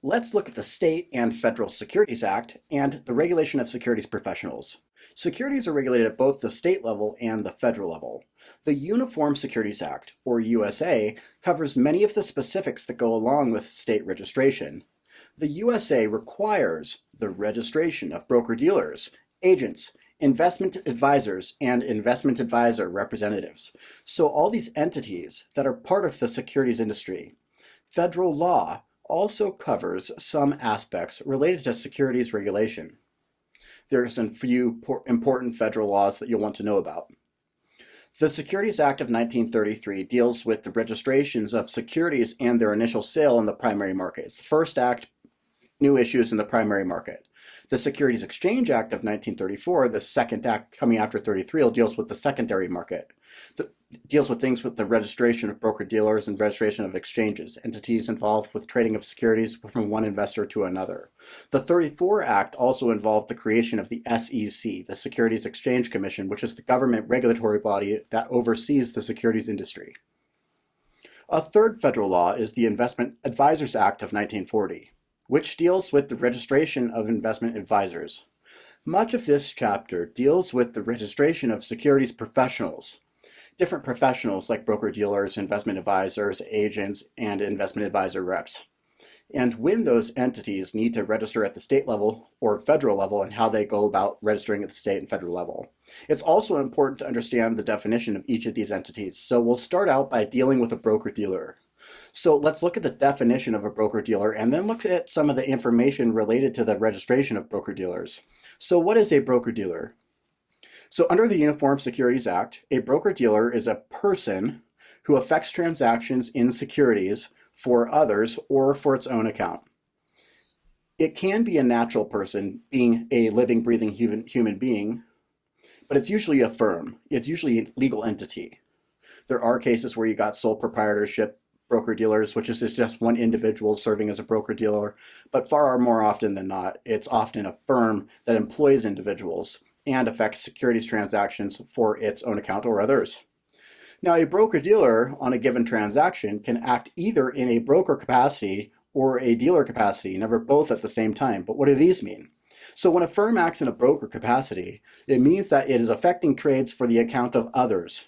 Let's look at the state and federal Securities Act and the regulation of securities professionals. Securities are regulated at both the state level and the federal level. The Uniform Securities Act, or USA, covers many of the specifics that go along with state registration. The USA requires the registration of broker-dealers, agents, investment advisors, and investment advisor representatives. So all these entities that are part of the securities industry. Federal law also covers some aspects related to securities regulation. There are some few important federal laws that you'll want to know about. The Securities Act of 1933 deals with the registrations of securities and their initial sale in the primary market. It's the first act, new issues in the primary market. The Securities Exchange Act of 1934, the second act coming after 33, deals with the secondary market. Deals with things with the registration of broker-dealers and registration of exchanges, entities involved with trading of securities from one investor to another. The 34 Act also involved the creation of the SEC, the Securities Exchange Commission, which is the government regulatory body that oversees the securities industry. A third federal law is the Investment Advisors Act of 1940, which deals with the registration of investment advisors. Much of this chapter deals with the registration of securities professionals. Different professionals like broker-dealers, investment advisors, agents, and investment advisor reps. And when those entities need to register at the state level or federal level and how they go about registering at the state and federal level. It's also important to understand the definition of each of these entities. So we'll start out by dealing with a broker-dealer. So let's look at the definition of a broker-dealer and then look at some of the information related to the registration of broker-dealers. So what is a broker-dealer? So under the Uniform Securities Act, a broker-dealer is a person who effects transactions in securities for others or for its own account. It can be a natural person, being a living, breathing human being, but it's usually a firm. It's usually a legal entity. There are cases where you got sole proprietorship broker-dealers, which is just one individual serving as a broker-dealer, but far more often than not, it's often a firm that employs individuals and affects securities transactions for its own account or others. Now, a broker-dealer on a given transaction can act either in a broker capacity or a dealer capacity, never both at the same time. But what do these mean? So when a firm acts in a broker capacity, it means that it is affecting trades for the account of others.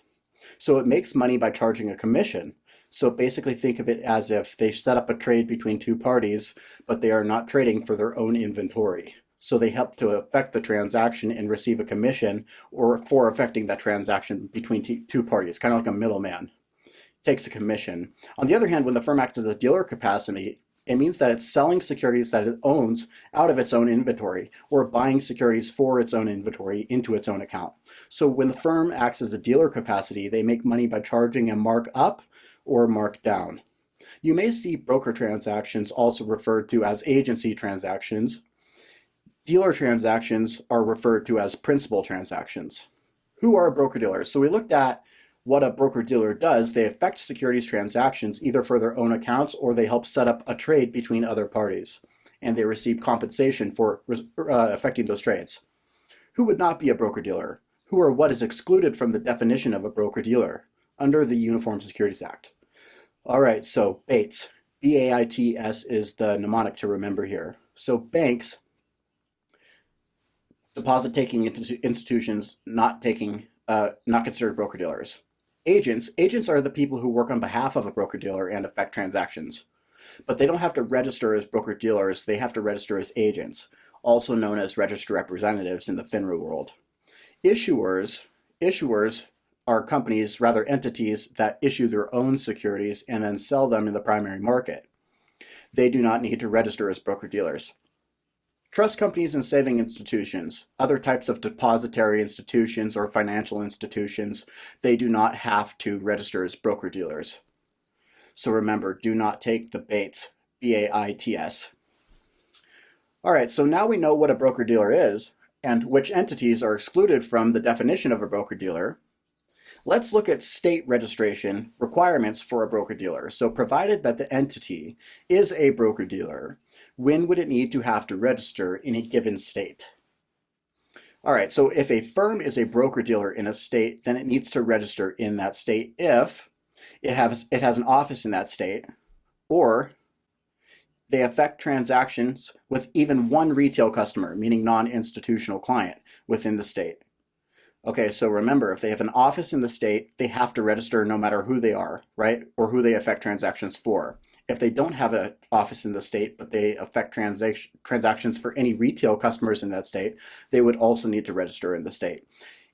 So it makes money by charging a commission. So basically think of it as if they set up a trade between two parties, but they are not trading for their own inventory. So they help to affect the transaction and receive a commission or for affecting that transaction between two parties, kind of like a middleman takes a commission. On the other hand, when the firm acts as a dealer capacity, it means that it's selling securities that it owns out of its own inventory or buying securities for its own inventory into its own account. So when the firm acts as a dealer capacity, they make money by charging a mark up or mark down. You may see broker transactions also referred to as agency transactions. Dealer transactions are referred to as principal transactions. Who are broker-dealers? So we looked at what a broker-dealer does. They affect securities transactions either for their own accounts or they help set up a trade between other parties, and they receive compensation for affecting those trades. Who would not be a broker-dealer? Who or what is excluded from the definition of a broker-dealer under the Uniform Securities Act? All right, so BAITs, B-A-I-T-S is the mnemonic to remember here. So banks, deposit-taking institutions not considered broker-dealers. Agents are the people who work on behalf of a broker-dealer and affect transactions. But they don't have to register as broker-dealers, they have to register as agents, also known as registered representatives in the FINRA world. Issuers are companies, rather entities, that issue their own securities and then sell them in the primary market. They do not need to register as broker-dealers. Trust companies and saving institutions, other types of depository institutions or financial institutions, they do not have to register as broker-dealers. So remember, do not take the BAITs, B-A-I-T-S. All right, so now we know what a broker-dealer is and which entities are excluded from the definition of a broker-dealer. Let's look at state registration requirements for a broker-dealer. So provided that the entity is a broker-dealer, when would it need to have to register in a given state? All right, so if a firm is a broker-dealer in a state, then it needs to register in that state if it has an office in that state, or they affect transactions with even one retail customer, meaning non-institutional client, within the state. Okay, so remember, if they have an office in the state, they have to register no matter who they are, right? Or who they affect transactions for. If they don't have an office in the state, but they affect transactions for any retail customers in that state, they would also need to register in the state.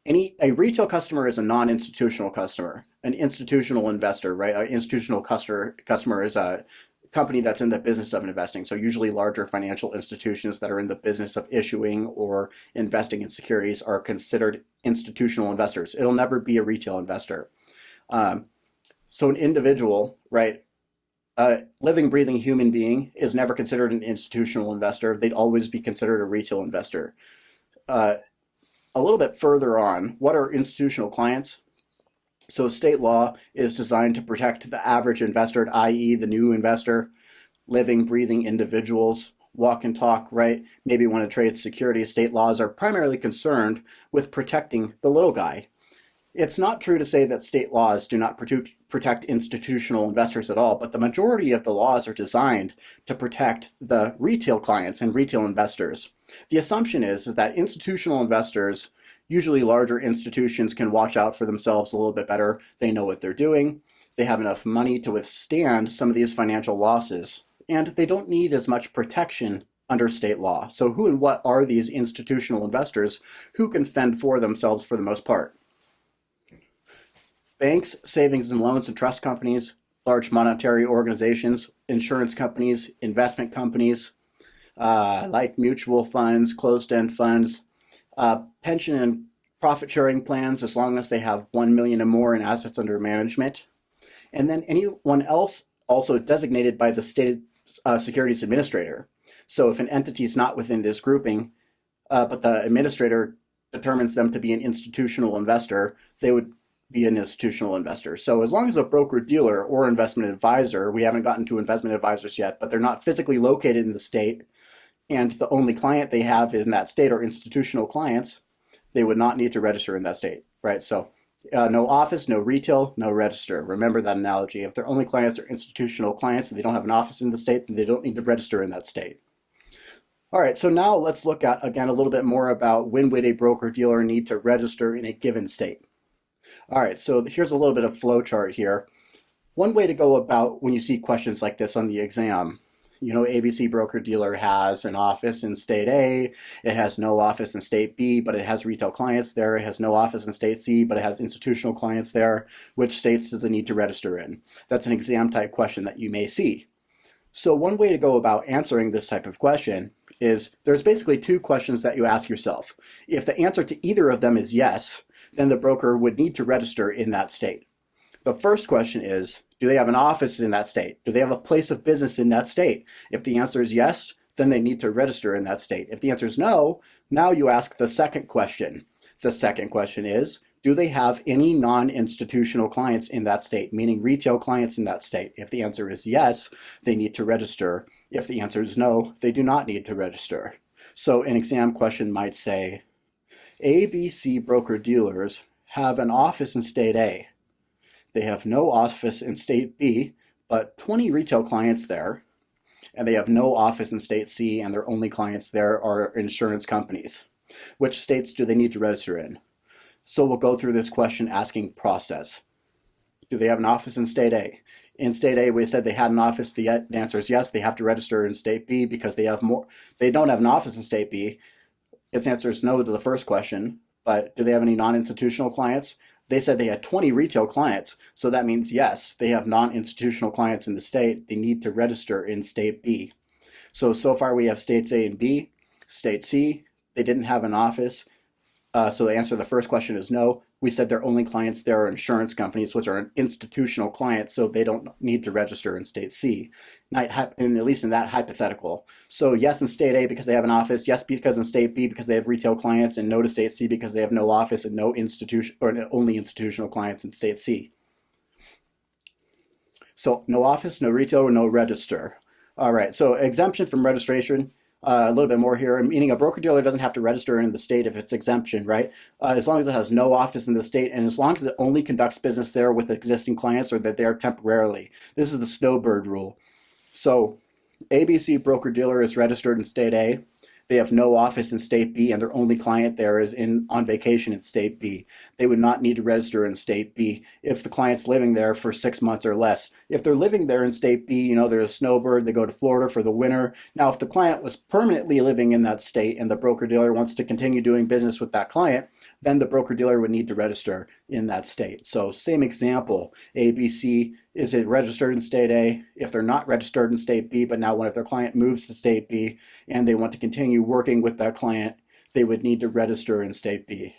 A retail customer is a non-institutional customer. An institutional investor, right? An institutional customer is a company that's in the business of investing. So usually larger financial institutions that are in the business of issuing or investing in securities are considered institutional investors. It'll never be a retail investor. So an individual, right? A living, breathing human being is never considered an institutional investor. They'd always be considered a retail investor. A little bit further on, what are institutional clients? So state law is designed to protect the average investor, i.e. the new investor, living, breathing individuals, walk and talk, right? Maybe want to trade securities. State laws are primarily concerned with protecting the little guy. It's not true to say that state laws do not protect institutional investors at all, but the majority of the laws are designed to protect the retail clients and retail investors. The assumption is that institutional investors, usually larger institutions, can watch out for themselves a little bit better. They know what they're doing. They have enough money to withstand some of these financial losses, and they don't need as much protection under state law. So who and what are these institutional investors who can fend for themselves for the most part? Banks, savings and loans and trust companies, large monetary organizations, insurance companies, investment companies, like mutual funds, closed-end funds, pension and profit-sharing plans, as long as they have 1 million or more in assets under management. And then anyone else also designated by the state securities administrator. So if an entity is not within this grouping, but the administrator determines them to be an institutional investor, they would be an institutional investor. So as long as a broker-dealer or investment advisor, we haven't gotten to investment advisors yet, but they're not physically located in the state, and the only client they have in that state are institutional clients, they would not need to register in that state, right? So no office, no retail, no register. Remember that analogy. If their only clients are institutional clients and they don't have an office in the state, then they don't need to register in that state. All right, so now let's look at, again, a little bit more about when would a broker-dealer need to register in a given state. All right, so here's a little bit of flow chart here. One way to go about when you see questions like this on the exam, you know, ABC broker-dealer has an office in state A, it has no office in state B, but it has retail clients there. It has no office in state C, but it has institutional clients there. Which states does it need to register in? That's an exam type question that you may see. So one way to go about answering this type of question is there's basically two questions that you ask yourself. If the answer to either of them is yes, then the broker would need to register in that state. The first question is, do they have an office in that state? Do they have a place of business in that state? If the answer is yes, then they need to register in that state. If the answer is no, now you ask the second question. The second question is, do they have any non-institutional clients in that state, meaning retail clients in that state? If the answer is yes, they need to register. If the answer is no, they do not need to register. So an exam question might say, ABC broker-dealers have an office in state A. They have no office in state B, but 20 retail clients there, and they have no office in state C, and their only clients there are insurance companies. Which states do they need to register in? So we'll go through this question asking process. Do they have an office in state A? In state A, we said they had an office. The answer is yes. They have to register in state B because they have more. They don't have an office in state B. Its answer is no to the first question, but do they have any non-institutional clients? They said they had 20 retail clients, so that means yes, they have non-institutional clients in the state. They need to register in state B. So far we have states A and B. State C, they didn't have an office, so the answer to the first question is no. We said their only clients there are insurance companies, which are an institutional client, so they don't need to register in state C, at least in that hypothetical. So yes in state A because they have an office, yes because in state B because they have retail clients, and no to state C because they have no office and no institution, or only institutional clients in state C. So no office, no retail, or no register. All right, so exemption from registration. A little bit more here, meaning a broker-dealer doesn't have to register in the state if it's exemption, right? As long as it has no office in the state, and as long as it only conducts business there with existing clients or that they're temporarily. This is the snowbird rule. So ABC broker-dealer is registered in state A. They have no office in state B, and their only client there is on vacation in state B. They would not need to register in state B if the client's living there for 6 months or less. If they're living there in state B, they're a snowbird, they go to Florida for the winter. Now, if the client was permanently living in that state and the broker-dealer wants to continue doing business with that client, then the broker-dealer would need to register in that state. So same example, ABC, is it registered in state A? If they're not registered in state B, but now if their client moves to state B and they want to continue working with that client, they would need to register in state B.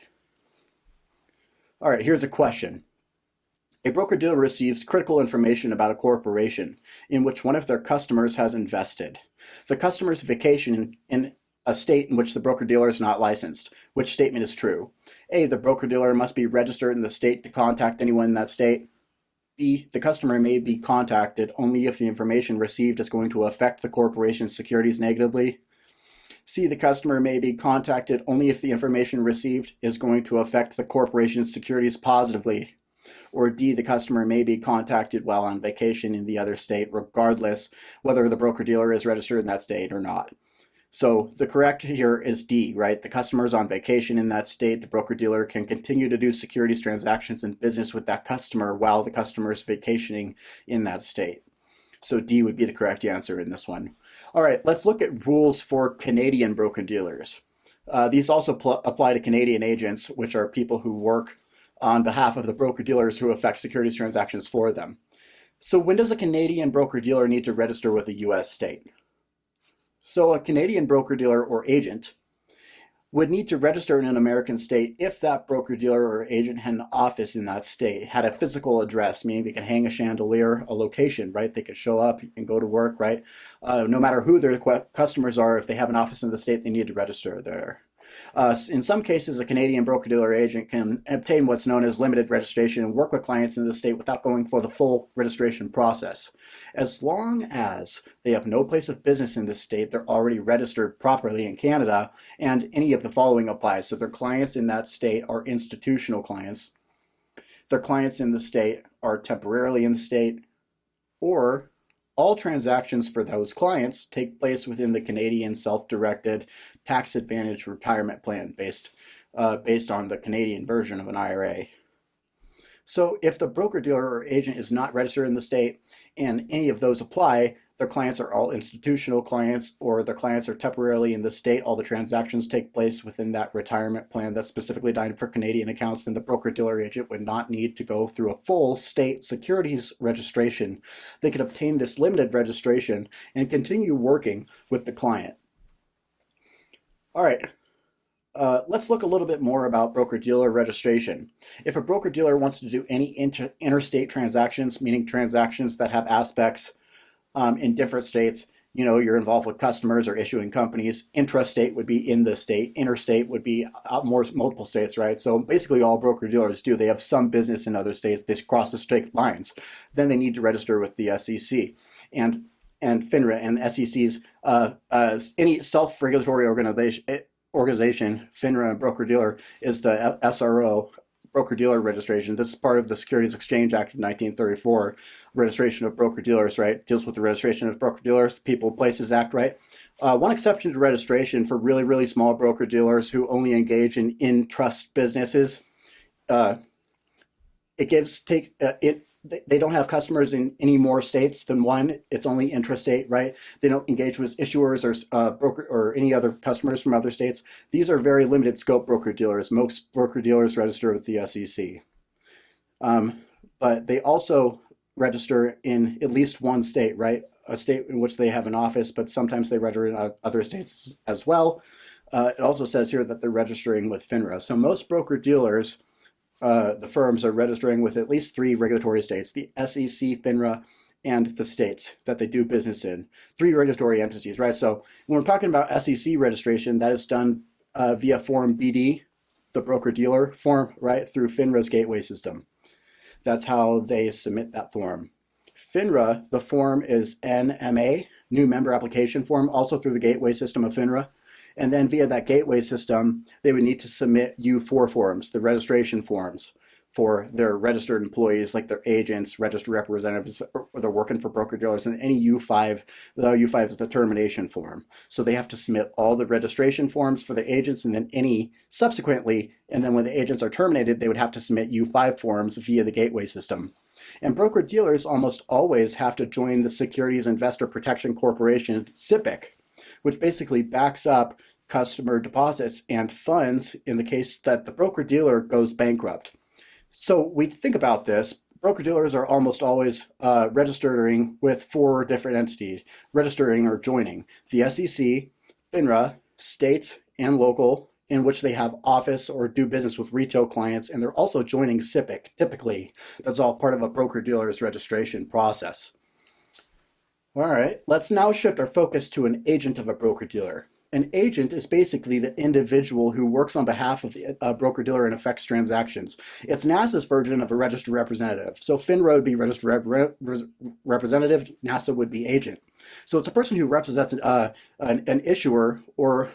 All right, here's a question. A broker-dealer receives critical information about a corporation in which one of their customers has invested. The customer's vacation in a state in which the broker-dealer is not licensed. Which statement is true? A, the broker-dealer must be registered in the state to contact anyone in that state. B, the customer may be contacted only if the information received is going to affect the corporation's securities negatively. C, the customer may be contacted only if the information received is going to affect the corporation's securities positively. Or D, the customer may be contacted while on vacation in the other state, regardless whether the broker-dealer is registered in that state or not. So the correct here is D, right? The customer is on vacation in that state. The broker-dealer can continue to do securities transactions and business with that customer while the customer is vacationing in that state. So D would be the correct answer in this one. All right, let's look at rules for Canadian broker-dealers. These also apply to Canadian agents, which are people who work on behalf of the broker-dealers who effect securities transactions for them. So when does a Canadian broker-dealer need to register with a U.S. state? So a Canadian broker-dealer or agent would need to register in an American state if that broker-dealer or agent had an office in that state, had a physical address, meaning they can hang a chandelier, a location, right? They could show up and go to work, right? No matter who their customers are, if they have an office in the state, they need to register there. In some cases, a Canadian broker-dealer agent can obtain what's known as limited registration and work with clients in the state without going for the full registration process. As long as they have no place of business in the state, they're already registered properly in Canada, and any of the following applies. So their clients in that state are institutional clients. Their clients in the state are temporarily in the state, or all transactions for those clients take place within the Canadian self-directed tax advantage retirement plan based on the Canadian version of an IRA. So if the broker-dealer or agent is not registered in the state and any of those apply, their clients are all institutional clients, or their clients are temporarily in the state, all the transactions take place within that retirement plan that's specifically designed for Canadian accounts, then the broker-dealer agent would not need to go through a full state securities registration. They could obtain this limited registration and continue working with the client. All right. Let's look a little bit more about broker-dealer registration. If a broker-dealer wants to do any interstate transactions, meaning transactions that have aspects in different states, you're involved with customers or issuing companies. Intrastate would be in the state. Interstate would be multiple states, right? So basically all broker-dealers do, they have some business in other states. They cross the state lines. Then they need to register with the SEC. And FINRA and the SEC's, any self-regulatory organization, FINRA and broker-dealer, is the SRO, broker-dealer registration. This is part of the Securities Exchange Act of 1934, registration of broker-dealers, right? Deals with the registration of broker-dealers, People Places Act, right? One exception to registration for really, really small broker-dealers who only engage in trust businesses, they don't have customers in any more states than one. It's only intrastate, right? They don't engage with issuers or broker or any other customers from other states. These are very limited scope broker-dealers. Most broker-dealers register with the SEC. But they also register in at least one state, right? A state in which they have an office, but sometimes they register in other states as well. It also says here that they're registering with FINRA. So most broker-dealers, the firms are registering with at least 3 regulatory states, the SEC, FINRA, and the states that they do business in. 3 regulatory entities, right? So when we're talking about SEC registration, that is done via Form BD, the broker-dealer form, right, through FINRA's gateway system. That's how they submit that form. FINRA, the form is NMA, New Member Application Form, also through the gateway system of FINRA. And then via that gateway system, they would need to submit U4 forms, the registration forms, for their registered employees, like their agents, registered representatives, or they're working for broker-dealers, and any U5, the U5 is the termination form. So they have to submit all the registration forms for the agents, and then any subsequently, and then when the agents are terminated, they would have to submit U5 forms via the gateway system. And broker-dealers almost always have to join the Securities Investor Protection Corporation, SIPC, which basically backs up customer deposits and funds in the case that the broker-dealer goes bankrupt. So we think about this. Broker-dealers are almost always registering with 4 different entities, registering or joining: the SEC, FINRA, states, and local, in which they have office or do business with retail clients, and they're also joining SIPC, typically. That's all part of a broker-dealer's registration process. All right, let's now shift our focus to an agent of a broker-dealer. An agent is basically the individual who works on behalf of the broker-dealer and affects transactions. It's NASA's version of a registered representative. So FINRA would be registered representative, NASA would be agent. So it's a person who represents an issuer, or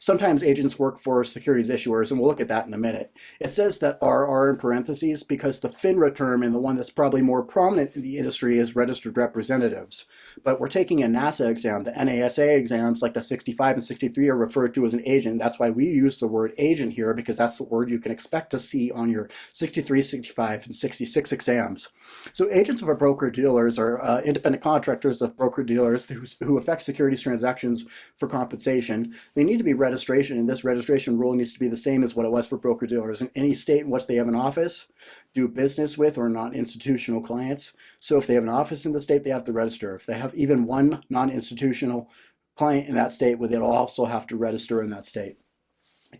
sometimes agents work for securities issuers, and we'll look at that in a minute. It says that RR in parentheses because the FINRA term, and the one that's probably more prominent in the industry, is registered representatives. But we're taking a NASA exam. The NASA exams, like the 65 and 63, are referred to as an agent. That's why we use the word agent here, because that's the word you can expect to see on your 63, 65, and 66 exams. So agents of a broker-dealers are independent contractors of broker-dealers who affect securities transactions for compensation. They need to be registration, and this registration rule needs to be the same as what it was for broker-dealers in any state in which they have an office, do business with, or non-institutional clients. So if they have an office in the state, they have to register. If they have even one non-institutional client in that state, they'll also have to register in that state.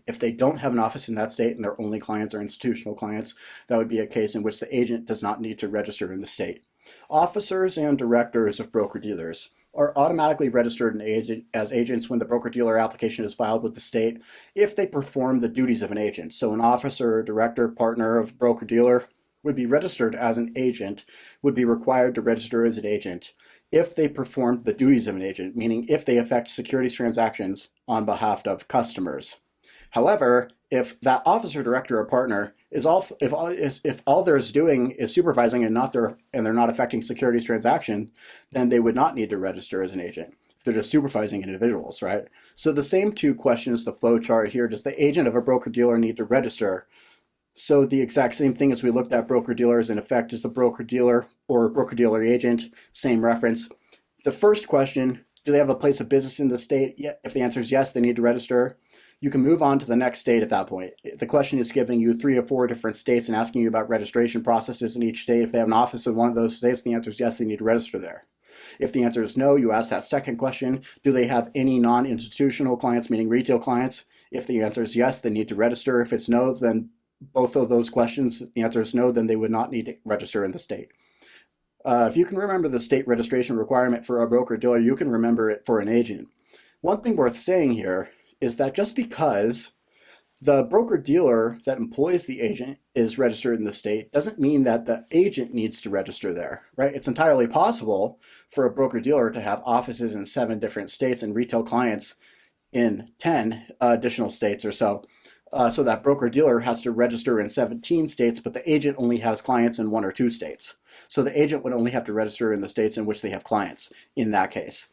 If they don't have an office in that state and their only clients are institutional clients, that would be a case in which the agent does not need to register in the state. Officers and directors of broker-dealers are automatically registered as agents when the broker-dealer application is filed with the state if they perform the duties of an agent. So an officer, director, partner of broker-dealer would be registered as an agent, would be required to register as an agent if they perform the duties of an agent, meaning if they affect securities transactions on behalf of customers. However, if that officer, director, or partner is if all they're doing is supervising and they're not affecting securities transaction, then they would not need to register as an agent. If they're just supervising individuals, right? So the same 2 questions, the flow chart here: does the agent of a broker-dealer need to register? So the exact same thing as we looked at broker-dealers, in effect, is the broker-dealer or broker-dealer agent, same reference. The first question: do they have a place of business in the state? Yeah, if the answer is yes, they need to register. You can move on to the next state at that point. The question is giving you 3 or 4 different states and asking you about registration processes in each state. If they have an office in one of those states, the answer is yes, they need to register there. If the answer is no, you ask that second question: do they have any non-institutional clients, meaning retail clients? If the answer is yes, they need to register. If it's no, then both of those questions, the answer is no, then they would not need to register in the state. If you can remember the state registration requirement for a broker-dealer, you can remember it for an agent. One thing worth saying here is that just because the broker-dealer that employs the agent is registered in the state doesn't mean that the agent needs to register there, right? It's entirely possible for a broker-dealer to have offices in 7 different states and retail clients in 10 additional states or so. So that broker-dealer has to register in 17 states, but the agent only has clients in 1 or 2 states. So the agent would only have to register in the states in which they have clients in that case.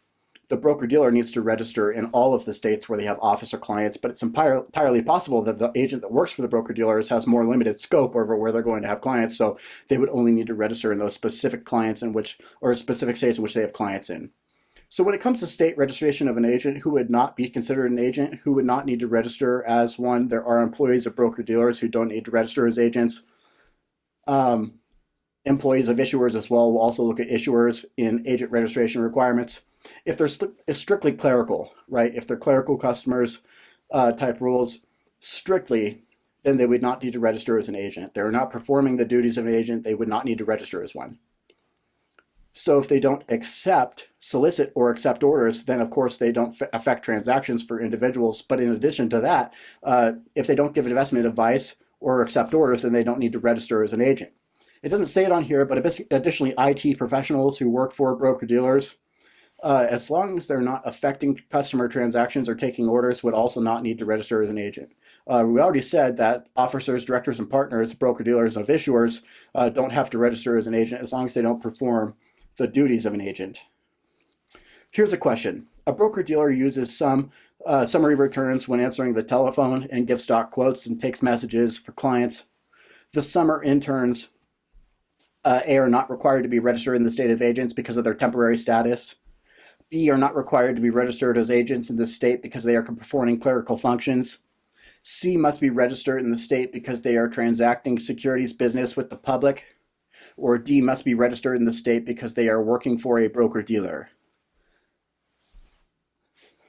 The broker-dealer needs to register in all of the states where they have office or clients, but it's entirely possible that the agent that works for the broker-dealers has more limited scope over where they're going to have clients, so they would only need to register in those specific clients in which, or specific states in which they have clients in. So when it comes to state registration of an agent, who would not be considered an agent, who would not need to register as one? There are employees of broker-dealers who don't need to register as agents. Employees of issuers as well will also look at issuers in agent registration requirements. If they're strictly clerical, right? If they're clerical customers type rules, strictly, then they would not need to register as an agent. They're not performing the duties of an agent, they would not need to register as one. So if they don't solicit or accept orders, then of course they don't affect transactions for individuals. But in addition to that, if they don't give investment advice or accept orders, then they don't need to register as an agent. It doesn't say it on here, but additionally, IT professionals who work for broker-dealers as long as they're not affecting customer transactions or taking orders, would also not need to register as an agent. We already said that officers, directors, and partners, broker-dealers of issuers don't have to register as an agent as long as they don't perform the duties of an agent. Here's a question. A broker-dealer uses some summary returns when answering the telephone and gives stock quotes and takes messages for clients. The summer interns A, are not required to be registered in the state of agents because of their temporary status. B, are not required to be registered as agents in the state because they are performing clerical functions. C, must be registered in the state because they are transacting securities business with the public. Or D, must be registered in the state because they are working for a broker-dealer.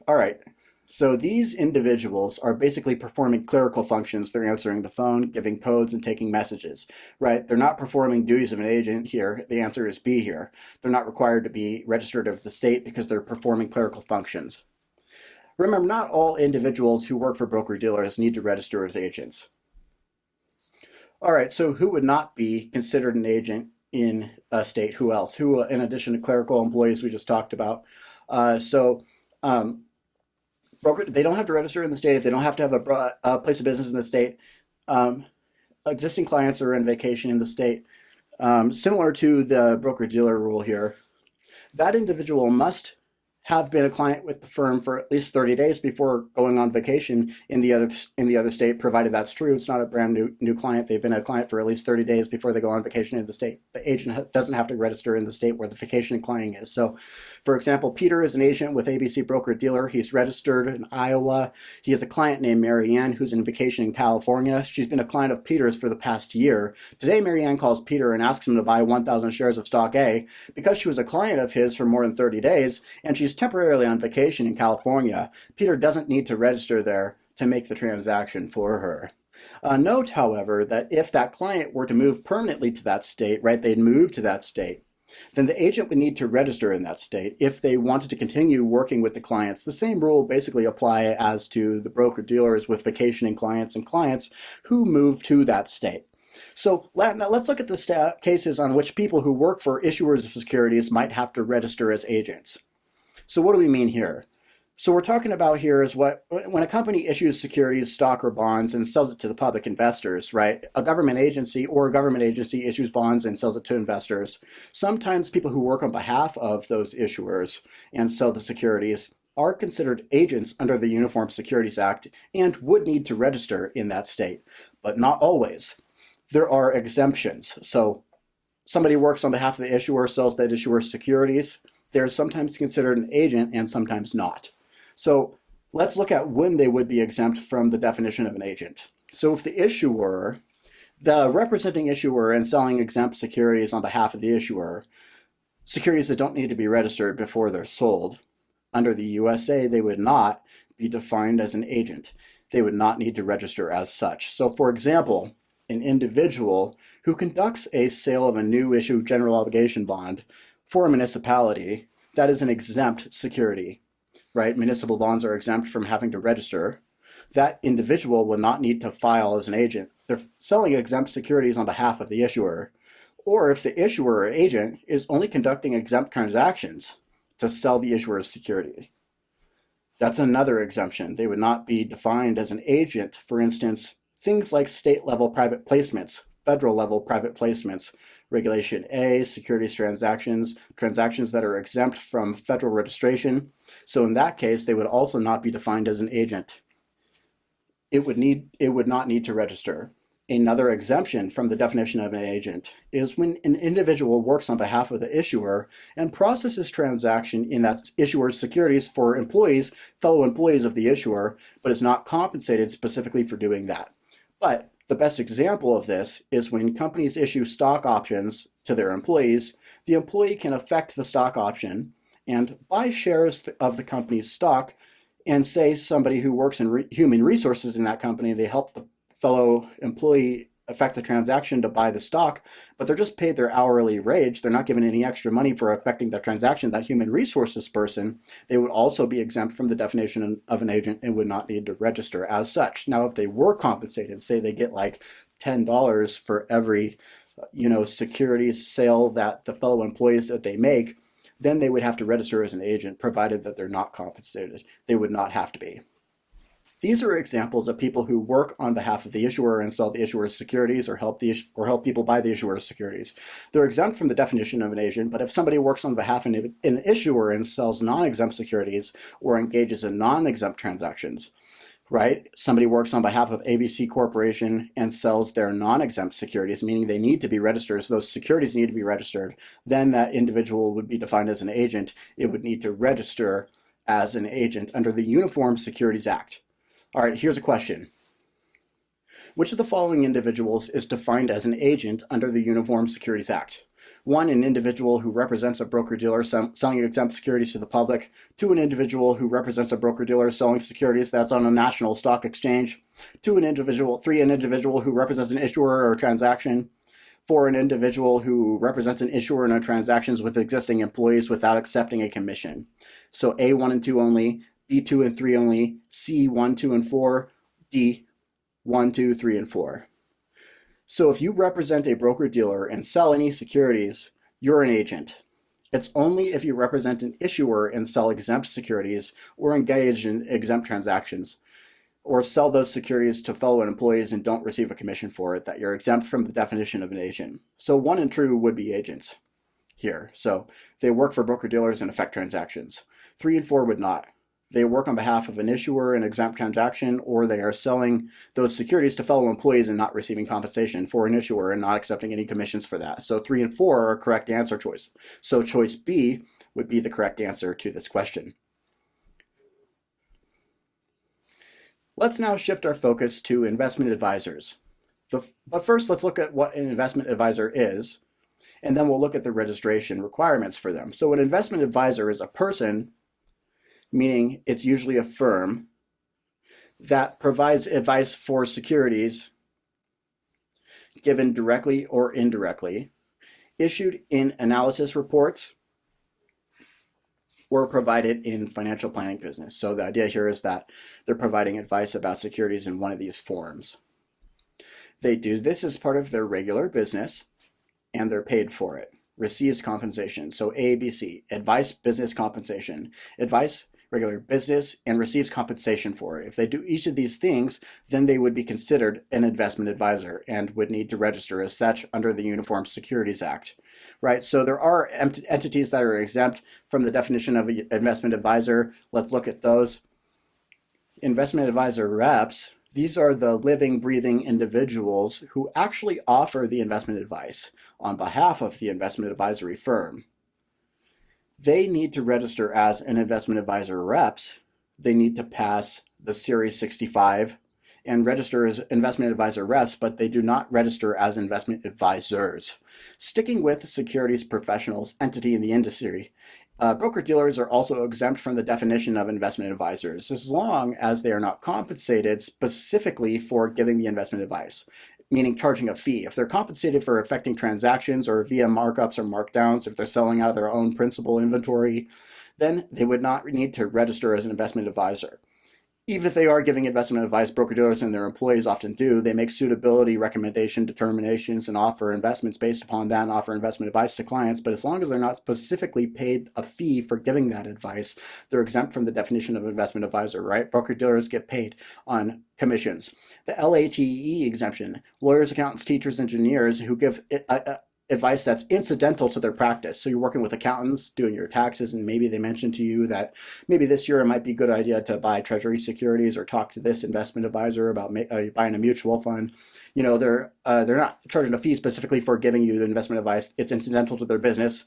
All right, so these individuals are basically performing clerical functions. They're answering the phone, giving codes, and taking messages, right? They're not performing duties of an agent here. The answer is B here. They're not required to be registered of the state because they're performing clerical functions. Remember, not all individuals who work for broker-dealers need to register as agents. All right, so who would not be considered an agent in a state? Who else? Who, in addition to clerical employees we just talked about? They don't have to register in the state if they don't have to have a place of business in the state. Existing clients are on vacation in the state. Similar to the broker-dealer rule here, that individual must have been a client with the firm for at least 30 days before going on vacation in the other state, provided that's true. It's not a brand new client. They've been a client for at least 30 days before they go on vacation in the state. The agent doesn't have to register in the state where the vacation client is. So, for example, Peter is an agent with ABC Broker Dealer. He's registered in Iowa. He has a client named Marianne who's on vacation in California. She's been a client of Peter's for the past year. Today, Marianne calls Peter and asks him to buy 1,000 shares of stock A. Because she was a client of his for more than 30 days, and she's temporarily on vacation in California, Peter doesn't need to register there to make the transaction for her. Note, however, that if that client were to move permanently to that state, right, they'd move to that state, then the agent would need to register in that state if they wanted to continue working with the clients. The same rule basically apply as to the broker-dealers with vacationing clients and clients who move to that state. So now let's look at the cases on which people who work for issuers of securities might have to register as agents. So what do we mean here? So we're talking about here is when a company issues securities, stock, or bonds and sells it to the public investors, right? A government agency issues bonds and sells it to investors. Sometimes people who work on behalf of those issuers and sell the securities are considered agents under the Uniform Securities Act and would need to register in that state, but not always. There are exemptions. So somebody works on behalf of the issuer, sells that issuer's securities. They're sometimes considered an agent and sometimes not. So let's look at when they would be exempt from the definition of an agent. So if the issuer, the representing issuer and selling exempt securities on behalf of the issuer, securities that don't need to be registered before they're sold, under the USA, they would not be defined as an agent. They would not need to register as such. So for example, an individual who conducts a sale of a new issue general obligation bond for a municipality, that is an exempt security, right? Municipal bonds are exempt from having to register. That individual will not need to file as an agent. They're selling exempt securities on behalf of the issuer. Or if the issuer or agent is only conducting exempt transactions to sell the issuer's security, that's another exemption. They would not be defined as an agent. For instance, things like state-level private placements, federal-level private placements, Regulation A, securities transactions that are exempt from federal registration. So in that case, they would also not be defined as an agent. It would not need to register. Another exemption from the definition of an agent is when an individual works on behalf of the issuer and processes transaction in that issuer's securities for employees, fellow employees of the issuer, but is not compensated specifically for doing that. But the best example of this is when companies issue stock options to their employees. The employee can affect the stock option and buy shares of the company's stock, and say somebody who works in human resources in that company, they help the fellow employee affect the transaction to buy the stock, but they're just paid their hourly wage. They're not given any extra money for affecting the transaction. That human resources person, they would also be exempt from the definition of an agent and would not need to register as such. Now, if they were compensated, say they get like $10 for every, securities sale that the fellow employees that they make, then they would have to register as an agent, provided that they're not compensated. They would not have to be. These are examples of people who work on behalf of the issuer and sell the issuer's securities or help people buy the issuer's securities. They're exempt from the definition of an agent, but if somebody works on behalf of an issuer and sells non-exempt securities or engages in non-exempt transactions, right? Somebody works on behalf of ABC Corporation and sells their non-exempt securities, meaning they need to be registered, so those securities need to be registered, then that individual would be defined as an agent. It would need to register as an agent under the Uniform Securities Act. All right, here's a question. Which of the following individuals is defined as an agent under the Uniform Securities Act? 1, an individual who represents a broker-dealer selling exempt securities to the public. 2, an individual who represents a broker-dealer selling securities that's on a national stock exchange. 3, an individual who represents an issuer or transaction. 4, an individual who represents an issuer in a transactions with existing employees without accepting a commission. So A, 1, and 2 only. B, 2 and 3 only, C, 1, 2, and 4, D, 1, 2, 3, and 4. So if you represent a broker-dealer and sell any securities, you're an agent. It's only if you represent an issuer and sell exempt securities or engage in exempt transactions or sell those securities to fellow employees and don't receive a commission for it that you're exempt from the definition of an agent. So 1 and 2 would be agents here. So they work for broker-dealers and effect transactions. 3 and 4 would not. They work on behalf of an issuer in an exempt transaction, or they are selling those securities to fellow employees and not receiving compensation for an issuer and not accepting any commissions for that. So 3 and 4 are correct answer choice. So choice B would be the correct answer to this question. Let's now shift our focus to investment advisors. But first, let's look at what an investment advisor is, and then we'll look at the registration requirements for them. So an investment advisor is a person, meaning it's usually a firm, that provides advice for securities given directly or indirectly, issued in analysis reports, or provided in financial planning business. So the idea here is that they're providing advice about securities in one of these forms. They do this as part of their regular business, and they're paid for it. Receives compensation. So ABC, advice, business, compensation. Advice, regular business, and receives compensation for it. If they do each of these things, then they would be considered an investment advisor and would need to register as such under the Uniform Securities Act, right? So there are entities that are exempt from the definition of an investment advisor. Let's look at those. Investment advisor reps, these are the living, breathing individuals who actually offer the investment advice on behalf of the investment advisory firm. They need to register as an investment advisor reps. They need to pass the Series 65 and register as investment advisor reps, but they do not register as investment advisors. Sticking with securities professionals entity in the industry, broker-dealers are also exempt from the definition of investment advisors as long as they are not compensated specifically for giving the investment advice, meaning charging a fee. If they're compensated for effecting transactions or via markups or markdowns, if they're selling out of their own principal inventory, then they would not need to register as an investment advisor. Even if they are giving investment advice, broker-dealers and their employees often do, they make suitability recommendation determinations and offer investments based upon that and offer investment advice to clients. But as long as they're not specifically paid a fee for giving that advice, they're exempt from the definition of investment advisor, right? Broker-dealers get paid on commissions. The LATE exemption, lawyers, accountants, teachers, engineers who give advice that's incidental to their practice. So you're working with accountants doing your taxes, and maybe they mention to you that maybe this year it might be a good idea to buy treasury securities or talk to this investment advisor about buying a mutual fund. You know, they're not charging a fee specifically for giving you the investment advice. It's incidental to their business.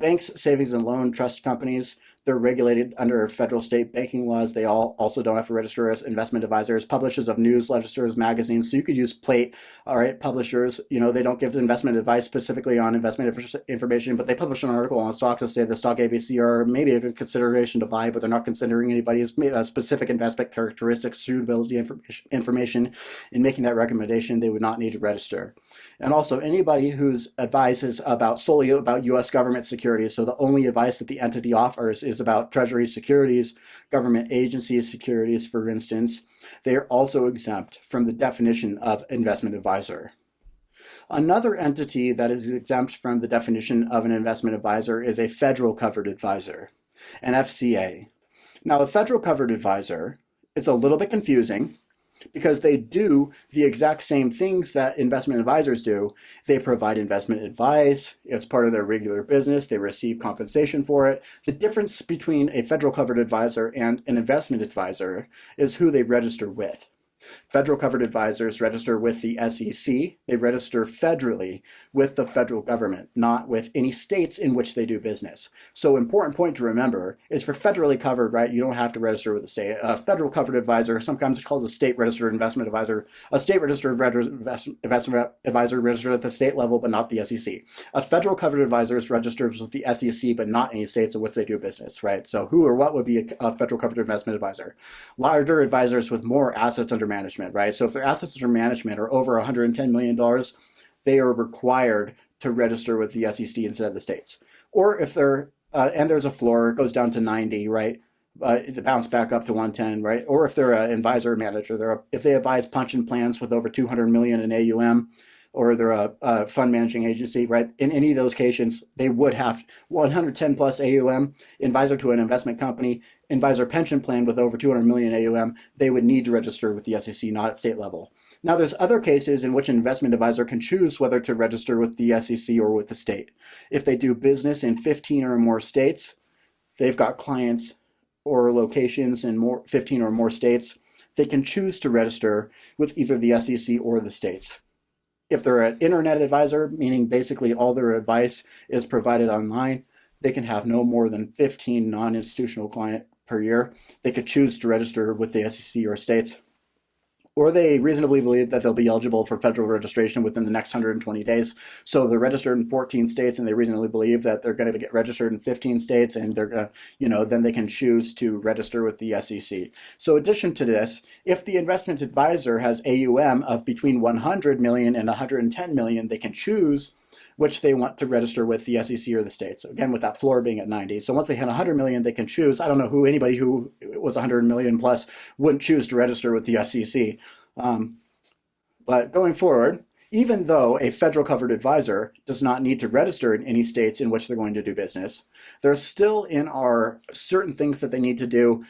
Banks, savings and loan trust companies, they're regulated under federal state banking laws. They also don't have to register as investment advisors. Publishers of newsletters, magazines. So you could use Plate, all right, publishers. You know, they don't give investment advice specifically on investment information, but they publish an article on stocks that say the stock ABC are maybe a good consideration to buy, but they're not considering anybody's specific investment characteristics, suitability information in making that recommendation. They would not need to register. And also anybody whose advice is solely about U.S. government securities, so the only advice that the entity offers is about treasury securities, government agencies securities, for instance, they are also exempt from the definition of investment advisor. Another entity that is exempt from the definition of an investment advisor is a federal covered advisor, an FCA. Now, a federal covered advisor, it's a little bit confusing because they do the exact same things that investment advisors do. They provide investment advice. It's part of their regular business. They receive compensation for it. The difference between a federal covered advisor and an investment advisor is who they register with. Federal covered advisors register with the SEC. They register federally with the federal government, not with any states in which they do business. So important point to remember is for federally covered, right, you don't have to register with the state. A federal covered advisor, sometimes it's called a state registered investment advisor. A state registered investment advisor registered at the state level, but not the SEC. A federal covered advisor is registered with the SEC, but not any states in which they do business, right? So who or what would be a federal covered investment advisor? Larger advisors with more assets under management, right? So if their assets under management are over $110 million, they are required to register with the SEC instead of the states. Or if they're, and there's a floor, it goes down to 90, right? It bounce back up to 110, right? Or if they're an advisor manager, if they advise pension plans with over 200 million in AUM, or they're a fund managing agency, right? In any of those cases, they would have 110 plus AUM, advisor to an investment company, advisor pension plan with over 200 million AUM, they would need to register with the SEC, not at state level. Now, there's other cases in which an investment advisor can choose whether to register with the SEC or with the state. If they do business in 15 or more states, they've got clients or locations in 15 or more states, they can choose to register with either the SEC or the states. If they're an internet advisor, meaning basically all their advice is provided online, they can have no more than 15 non-institutional clients per year. They could choose to register with the SEC or states. Or they reasonably believe that they'll be eligible for federal registration within the next 120 days. So they're registered in 14 states and they reasonably believe that they're going to get registered in 15 states and they're going to, then they can choose to register with the SEC. So in addition to this, if the investment advisor has AUM of between 100 million and 110 million, they can choose which they want to register with the SEC or the states. Again, with that floor being at 90. So once they hit 100 million, they can choose. I don't know anybody who was 100 million plus wouldn't choose to register with the SEC. But going forward, even though a federal covered advisor does not need to register in any states in which they're going to do business, there still are certain things that they need to do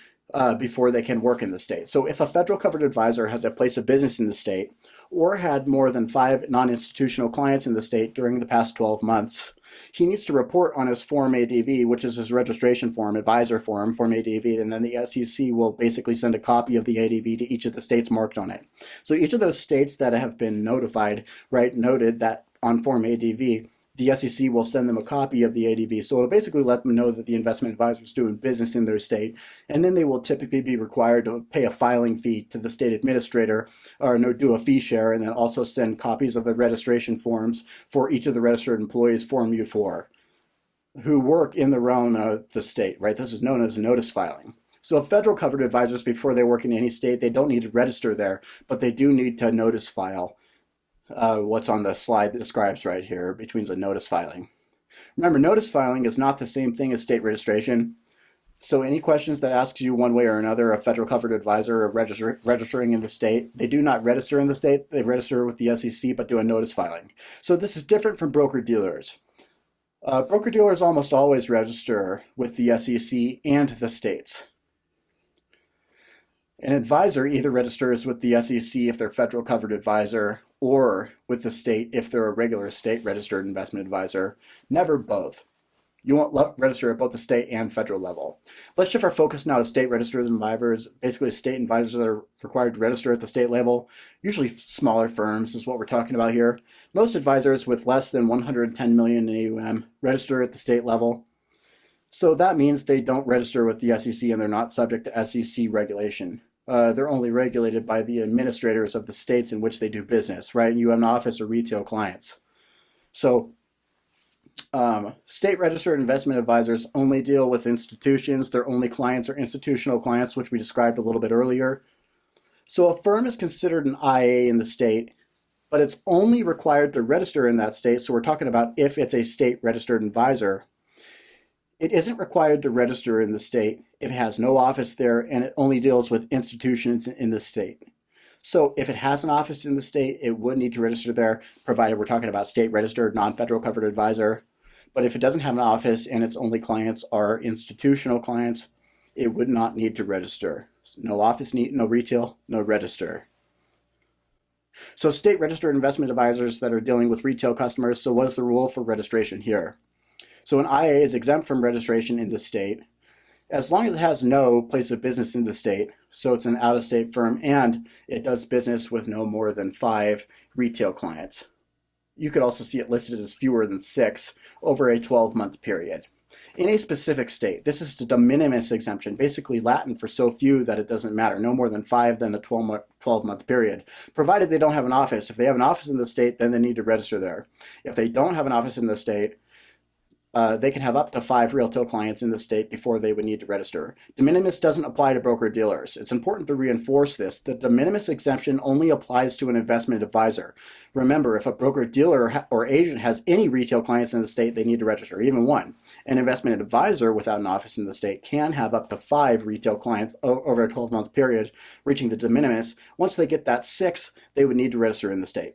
before they can work in the state. So if a federal covered advisor has a place of business in the state or had more than 5 non-institutional clients in the state during the past 12 months, he needs to report on his Form ADV, which is his registration form, advisor form, Form ADV, and then the SEC will basically send a copy of the ADV to each of the states marked on it. So each of those states that have been notified, right, noted that on Form ADV, the SEC will send them a copy of the ADV. So it'll basically let them know that the investment advisor is doing business in their state. And then they will typically be required to pay a filing fee to the state administrator or do a fee share, and then also send copies of the registration forms for each of the registered employees, Form U4, who work in the realm of the state, right? This is known as notice filing. So federal covered advisors, before they work in any state, they don't need to register there, but they do need to notice file. What's on the slide that describes right here between the notice filing. Remember, notice filing is not the same thing as state registration. So any questions that asks you one way or another, a federal covered advisor or registering in the state, they do not register in the state, they register with the SEC, but do a notice filing. So this is different from broker-dealers. Broker-dealers almost always register with the SEC and the states. An advisor either registers with the SEC if they're federal covered advisor or with the state if they're a regular state registered investment advisor, never both. You won't register at both the state and federal level. Let's shift our focus now to state registered advisors, basically state advisors that are required to register at the state level, usually smaller firms is what we're talking about here. Most advisors with less than 110 million in AUM register at the state level. So that means they don't register with the SEC and they're not subject to SEC regulation. They're only regulated by the administrators of the states in which they do business, right? And you have an office or retail clients. So state registered investment advisors only deal with institutions. Their only clients are institutional clients, which we described a little bit earlier. So a firm is considered an IA in the state, but it's only required to register in that state. So we're talking about if it's a state registered advisor. It isn't required to register in the state if it has no office there and it only deals with institutions in the state. So if it has an office in the state, it would need to register there, provided we're talking about state registered, non-federal covered advisor. But if it doesn't have an office and its only clients are institutional clients, it would not need to register. No office need, no retail, no register. So state registered investment advisors that are dealing with retail customers, so what is the rule for registration here? So an IA is exempt from registration in the state as long as it has no place of business in the state, so it's an out-of-state firm and it does business with no more than 5 retail clients. You could also see it listed as fewer than 6 over a 12-month period. In a specific state, this is the de minimis exemption, basically Latin for so few that it doesn't matter, no more than 5 than a 12-month period, provided they don't have an office. If they have an office in the state, then they need to register there. If they don't have an office in the state, they can have up to 5 retail clients in the state before they would need to register. De minimis doesn't apply to broker-dealers. It's important to reinforce this. The de minimis exemption only applies to an investment advisor. Remember, if a broker-dealer or agent has any retail clients in the state, they need to register, even one. An investment advisor without an office in the state can have up to 5 retail clients over a 12-month period, reaching the de minimis. Once they get that 6th, they would need to register in the state.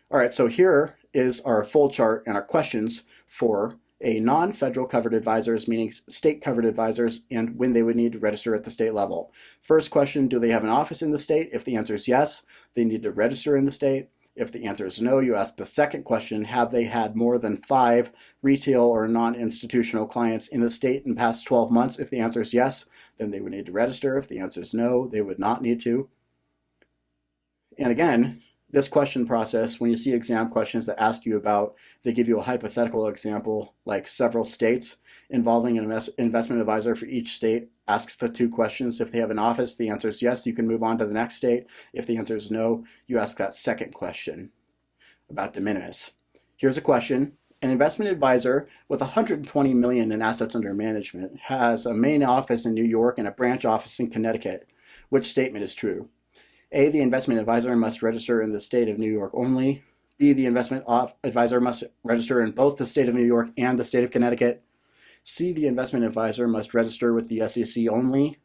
All right, so here is our full chart and our questions for a non-federal covered advisors, meaning state covered advisors, and when they would need to register at the state level. First question, do they have an office in the state? If the answer is yes, they need to register in the state. If the answer is no, you ask the second question, have they had more than 5 retail or non-institutional clients in the state in the past 12 months? If the answer is yes, then they would need to register. If the answer is no, they would not need to. And again, this question process, when you see exam questions that ask you about, they give you a hypothetical example, like several states involving an investment advisor for each state, asks the 2 questions. If they have an office, the answer is yes, you can move on to the next state. If the answer is no, you ask that second question about de minimis. Here's a question. An investment advisor with 120 million in assets under management has a main office in New York and a branch office in Connecticut. Which statement is true? A, the investment advisor must register in the state of New York only. B, the investment advisor must register in both the state of New York and the state of Connecticut. C, the investment advisor must register with the SEC only.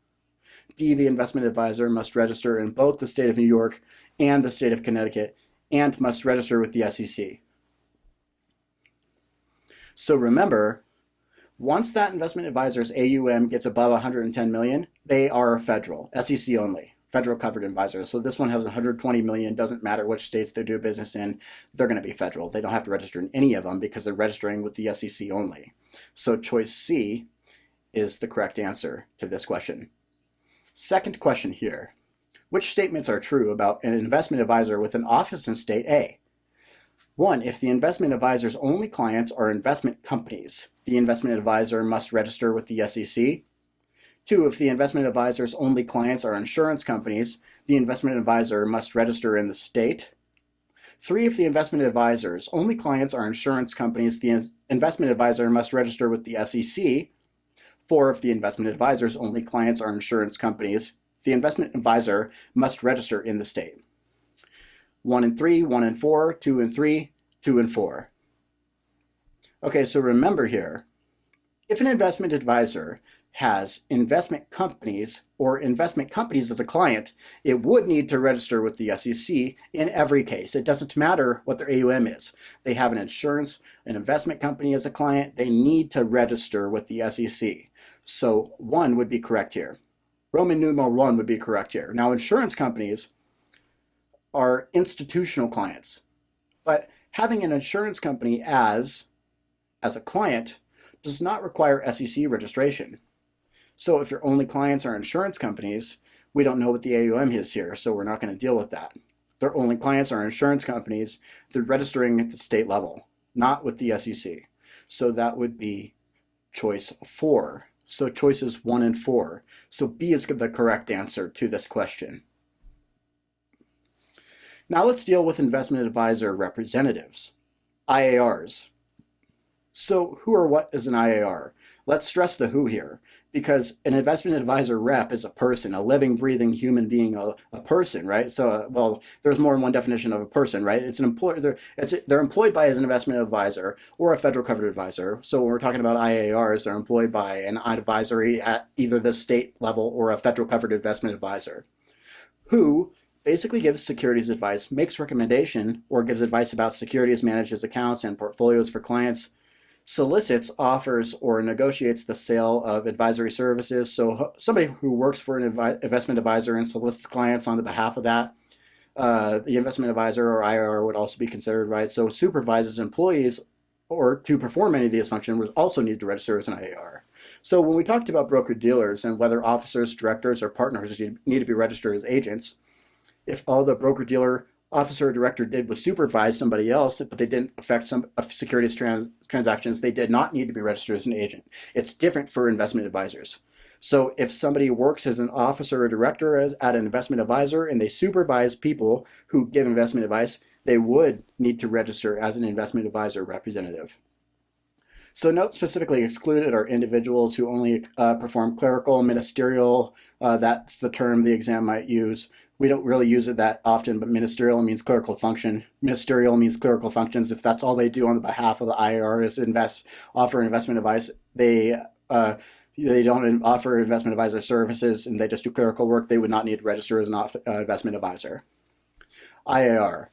D, the investment advisor must register in both the state of New York and the state of Connecticut and must register with the SEC. So remember, once that investment advisor's AUM gets above 110 million, they are federal, SEC only. Federal covered advisors. So this one has 120 million, doesn't matter which states they do business in, they're going to be federal. They don't have to register in any of them because they're registering with the SEC only. So choice C is the correct answer to this question. Second question here. Which statements are true about an investment advisor with an office in state A? 1, if the investment advisor's only clients are investment companies, the investment advisor must register with the SEC. 2, if the investment advisor's only clients are insurance companies, the investment advisor must register in the state. 3, if the investment advisor's only clients are insurance companies, the investment advisor must register with the SEC. 4, if the investment advisor's only clients are insurance companies, the investment advisor must register in the state. 1 and 3, 1 and 4, 2 and 3, 2 and 4. Okay, so remember here, if an investment advisor has investment companies or investment companies as a client, it would need to register with the SEC in every case. It doesn't matter what their AUM is. They have an investment company as a client, they need to register with the SEC. So 1 would be correct here. Roman numeral 1 would be correct here. Now insurance companies are institutional clients, but having an insurance company as a client does not require SEC registration. So if your only clients are insurance companies, we don't know what the AUM is here, so we're not going to deal with that. Their only clients are insurance companies. They're registering at the state level, not with the SEC. So that would be choice 4. So choices 1 and 4. So B is the correct answer to this question. Now let's deal with investment advisor representatives, IARs. So who or what is an IAR? Let's stress the who here, because an investment advisor rep is a person, a living, breathing human being, a person, right? So, well, there's more than one definition of a person, right? It's an employer. They're employed by as an investment advisor or a federal covered advisor. So when we're talking about IARs, they're employed by an advisory at either the state level or a federal covered investment advisor. Who basically gives securities advice, makes recommendation, or gives advice about securities, manages accounts and portfolios for clients, solicits, offers, or negotiates the sale of advisory services. So somebody who works for an investment advisor and solicits clients on the behalf of that, the investment advisor or IAR would also be considered, right? So supervises employees or to perform any of these functions would also need to register as an IAR. So when we talked about broker-dealers and whether officers, directors, or partners need to be registered as agents, if all the broker-dealer officer or director did was supervise somebody else, but they didn't affect some securities transactions, they did not need to be registered as an agent. It's different for investment advisors. So if somebody works as an officer or director at an investment advisor and they supervise people who give investment advice, they would need to register as an investment advisor representative. So note specifically excluded are individuals who only perform clerical, ministerial, that's the term the exam might use. We don't really use it that often, but ministerial means clerical function. Ministerial means clerical functions. If that's all they do on the behalf of the IAR is offer investment advice, they don't offer investment advisor services and they just do clerical work, they would not need to register as an investment advisor. IAR.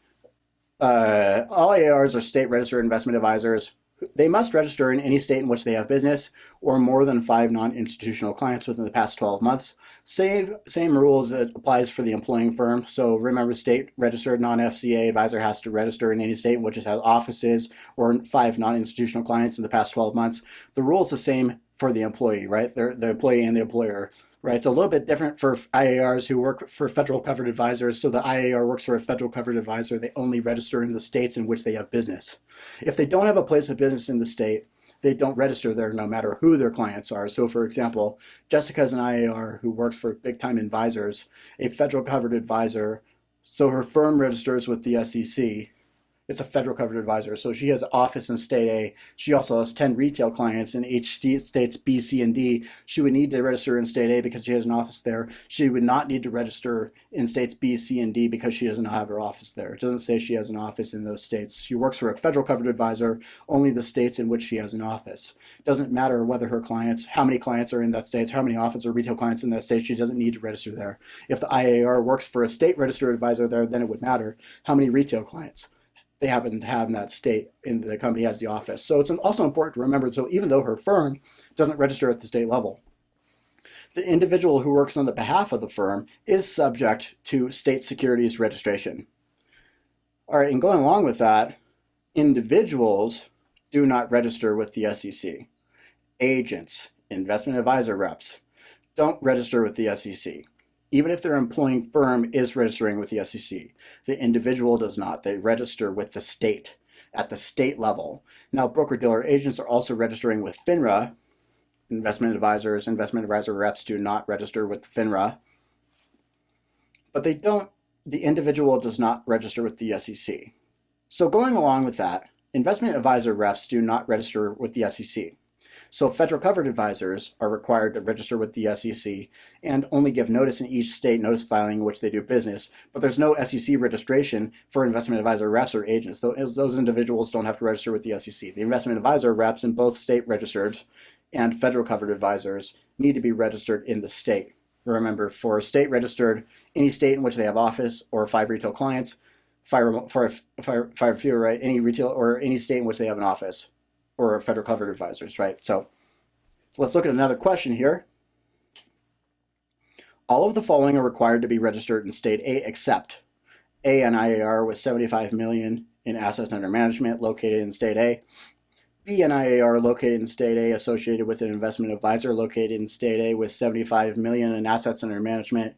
All IARs are state registered investment advisors. They must register in any state in which they have business or more than 5 non-institutional clients within the past 12 months. Same rules that applies for the employing firm. So remember, state registered non-FCA advisor has to register in any state in which it has offices or 5 non-institutional clients in the past 12 months. The rule is the same for the employee, right? The employee and the employer. Right, it's a little bit different for IARs who work for federal covered advisors. So the IAR works for a federal covered advisor. They only register in the states in which they have business. If they don't have a place of business in the state, they don't register there no matter who their clients are. So for example, Jessica is an IAR who works for big time advisors, a federal covered advisor. So her firm registers with the SEC. It's a federal covered advisor. So she has an office in state A. She also has 10 retail clients in each states B, C, and D. She would need to register in state A because she has an office there. She would not need to register in states B, C, and D because she doesn't have her office there. It doesn't say she has an office in those states. She works for a federal covered advisor, only the states in which she has an office. It doesn't matter whether her clients, how many clients are in that state, how many office or retail clients in that state, she doesn't need to register there. If the IAR works for a state registered advisor there, then it would matter how many retail clients they happen to have in that state and the company has the office. So it's also important to remember, so even though her firm doesn't register at the state level, the individual who works on the behalf of the firm is subject to state securities registration. All right, and going along with that, individuals do not register with the SEC. Agents, investment advisor reps, don't register with the SEC. Even if their employing firm is registering with the SEC, the individual does not. They register with the state at the state level. Now, broker-dealer agents are also registering with FINRA. Investment advisors, investment advisor reps do not register with FINRA, but the individual does not register with the SEC. So going along with that, investment advisor reps do not register with the SEC. So federal covered advisors are required to register with the SEC and only give notice in each state notice filing in which they do business, but there's no SEC registration for investment advisor reps or agents. Those individuals don't have to register with the SEC. The investment advisor reps in both state registered and federal covered advisors need to be registered in the state. Remember, for state registered, any state in which they have office or 5 retail clients, 5 or fewer, right? Any retail or any state in which they have an office or federal covered advisors, right? So let's look at another question here. All of the following are required to be registered in state A except A, an IAR with 75 million in assets under management located in state A. B, an IAR located in state A associated with an investment advisor located in state A with 75 million in assets under management.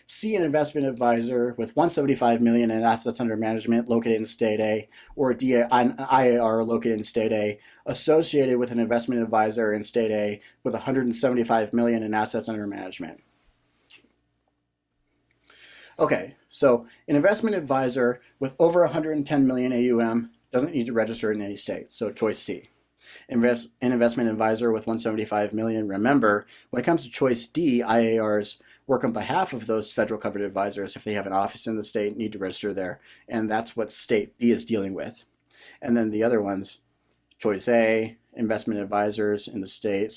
C, an investment advisor with 175 million in assets under management located in state A, or D, an IAR located in state A associated with an investment advisor in state A with 175 million in assets under management. Okay, so an investment advisor with over 110 million AUM doesn't need to register in any state, so choice C. An investment advisor with 175 million, remember, when it comes to choice D, IARs work on behalf of those federal covered advisors. If they have an office in the state, need to register there, and that's what state B is dealing with. And then the other ones, Choice A, investment advisors in the state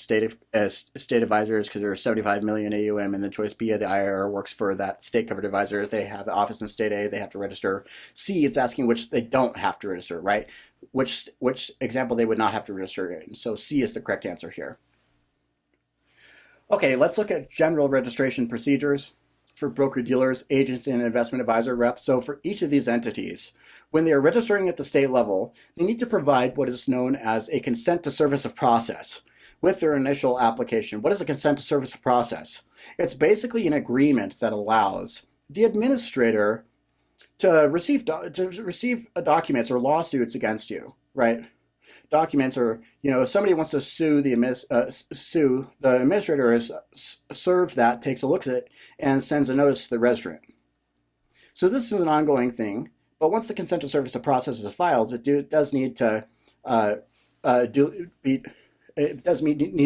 advisors, because there are 75 million AUM, and then choice B, the IAR works for that state covered advisor. They have an office in state A, they have to register. C, it's asking which they don't have to register, right? Which example they would not have to register in. So C is the correct answer here. Okay, let's look at general registration procedures for broker-dealers, agents, and investment advisor reps. So for each of these entities, when they are registering at the state level, they need to provide what is known as a consent to service of process with their initial application. What is a consent to service of process? It's basically an agreement that allows the administrator to receive documents or lawsuits against you, right? Documents, or if somebody wants to sue the administrator is served that, takes a look at it, and sends a notice to the registrant. So this is an ongoing thing, but once the consent to service of process is filed, it does need to need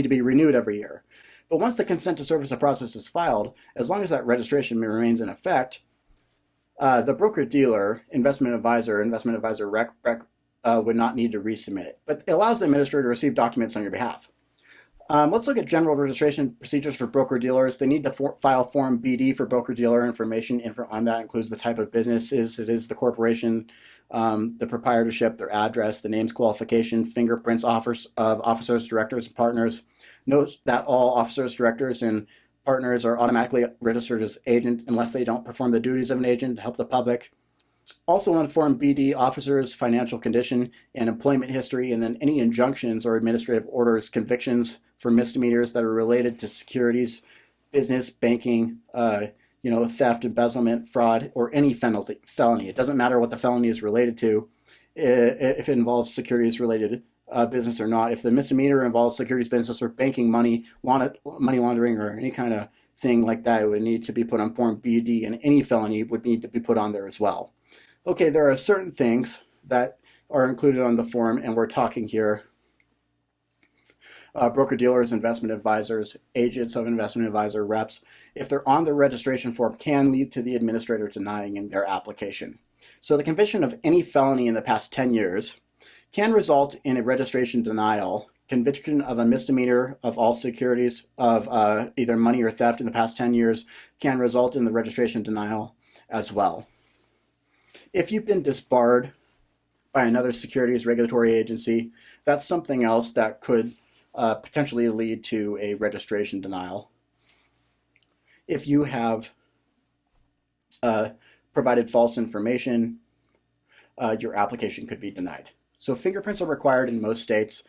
to be renewed every year. But once the consent to service of process is filed, as long as that registration remains in effect, the broker-dealer, investment advisor rec would not need to resubmit it, but it allows the administrator to receive documents on your behalf. Let's look at general registration procedures for broker-dealers. They need to file Form BD for broker-dealer information. On that includes the type of businesses it is, the corporation, the proprietorship, their address, the names, qualification, fingerprints, offers of officers, directors, and partners. Note that all officers, directors, and partners are automatically registered as agent unless they don't perform the duties of an agent to help the public. Also on Form BD, officers, financial condition, and employment history, and then any injunctions or administrative orders, convictions for misdemeanors that are related to securities, business, banking, theft, embezzlement, fraud, or any felony. It doesn't matter what the felony is related to, if it involves securities-related business or not. If the misdemeanor involves securities business or banking, money laundering, or any kind of thing like that, it would need to be put on Form BD, and any felony would need to be put on there as well. Okay, there are certain things that are included on the form, and we're talking here broker-dealers, investment advisors, agents of investment advisor reps, if they're on the registration form, can lead to the administrator denying their application. So the conviction of any felony in the past 10 years can result in a registration denial. Conviction of a misdemeanor of all securities of either money or theft in the past 10 years can result in the registration denial as well. If you've been disbarred by another securities regulatory agency, that's something else that could potentially lead to a registration denial. If you have provided false information, your application could be denied. So fingerprints are required in most states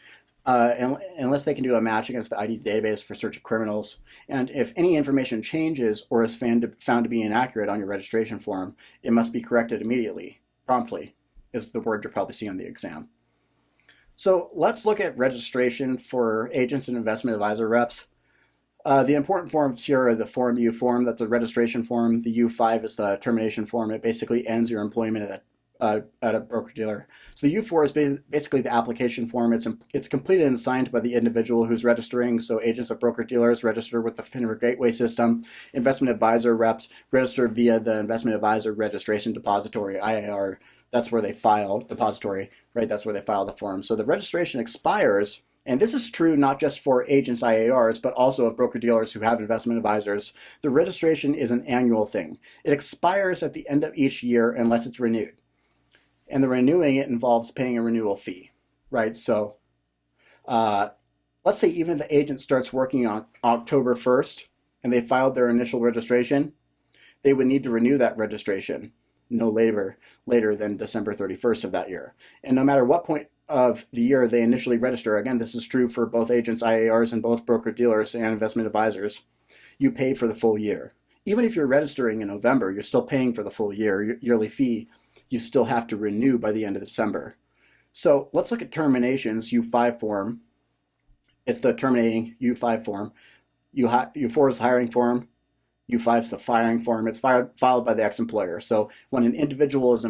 unless they can do a match against the ID database for search of criminals. And if any information changes or is found to be inaccurate on your registration form, it must be corrected immediately. Promptly is the word you'll probably see on the exam. So let's look at registration for agents and investment advisor reps. The important forms here are the Form U form, that's a registration form. The U5 is the termination form. It basically ends your employment at a broker-dealer. So the U4 is basically the application form. It's completed and signed by the individual who's registering. So agents of broker-dealers register with the FINRA Gateway system. Investment advisor reps register via the Investment Advisor Registration Depository, IAR. That's where they file, depository, right? That's where they file the form. So the registration expires, and this is true not just for agents, IARs, but also of broker-dealers who have investment advisors. The registration is an annual thing. It expires at the end of each year unless it's renewed. And the renewing it involves paying a renewal fee, right? So let's say even the agent starts working on October 1st and they filed their initial registration, they would need to renew that registration no later than December 31st of that year. And no matter what point of the year they initially register, again, this is true for both agents, IARs, and both broker-dealers and investment advisors, you pay for the full year. Even if you're registering in November, you're still paying for the full year. Your yearly fee you still have to renew by the end of December. So let's look at terminations, U5 form. It's the terminating U5 form. U4 is the hiring form. U5 is the firing form. It's filed by the ex-employer. So when an individual is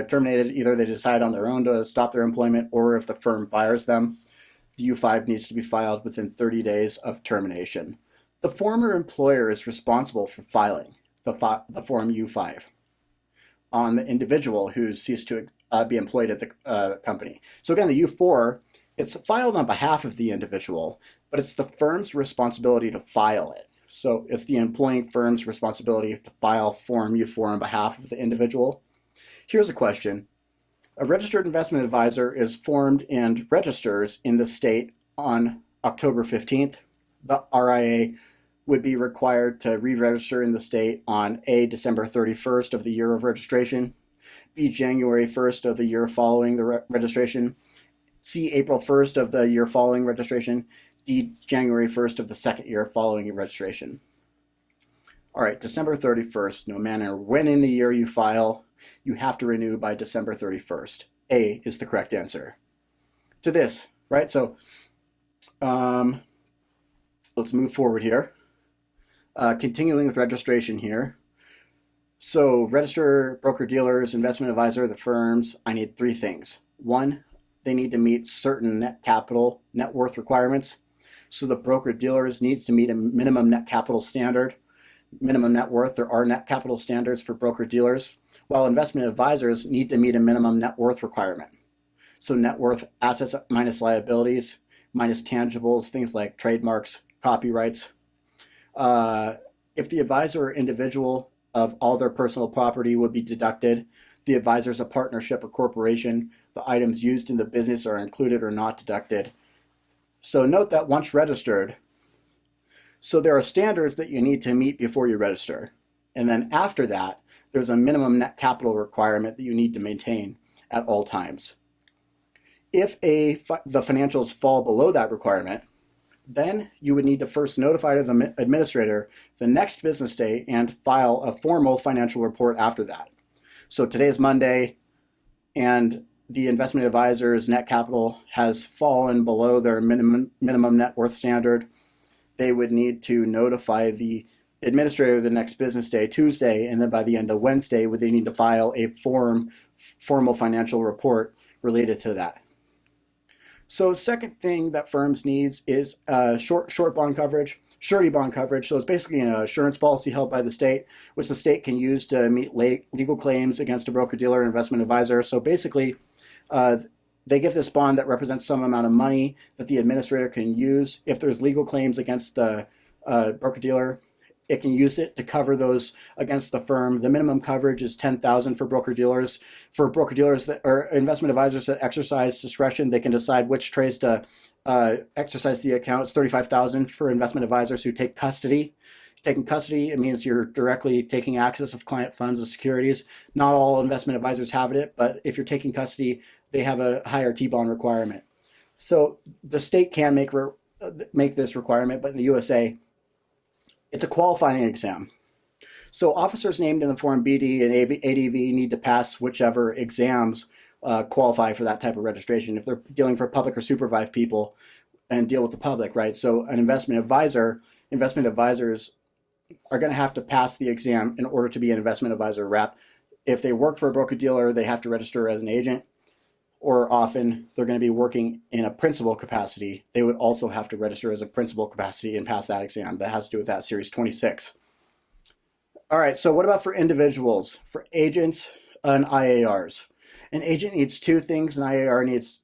terminated, either they decide on their own to stop their employment, or if the firm fires them, the U5 needs to be filed within 30 days of termination. The former employer is responsible for filing the form U5 on the individual who's ceased to be employed at the company. So again, the U4 It's filed on behalf of the individual, but it's the firm's responsibility to file it. So it's the employing firm's responsibility to file Form U4 on behalf of the individual. Here's a question. A registered investment advisor is formed and registers in the state on October 15th. The RIA would be required to re-register in the state on A, December 31st of the year of registration, B, January 1st of the year following the registration, C, April 1st of the year following registration, D, January 1st of the second year following registration. All right, December 31st, no matter when in the year you file, you have to renew by December 31st. A is the correct answer to this, right? So let's move forward here. Continuing with registration here. So register, broker-dealers, investment advisor, the firms, I need three things. One, they need to meet certain net capital, net worth requirements. So the broker-dealers needs to meet a minimum net capital standard, minimum net worth. There are net capital standards for broker-dealers, while investment advisors need to meet a minimum net worth requirement. So net worth, assets minus liabilities, minus tangibles, things like trademarks, copyrights. If the advisor or individual of all their personal property would be deducted, the advisor is a partnership or corporation, the items used in the business are included or not deducted. So note that once registered, so there are standards that you need to meet before you register. And then after that, there's a minimum net capital requirement that you need to maintain at all times. If the financials fall below that requirement, then you would need to first notify the administrator the next business day and file a formal financial report after that. So today is Monday, and the investment advisor's net capital has fallen below their minimum net worth standard. They would need to notify the administrator the next business day, Tuesday, and then by the end of Wednesday, would they need to file a formal financial report related to that. So second thing that firms needs is short bond coverage, surety bond coverage. So it's basically an insurance policy held by the state, which the state can use to meet legal claims against a broker-dealer or investment advisor. So basically, they give this bond that represents some amount of money that the administrator can use. If there's legal claims against the broker-dealer, it can use it to cover those against the firm. The minimum coverage is $10,000 for broker-dealers. For broker-dealers that or investment advisors that exercise discretion, they can decide which trades to exercise the account. It's $35,000 for investment advisors who take custody. Taking custody, it means you're directly taking access of client funds and securities. Not all investment advisors have it, but if you're taking custody, they have a higher T-bond requirement. So the state can make this requirement, but in the USA, it's a qualifying exam. So officers named in the Form BD and ADV need to pass whichever exams qualify for that type of registration. If they're dealing for public or supervised people and deal with the public, right? So an investment advisors are going to have to pass the exam in order to be an investment advisor rep. If they work for a broker-dealer, they have to register as an agent, or often they're going to be working in a principal capacity. They would also have to register as a principal capacity and pass that exam. That has to do with that Series 26. All right, so what about for individuals? For agents and IARs. An agent needs two things. An IAR needs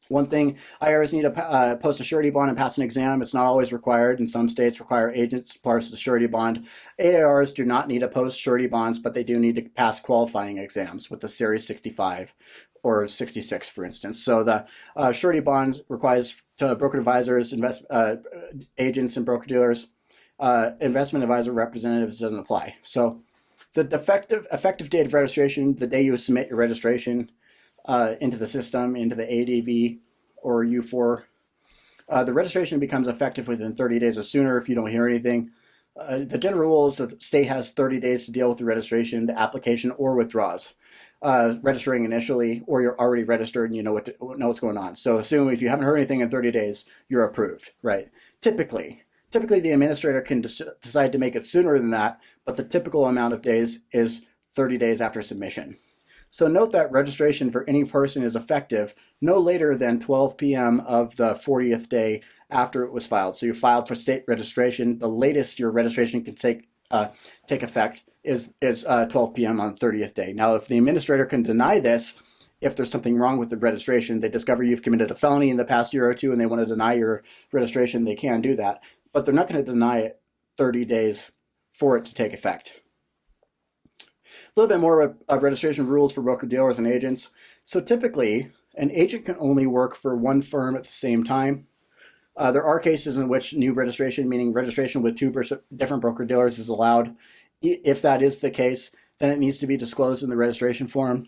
one thing. IARs need to post a surety bond and pass an exam. It's not always required. In some states require agents to post a surety bond. AARs do not need to post surety bonds, but they do need to pass qualifying exams with the Series 65 or 66, for instance. So the surety bond requires to broker advisors, agents, and broker dealers. Investment advisor representatives doesn't apply. So the effective date of registration, the day you submit your registration into the system, into the ADV or U4, the registration becomes effective within 30 days or sooner if you don't hear anything. The general rule is that the state has 30 days to deal with the registration, the application, or withdraws. Registering initially, or you're already registered and you know what's going on. So assume if you haven't heard anything in 30 days, you're approved, right? Typically the administrator can decide to make it sooner than that, but the typical amount of days is 30 days after submission. So note that registration for any person is effective no later than 12 p.m. of the 40th day after it was filed. So you filed for state registration. The latest your registration can take effect is 12 p.m. on the 30th day. Now, if the administrator can deny this if there's something wrong with the registration, they discover you've committed a felony in the past year or two and they want to deny your registration, they can do that. But they're not going to deny it 30 days for it to take effect. A little bit more of registration rules for broker-dealers and agents. So typically, an agent can only work for one firm at the same time. There are cases in which new registration, meaning registration with two different broker-dealers, is allowed. If that is the case, then it needs to be disclosed in the registration form.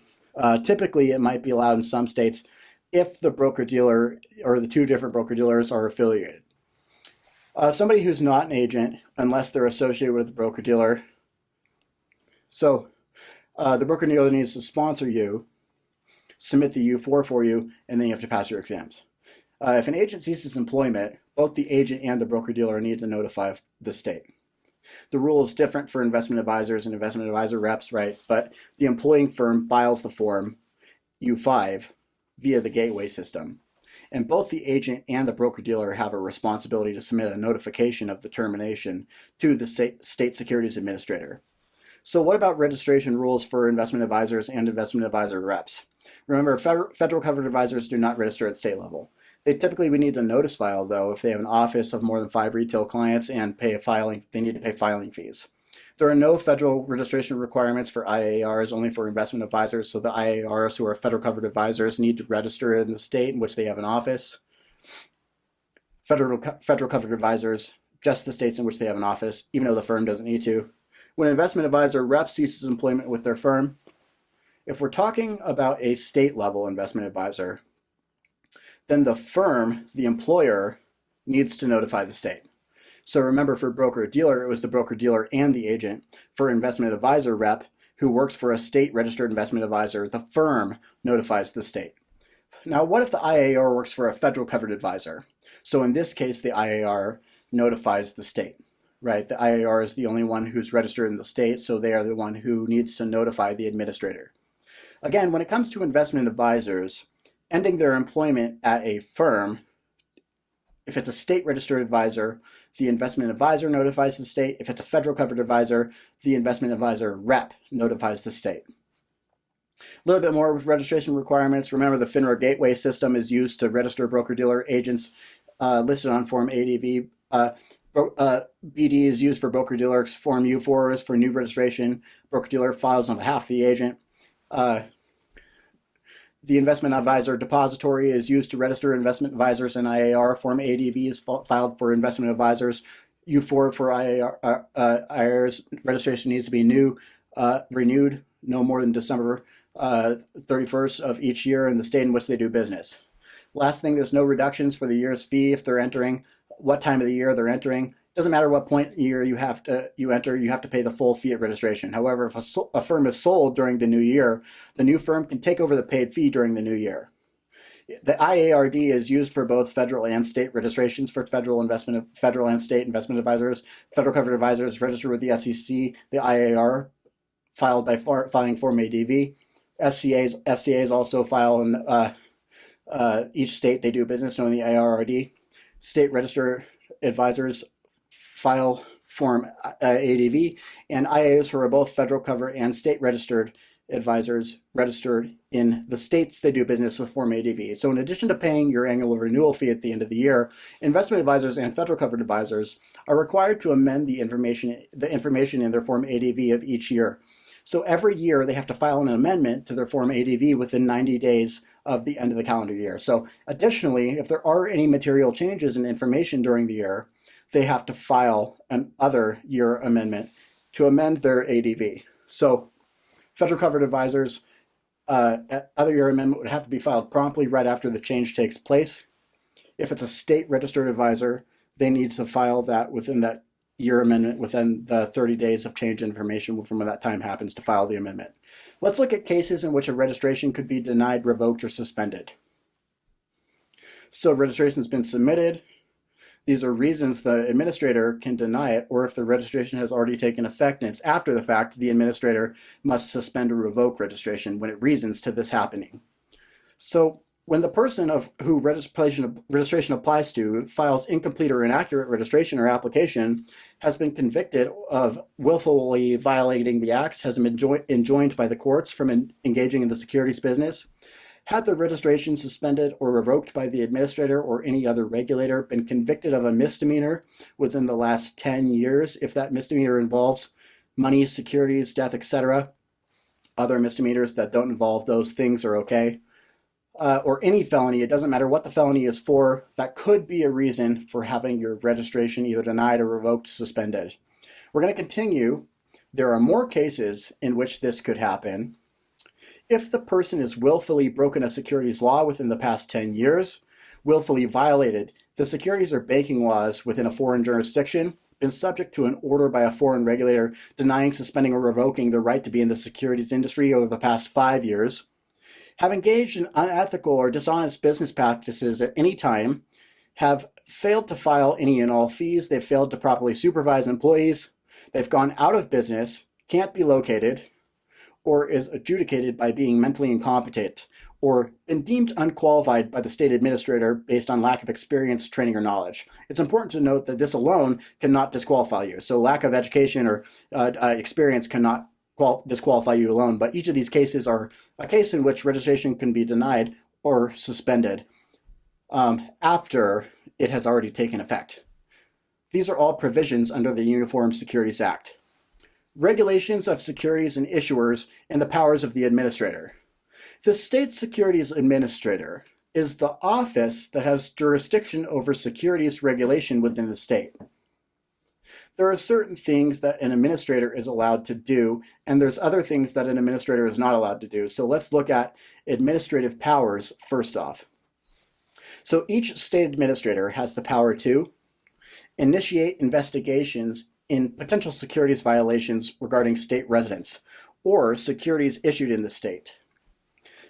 Typically, it might be allowed in some states if the broker-dealer or the two different broker-dealers are affiliated. Somebody who's not an agent, unless they're associated with the broker-dealer, so the broker-dealer needs to sponsor you, submit the U4 for you, and then you have to pass your exams. If an agent ceases employment, both the agent and the broker-dealer need to notify the state. The rule is different for investment advisors and investment advisor reps, right? But the employing firm files the form U5 via the gateway system. And both the agent and the broker-dealer have a responsibility to submit a notification of the termination to the state securities administrator. So what about registration rules for investment advisors and investment advisor reps? Remember, federal covered advisors do not register at state level. They typically would need a notice file, though, if they have an office of more than 5 retail clients and they need to pay filing fees. There are no federal registration requirements for IARs, only for investment advisors, so the IARs who are federal covered advisors need to register in the state in which they have an office. Federal covered advisors, just the states in which they have an office, even though the firm doesn't need to. When an investment advisor rep ceases employment with their firm, if we're talking about a state level investment advisor, then the firm, the employer, needs to notify the state. So remember, for broker-dealer, it was the broker-dealer and the agent. For investment advisor rep, who works for a state-registered investment advisor, the firm notifies the state. Now, what if the IAR works for a federal covered advisor? So in this case, the IAR notifies the state, right? The IAR is the only one who's registered in the state, so they are the one who needs to notify the administrator. Again, when it comes to investment advisors, ending their employment at a firm, if it's a state-registered advisor, the investment advisor notifies the state. If it's a federal covered advisor, the investment advisor rep notifies the state. A little bit more with registration requirements. Remember, the FINRA gateway system is used to register broker-dealer agents listed on Form ADV. BD is used for broker-dealers. Form U4 is for new registration. Broker-dealer files on behalf of the agent. The investment advisor depository is used to register investment advisors in IAR. Form ADV is filed for investment advisors. U4 for IARs registration needs to be renewed no more than December 31st of each year in the state in which they do business. Last thing, there's no reductions for the year's fee if they're entering, what time of the year they're entering. Doesn't matter what point in the year you enter, you have to pay the full fee at registration. However, if a firm is sold during the new year, the new firm can take over the paid fee during the new year. The IARD is used for both federal and state registrations for federal and state investment advisors. Federal covered advisors register with the SEC. The IAR filed by filing Form ADV. FCAs also file in each state they do business, knowing the IARD. State register advisors file Form ADV, and IAs who are both federal covered and state registered advisors registered in the states they do business with Form ADV. So in addition to paying your annual renewal fee at the end of the year, investment advisors and federal covered advisors are required to amend the information in their Form ADV of each year. So every year they have to file an amendment to their Form ADV within 90 days of the end of the calendar year. So additionally, if there are any material changes in information during the year, they have to file an other year amendment to amend their ADV. So federal covered advisors, other year amendment would have to be filed promptly right after the change takes place. If it's a state registered advisor, they need to file that within that year amendment within the 30 days of change information from when that time happens to file the amendment. Let's look at cases in which a registration could be denied, revoked, or suspended. So registration has been submitted. These are reasons the administrator can deny it, or if the registration has already taken effect and it's after the fact, the administrator must suspend or revoke registration when it reasons to this happening. So when the person who registration applies to files incomplete or inaccurate registration or application, has been convicted of willfully violating the acts, has been enjoined by the courts from engaging in the securities business, Had the registration suspended or revoked by the administrator or any other regulator been convicted of a misdemeanor within the last 10 years, if that misdemeanor involves money, securities, death, etc., other misdemeanors that don't involve those things are okay. Or any felony, it doesn't matter what the felony is for, that could be a reason for having your registration either denied or revoked, suspended. We're going to continue. There are more cases in which this could happen. If the person has willfully broken a securities law within the past 10 years, willfully violated the securities or banking laws within a foreign jurisdiction, been subject to an order by a foreign regulator denying, suspending, or revoking the right to be in the securities industry over the past 5 years, have engaged in unethical or dishonest business practices at any time, have failed to file any and all fees, they've failed to properly supervise employees, they've gone out of business, can't be located, or is adjudicated by being mentally incompetent, or been deemed unqualified by the state administrator based on lack of experience, training, or knowledge. It's important to note that this alone cannot disqualify you. So lack of education or experience cannot disqualify you alone, but each of these cases are a case in which registration can be denied or suspended after it has already taken effect. These are all provisions under the Uniform Securities Act. Regulations of securities and issuers and the powers of the administrator. The state securities administrator is the office that has jurisdiction over securities regulation within the state. There are certain things that an administrator is allowed to do, and there's other things that an administrator is not allowed to do. So let's look at administrative powers first off. So each state administrator has the power to initiate investigations in potential securities violations regarding state residents or securities issued in the state,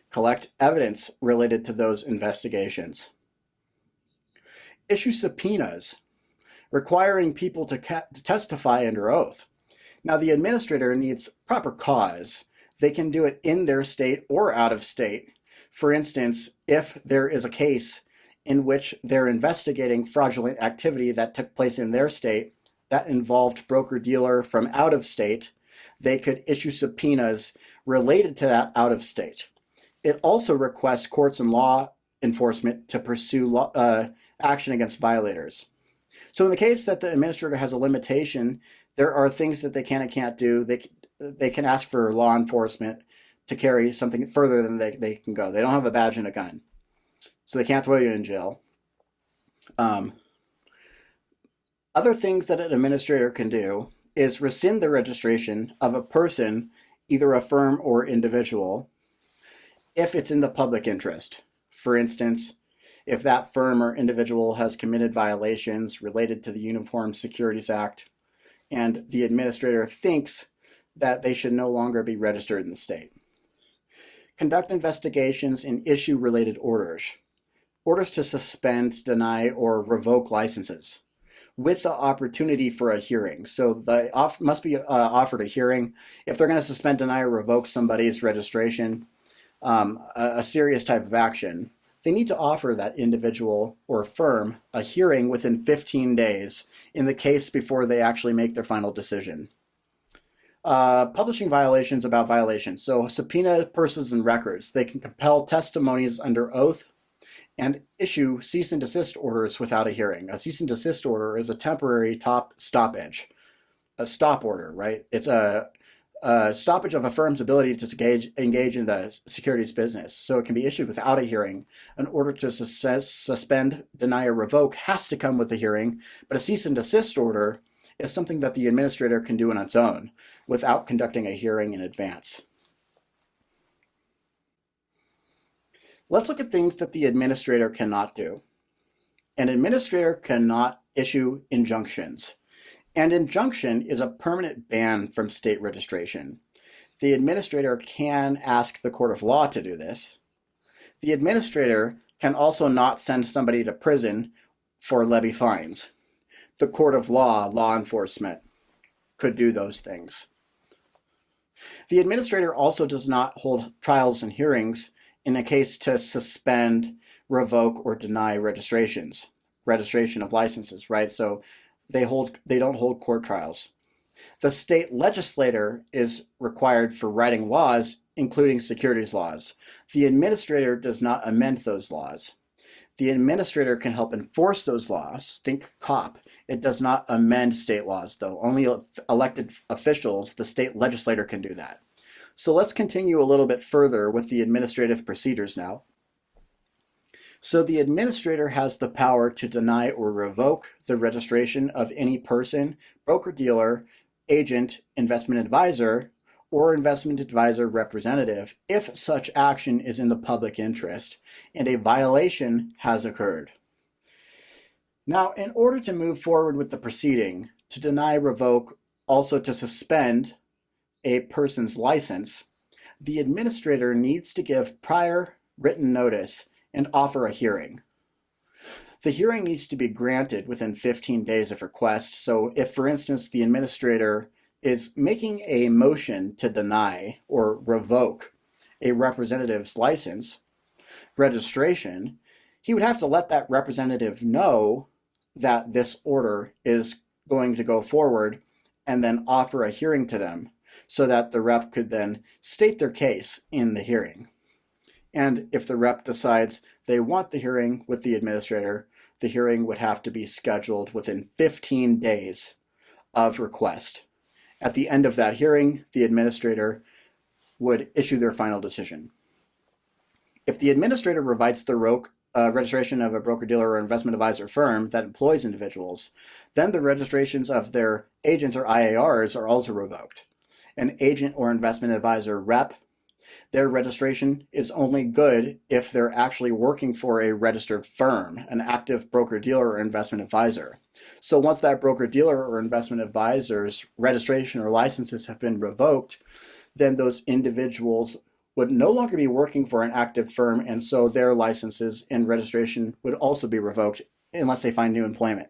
collect evidence related to those investigations, issue subpoenas requiring people to testify under oath. Now, the administrator needs proper cause. They can do it in their state or out of state. For instance, if there is a case in which they're investigating fraudulent activity that took place in their state that involved broker-dealer from out of state, they could issue subpoenas related to that out of state. It also requests courts and law enforcement to pursue action against violators. So in the case that the administrator has a limitation, there are things that they can and can't do. They can ask for law enforcement to carry something further than they can go. They don't have a badge and a gun, so they can't throw you in jail. Other things that an administrator can do is rescind the registration of a person, either a firm or individual, if it's in the public interest. For instance, if that firm or individual has committed violations related to the Uniform Securities Act and the administrator thinks that they should no longer be registered in the state. Conduct investigations and issue related orders. Orders to suspend, deny, or revoke licenses with the opportunity for a hearing. So they must be offered a hearing. If they're going to suspend, deny, or revoke somebody's registration, a serious type of action, they need to offer that individual or firm a hearing within 15 days in the case before they actually make their final decision. Publishing violations about violations. So subpoena persons and records. They can compel testimonies under oath and issue cease and desist orders without a hearing. A cease and desist order is a temporary stoppage, a stop order, right? It's a stoppage of a firm's ability to engage in the securities business. So it can be issued without a hearing. An order to suspend, deny, or revoke has to come with a hearing, but a cease and desist order is something that the administrator can do on its own without conducting a hearing in advance. Let's look at things that the administrator cannot do. An administrator cannot issue injunctions. An injunction is a permanent ban from state registration. The administrator can ask the court of law to do this. The administrator can also not send somebody to prison for levy fines. The court of law, law enforcement, could do those things. The administrator also does not hold trials and hearings in a case to suspend, revoke, or deny registration of licenses, right? So they don't hold court trials. The state legislator is required for writing laws, including securities laws. The administrator does not amend those laws. The administrator can help enforce those laws. Think COP. It does not amend state laws, though. Only elected officials, the state legislator, can do that. So let's continue a little bit further with the administrative procedures now. So the administrator has the power to deny or revoke the registration of any person, broker-dealer, agent, investment advisor, or investment advisor representative if such action is in the public interest and a violation has occurred. Now, in order to move forward with the proceeding, to deny, revoke, also to suspend a person's license, the administrator needs to give prior written notice and offer a hearing. The hearing needs to be granted within 15 days of request. So if, for instance, the administrator is making a motion to deny or revoke a representative's license registration, he would have to let that representative know that this order is going to go forward and then offer a hearing to them so that the rep could then state their case in the hearing. And if the rep decides they want the hearing with the administrator, the hearing would have to be scheduled within 15 days of request. At the end of that hearing, the administrator would issue their final decision. If the administrator provides the registration of a broker-dealer or investment advisor firm that employs individuals, then the registrations of their agents or IARs are also revoked. An agent or investment advisor rep, their registration is only good if they're actually working for a registered firm, an active broker-dealer or investment advisor. So once that broker-dealer or investment advisor's registration or licenses have been revoked, then those individuals would no longer be working for an active firm, and so their licenses and registration would also be revoked unless they find new employment.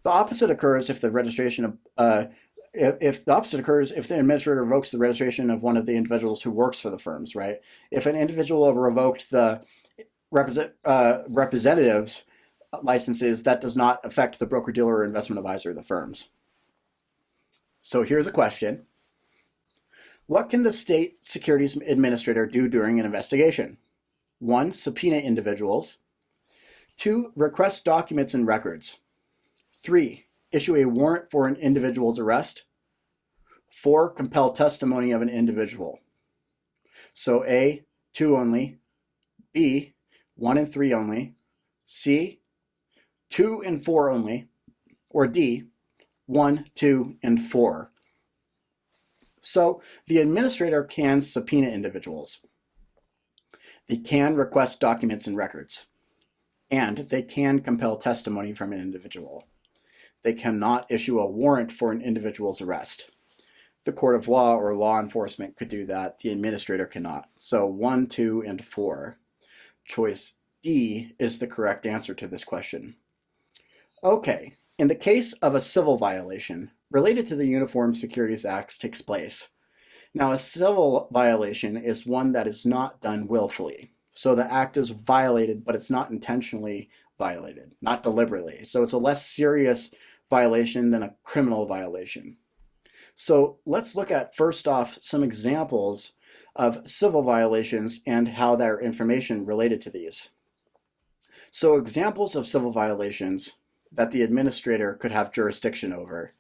The opposite occurs if the registration of if the administrator revokes the registration of one of the individuals who works for the firms, right? If an individual revoked the representatives licenses, that does not affect the broker-dealer or investment advisor of the firms. So here's a question. What can the state securities administrator do during an investigation? 1, subpoena individuals. 2, request documents and records. 3, issue a warrant for an individual's arrest. 4, compel testimony of an individual. So A, 2 only. B, 1 and 3 only. C, 2 and 4 only. Or D, 1, 2, and 4. So the administrator can subpoena individuals. They can request documents and records. And they can compel testimony from an individual. They cannot issue a warrant for an individual's arrest. The court of law or law enforcement could do that. The administrator cannot. So 1, 2, and 4. Choice D is the correct answer to this question. Okay, in the case of a civil violation related to the Uniform Securities Act takes place. Now, a civil violation is one that is not done willfully. So the act is violated, but it's not intentionally violated, not deliberately. So it's a less serious violation than a criminal violation. So let's look at, first off, some examples of civil violations and how their information related to these. So examples of civil violations that the administrator could have jurisdiction over: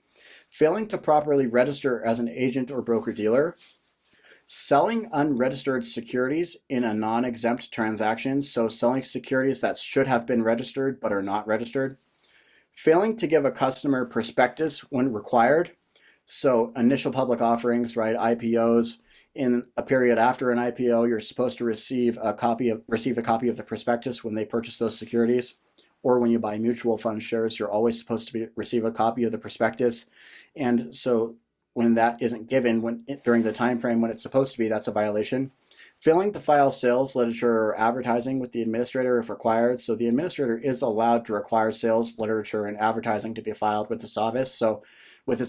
failing to properly register as an agent or broker-dealer, selling unregistered securities in a non-exempt transaction, so selling securities that should have been registered but are not registered, failing to give a customer prospectus when required, so initial public offerings, right, IPOs. In a period after an IPO, you're supposed to receive a copy of the prospectus when they purchase those securities. Or when you buy mutual fund shares, you're always supposed to receive a copy of the prospectus. And so when that isn't given during the time frame when it's supposed to be, that's a violation. Failing to file sales literature or advertising with the administrator if required. So the administrator is allowed to require sales literature and advertising to be filed with its office. So if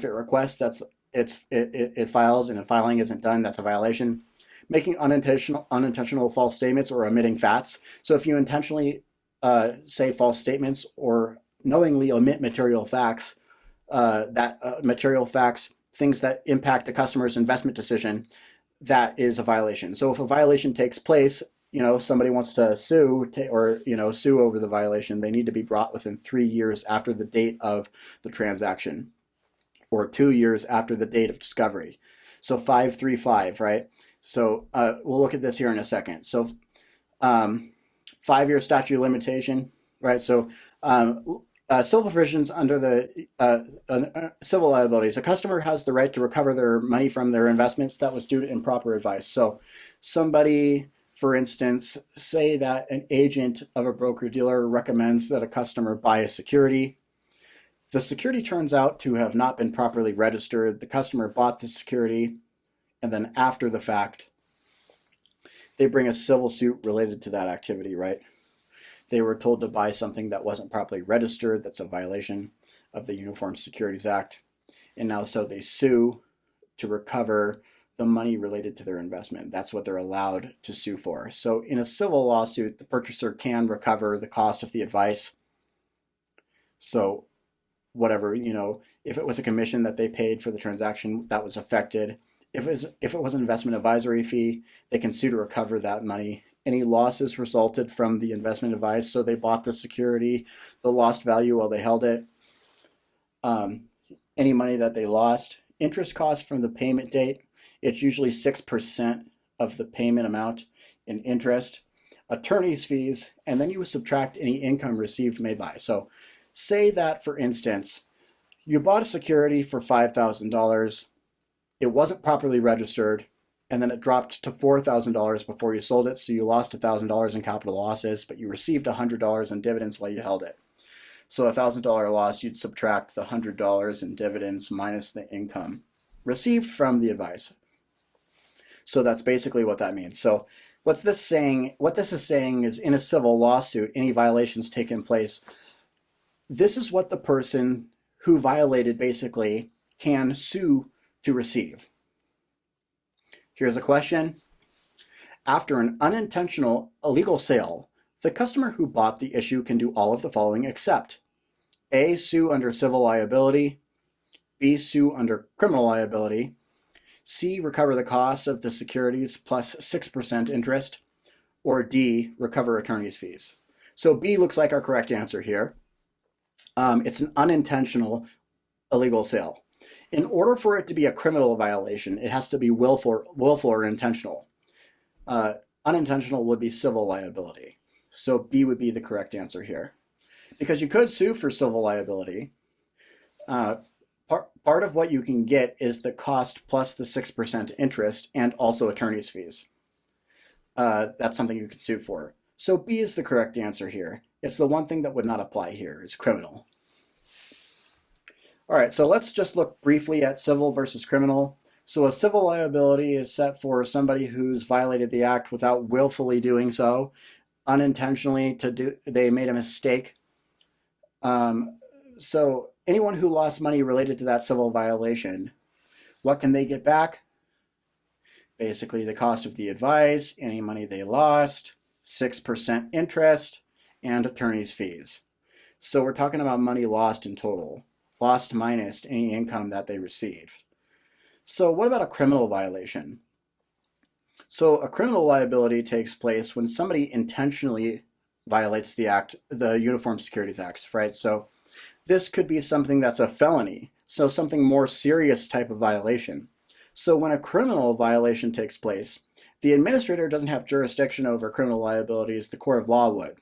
it requests, it files, and if filing isn't done, that's a violation. Making unintentional false statements or omitting facts. So if you intentionally say false statements or knowingly omit material facts, material facts, things that impact a customer's investment decision, that is a violation. So if a violation takes place, somebody wants to sue or sue over the violation, they need to be brought within 3 years after the date of the transaction, or 2 years after the date of discovery. So 535, right? So we'll look at this here in a second. So 5-year statute of limitation, right? So civil provisions under the civil liabilities. A customer has the right to recover their money from their investments that was due to improper advice. So somebody, for instance, say that an agent of a broker-dealer recommends that a customer buy a security. The security turns out to have not been properly registered. The customer bought the security, and then after the fact, they bring a civil suit related to that activity, right? They were told to buy something that wasn't properly registered. That's a violation of the Uniform Securities Act. And now so they sue to recover the money related to their investment. That's what they're allowed to sue for. So in a civil lawsuit, the purchaser can recover the cost of the advice. So whatever, if it was a commission that they paid for the transaction that was affected, if it was an investment advisory fee, they can sue to recover that money. Any losses resulted from the investment advice, so they bought the security, the lost value while they held it, any money that they lost, interest costs from the payment date, it's usually 6% of the payment amount in interest, attorney's fees, and then you would subtract any income received made by. So say that, for instance, you bought a security for $5,000, it wasn't properly registered, and then it dropped to $4,000 before you sold it, so you lost $1,000 in capital losses, but you received $100 in dividends while you held it. So $1,000 loss, you'd subtract the $100 in dividends minus the income received from the advice. So that's basically what that means. So what this is saying is, in a civil lawsuit, any violations taking place, this is what the person who violated basically can sue to receive. Here's a question. After an unintentional illegal sale, the customer who bought the issue can do all of the following except: A, sue under civil liability, B, sue under criminal liability, C, recover the costs of the securities plus 6% interest, or D, recover attorney's fees. So B looks like our correct answer here. It's an unintentional illegal sale. In order for it to be a criminal violation, it has to be willful or intentional. Unintentional would be civil liability. So B would be the correct answer here. Because you could sue for civil liability. Part of what you can get is the cost plus the 6% interest and also attorney's fees. That's something you could sue for. So B is the correct answer here. It's the one thing that would not apply here, is criminal. All right, so let's just look briefly at civil versus criminal. So a civil liability is set for somebody who's violated the act without willfully doing so, unintentionally they made a mistake. So anyone who lost money related to that civil violation, what can they get back? Basically the cost of the advice, any money they lost, 6% interest, and attorney's fees. So we're talking about money lost in total, lost minus any income that they received. So what about a criminal violation? So a criminal liability takes place when somebody intentionally violates the act, the Uniform Securities Act, right? So this could be something that's a felony, so something more serious type of violation. So when a criminal violation takes place, the administrator doesn't have jurisdiction over criminal liabilities, the court of law would.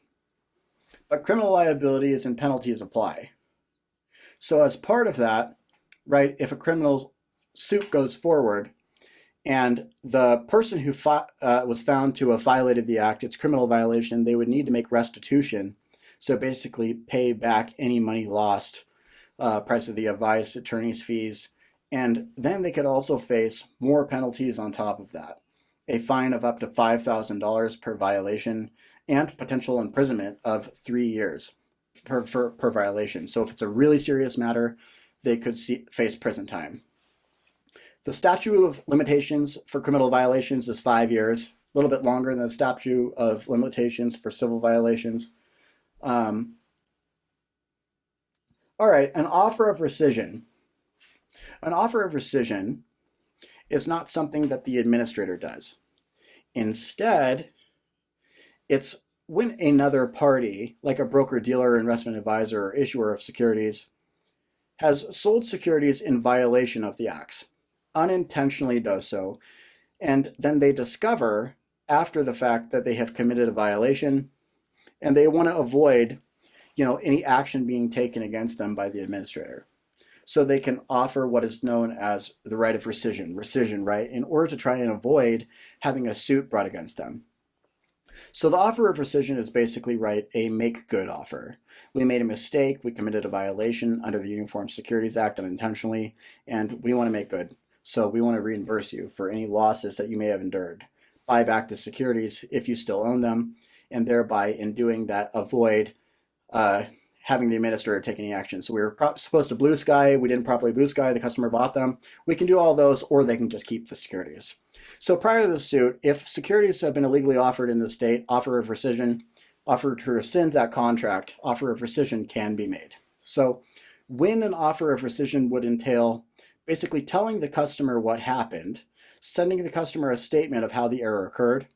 But criminal liabilities and penalties apply. So as part of that, right, if a criminal suit goes forward and the person who was found to have violated the act, its criminal violation, they would need to make restitution. So basically pay back any money lost, price of the advice, attorney's fees, and then they could also face more penalties on top of that. A fine of up to $5,000 per violation and potential imprisonment of 3 years per violation. So if it's a really serious matter, they could face prison time. The statute of limitations for criminal violations is 5 years, a little bit longer than the statute of limitations for civil violations. All right, an offer of rescission. An offer of rescission is not something that the administrator does. Instead, it's when another party, like a broker, dealer, investment advisor, or issuer of securities, has sold securities in violation of the acts, unintentionally does so, and then they discover after the fact that they have committed a violation, and they want to avoid, any action being taken against them by the administrator. So they can offer what is known as the right of rescission, right, in order to try and avoid having a suit brought against them. So the offer of rescission is basically, right, a make good offer. We made a mistake, we committed a violation under the Uniform Securities Act unintentionally, and we want to make good. So we want to reimburse you for any losses that you may have endured. Buy back the securities if you still own them, and thereby, in doing that, avoid having the administrator take any action. So we were supposed to blue sky, we didn't properly blue sky, the customer bought them. We can do all those, or they can just keep the securities. So prior to the suit, if securities have been illegally offered in the state, offer of rescission, offer to rescind that contract, offer of rescission can be made. So when an offer of rescission would entail basically telling the customer what happened, sending the customer a statement of how the error occurred,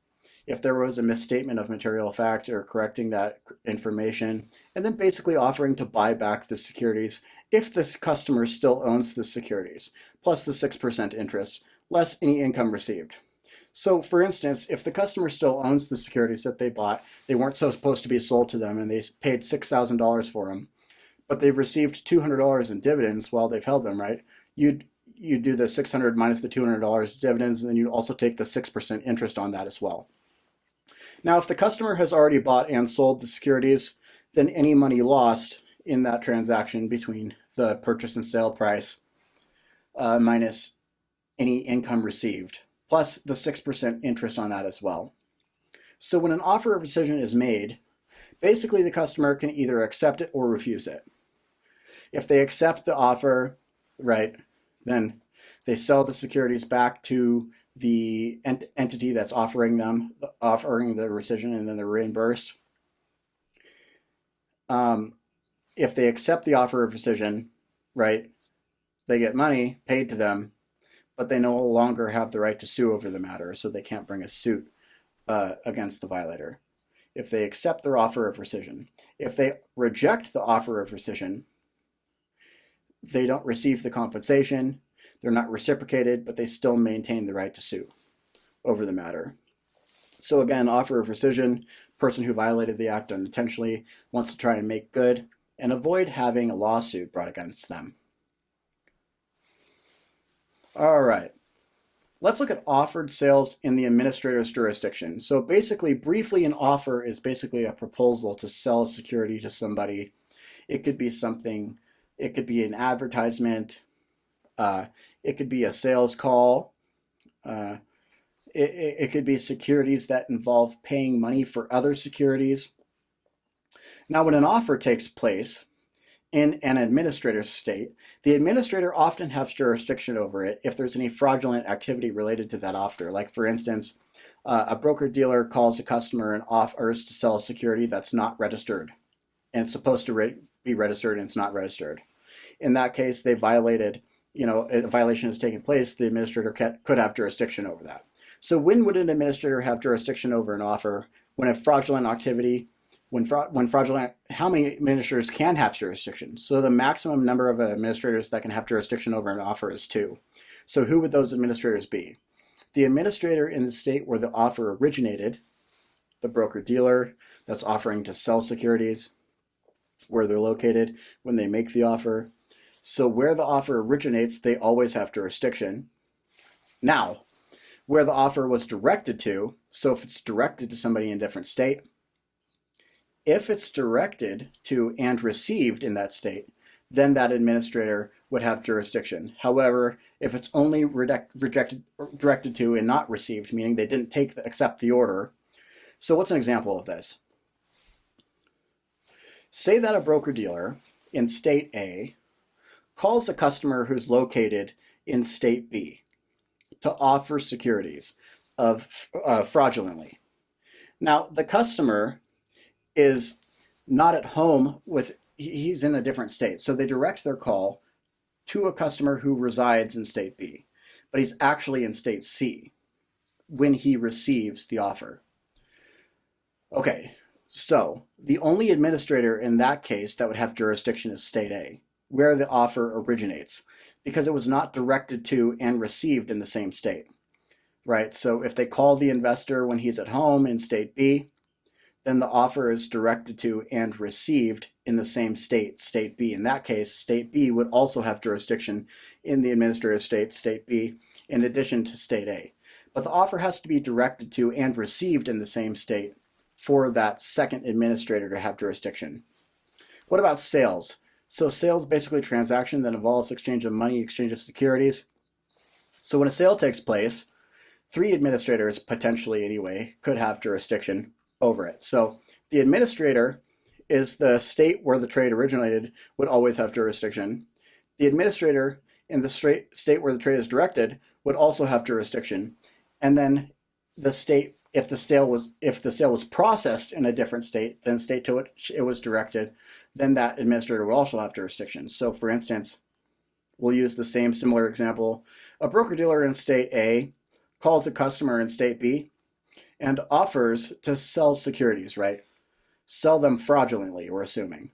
if there was a misstatement of material fact, or correcting that information, and then basically offering to buy back the securities if this customer still owns the securities, plus the 6% interest, less any income received. So for instance, if the customer still owns the securities that they bought, they weren't supposed to be sold to them, and they paid $6,000 for them, but they've received $200 in dividends while they've held them, right? You do the $600 minus the $200 dividends, and then you also take the 6% interest on that as well. Now, if the customer has already bought and sold the securities, then any money lost in that transaction between the purchase and sale price minus any income received, plus the 6% interest on that as well. So when an offer of rescission is made, basically the customer can either accept it or refuse it. If they accept the offer, right, then they sell the securities back to the entity that's offering the rescission, and then they're reimbursed. If they accept the offer of rescission, right, they get money paid to them, but they no longer have the right to sue over the matter, so they can't bring a suit against the violator. If they accept their offer of rescission. If they reject the offer of rescission, they don't receive the compensation, they're not reciprocated, but they still maintain the right to sue over the matter. So again, offer of rescission, person who violated the act unintentionally wants to try and make good and avoid having a lawsuit brought against them. All right, let's look at offered sales in the administrator's jurisdiction. So basically, briefly, an offer is basically a proposal to sell a security to somebody. It could be something, it could be an advertisement, it could be a sales call, it could be securities that involve paying money for other securities. Now, when an offer takes place in an administrator's state, the administrator often has jurisdiction over it if there's any fraudulent activity related to that offer. Like for instance, a broker-dealer calls a customer and offers to sell a security that's not registered, and it's supposed to be registered and it's not registered. In that case, they violated, a violation has taken place, the administrator could have jurisdiction over that. So when would an administrator have jurisdiction over an offer? When a fraudulent activity, how many administrators can have jurisdiction? So the maximum number of administrators that can have jurisdiction over an offer is 2. So who would those administrators be? The administrator in the state where the offer originated, the broker-dealer that's offering to sell securities, where they're located when they make the offer. So where the offer originates, they always have jurisdiction. Now, where the offer was directed to, so if it's directed to somebody in a different state, if it's directed to and received in that state, then that administrator would have jurisdiction. However, if it's only directed to and not received, meaning they didn't accept the order. So what's an example of this? Say that a broker-dealer in state A calls a customer who's located in state B to offer securities fraudulently. Now, the customer is not at home with he's in a different state. So they direct their call to a customer who resides in state B, but he's actually in state C when he receives the offer. Okay, so the only administrator in that case that would have jurisdiction is state A, where the offer originates, because it was not directed to and received in the same state, right? So if they call the investor when he's at home in state B, then the offer is directed to and received in the same state, state B. In that case, state B would also have jurisdiction in the administrative state, state B, in addition to state A. But the offer has to be directed to and received in the same state for that second administrator to have jurisdiction. What about sales? So sales is basically a transaction that involves exchange of money, exchange of securities. So when a sale takes place, 3 administrators, potentially anyway, could have jurisdiction over it. So the administrator is the state where the trade originated, would always have jurisdiction. The administrator in the state where the trade is directed would also have jurisdiction. And then the state, if the sale was processed in a different state than the state to which it was directed, then that administrator would also have jurisdiction. So for instance, we'll use the same similar example. A broker-dealer in state A calls a customer in state B and offers to sell securities, right? Sell them fraudulently, we're assuming.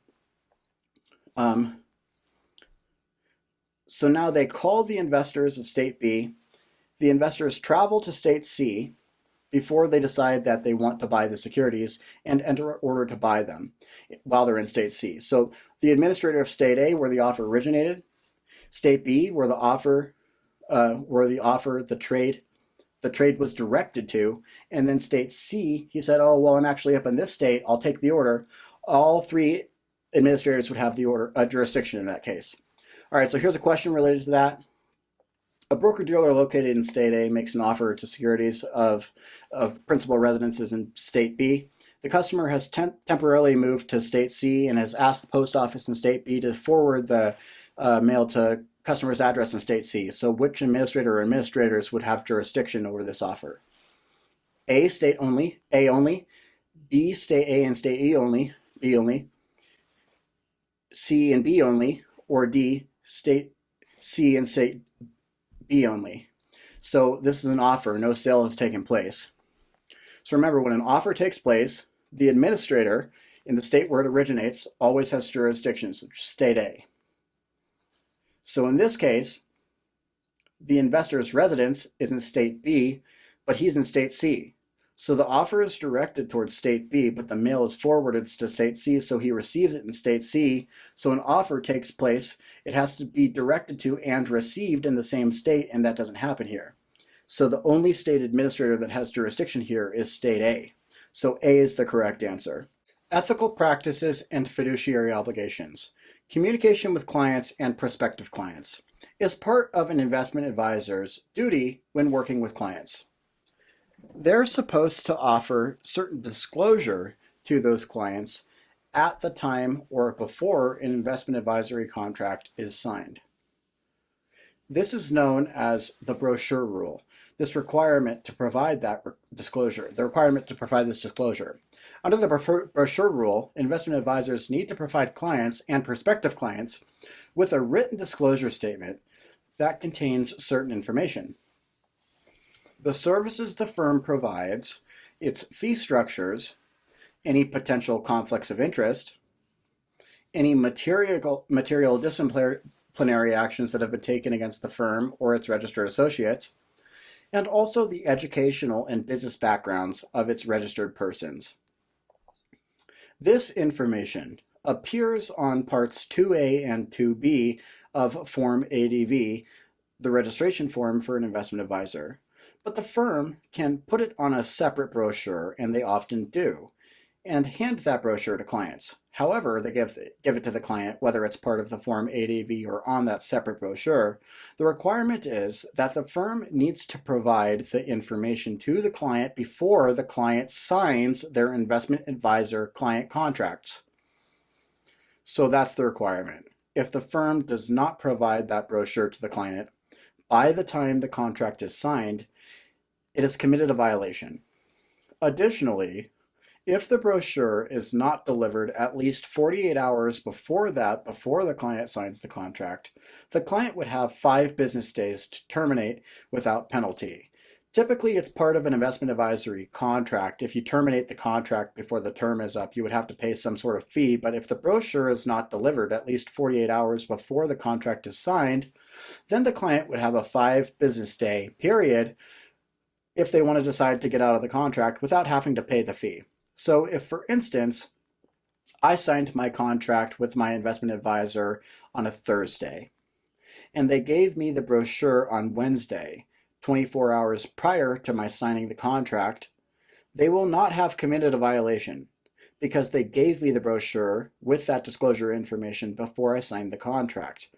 So now they call the investors of state B. The investors travel to state C before they decide that they want to buy the securities and enter an order to buy them while they're in state C. So the administrator of state A, where the offer originated, state B, where the trade was directed to, and then state C, he said, oh, well, I'm actually up in this state, I'll take the order. All 3 administrators would have the order jurisdiction in that case. All right, so here's a question related to that. A broker-dealer located in state A makes an offer to securities of principal residences in state B. The customer has temporarily moved to state C and has asked the post office in state B to forward the mail to customer's address in state C. So which administrator or administrators would have jurisdiction over this offer? A, state only, A only. B, state A and state E only, B only. C and B only. Or D, state C and state B only. So this is an offer, no sale has taken place. So remember, when an offer takes place, the administrator in the state where it originates always has jurisdiction, so state A. So in this case, the investor's residence is in state B, but he's in state C. So the offer is directed towards state B, but the mail is forwarded to state C, so he receives it in state C. So an offer takes place, it has to be directed to and received in the same state, and that doesn't happen here. So the only state administrator that has jurisdiction here is state A. So A is the correct answer. Ethical practices and fiduciary obligations. Communication with clients and prospective clients is part of an investment advisor's duty when working with clients. They're supposed to offer certain disclosure to those clients at the time or before an investment advisory contract is signed. This is known as the brochure rule. This requirement to provide that disclosure, the requirement to provide this disclosure. Under the brochure rule, investment advisors need to provide clients and prospective clients with a written disclosure statement that contains certain information. The services the firm provides, its fee structures, any potential conflicts of interest, any material disciplinary actions that have been taken against the firm or its registered associates, and also the educational and business backgrounds of its registered persons. This information appears on parts 2A and 2B of Form ADV, the registration form for an investment advisor. But the firm can put it on a separate brochure, and they often do, and hand that brochure to clients. However, they give it to the client, whether it's part of the Form ADV or on that separate brochure. The requirement is that the firm needs to provide the information to the client before the client signs their investment advisor client contracts. So that's the requirement. If the firm does not provide that brochure to the client, by the time the contract is signed, it has committed a violation. Additionally, If the brochure is not delivered at least 48 hours before the client signs the client would have 5 business days to terminate without penalty. Typically, it's part of an investment advisory contract. If you terminate the contract before the term is up, you would have to pay some sort of fee. But if the brochure is not delivered at least 48 hours before the contract is signed, then the client would have a 5 business day period if they want to decide to get out of the contract without having to pay the fee. So if, for instance, I signed my contract with my investment advisor on a Thursday, and they gave me the brochure on Wednesday, 24 hours prior to my signing the contract, they will not have committed a violation because they gave me the brochure with that disclosure information before I signed the contract.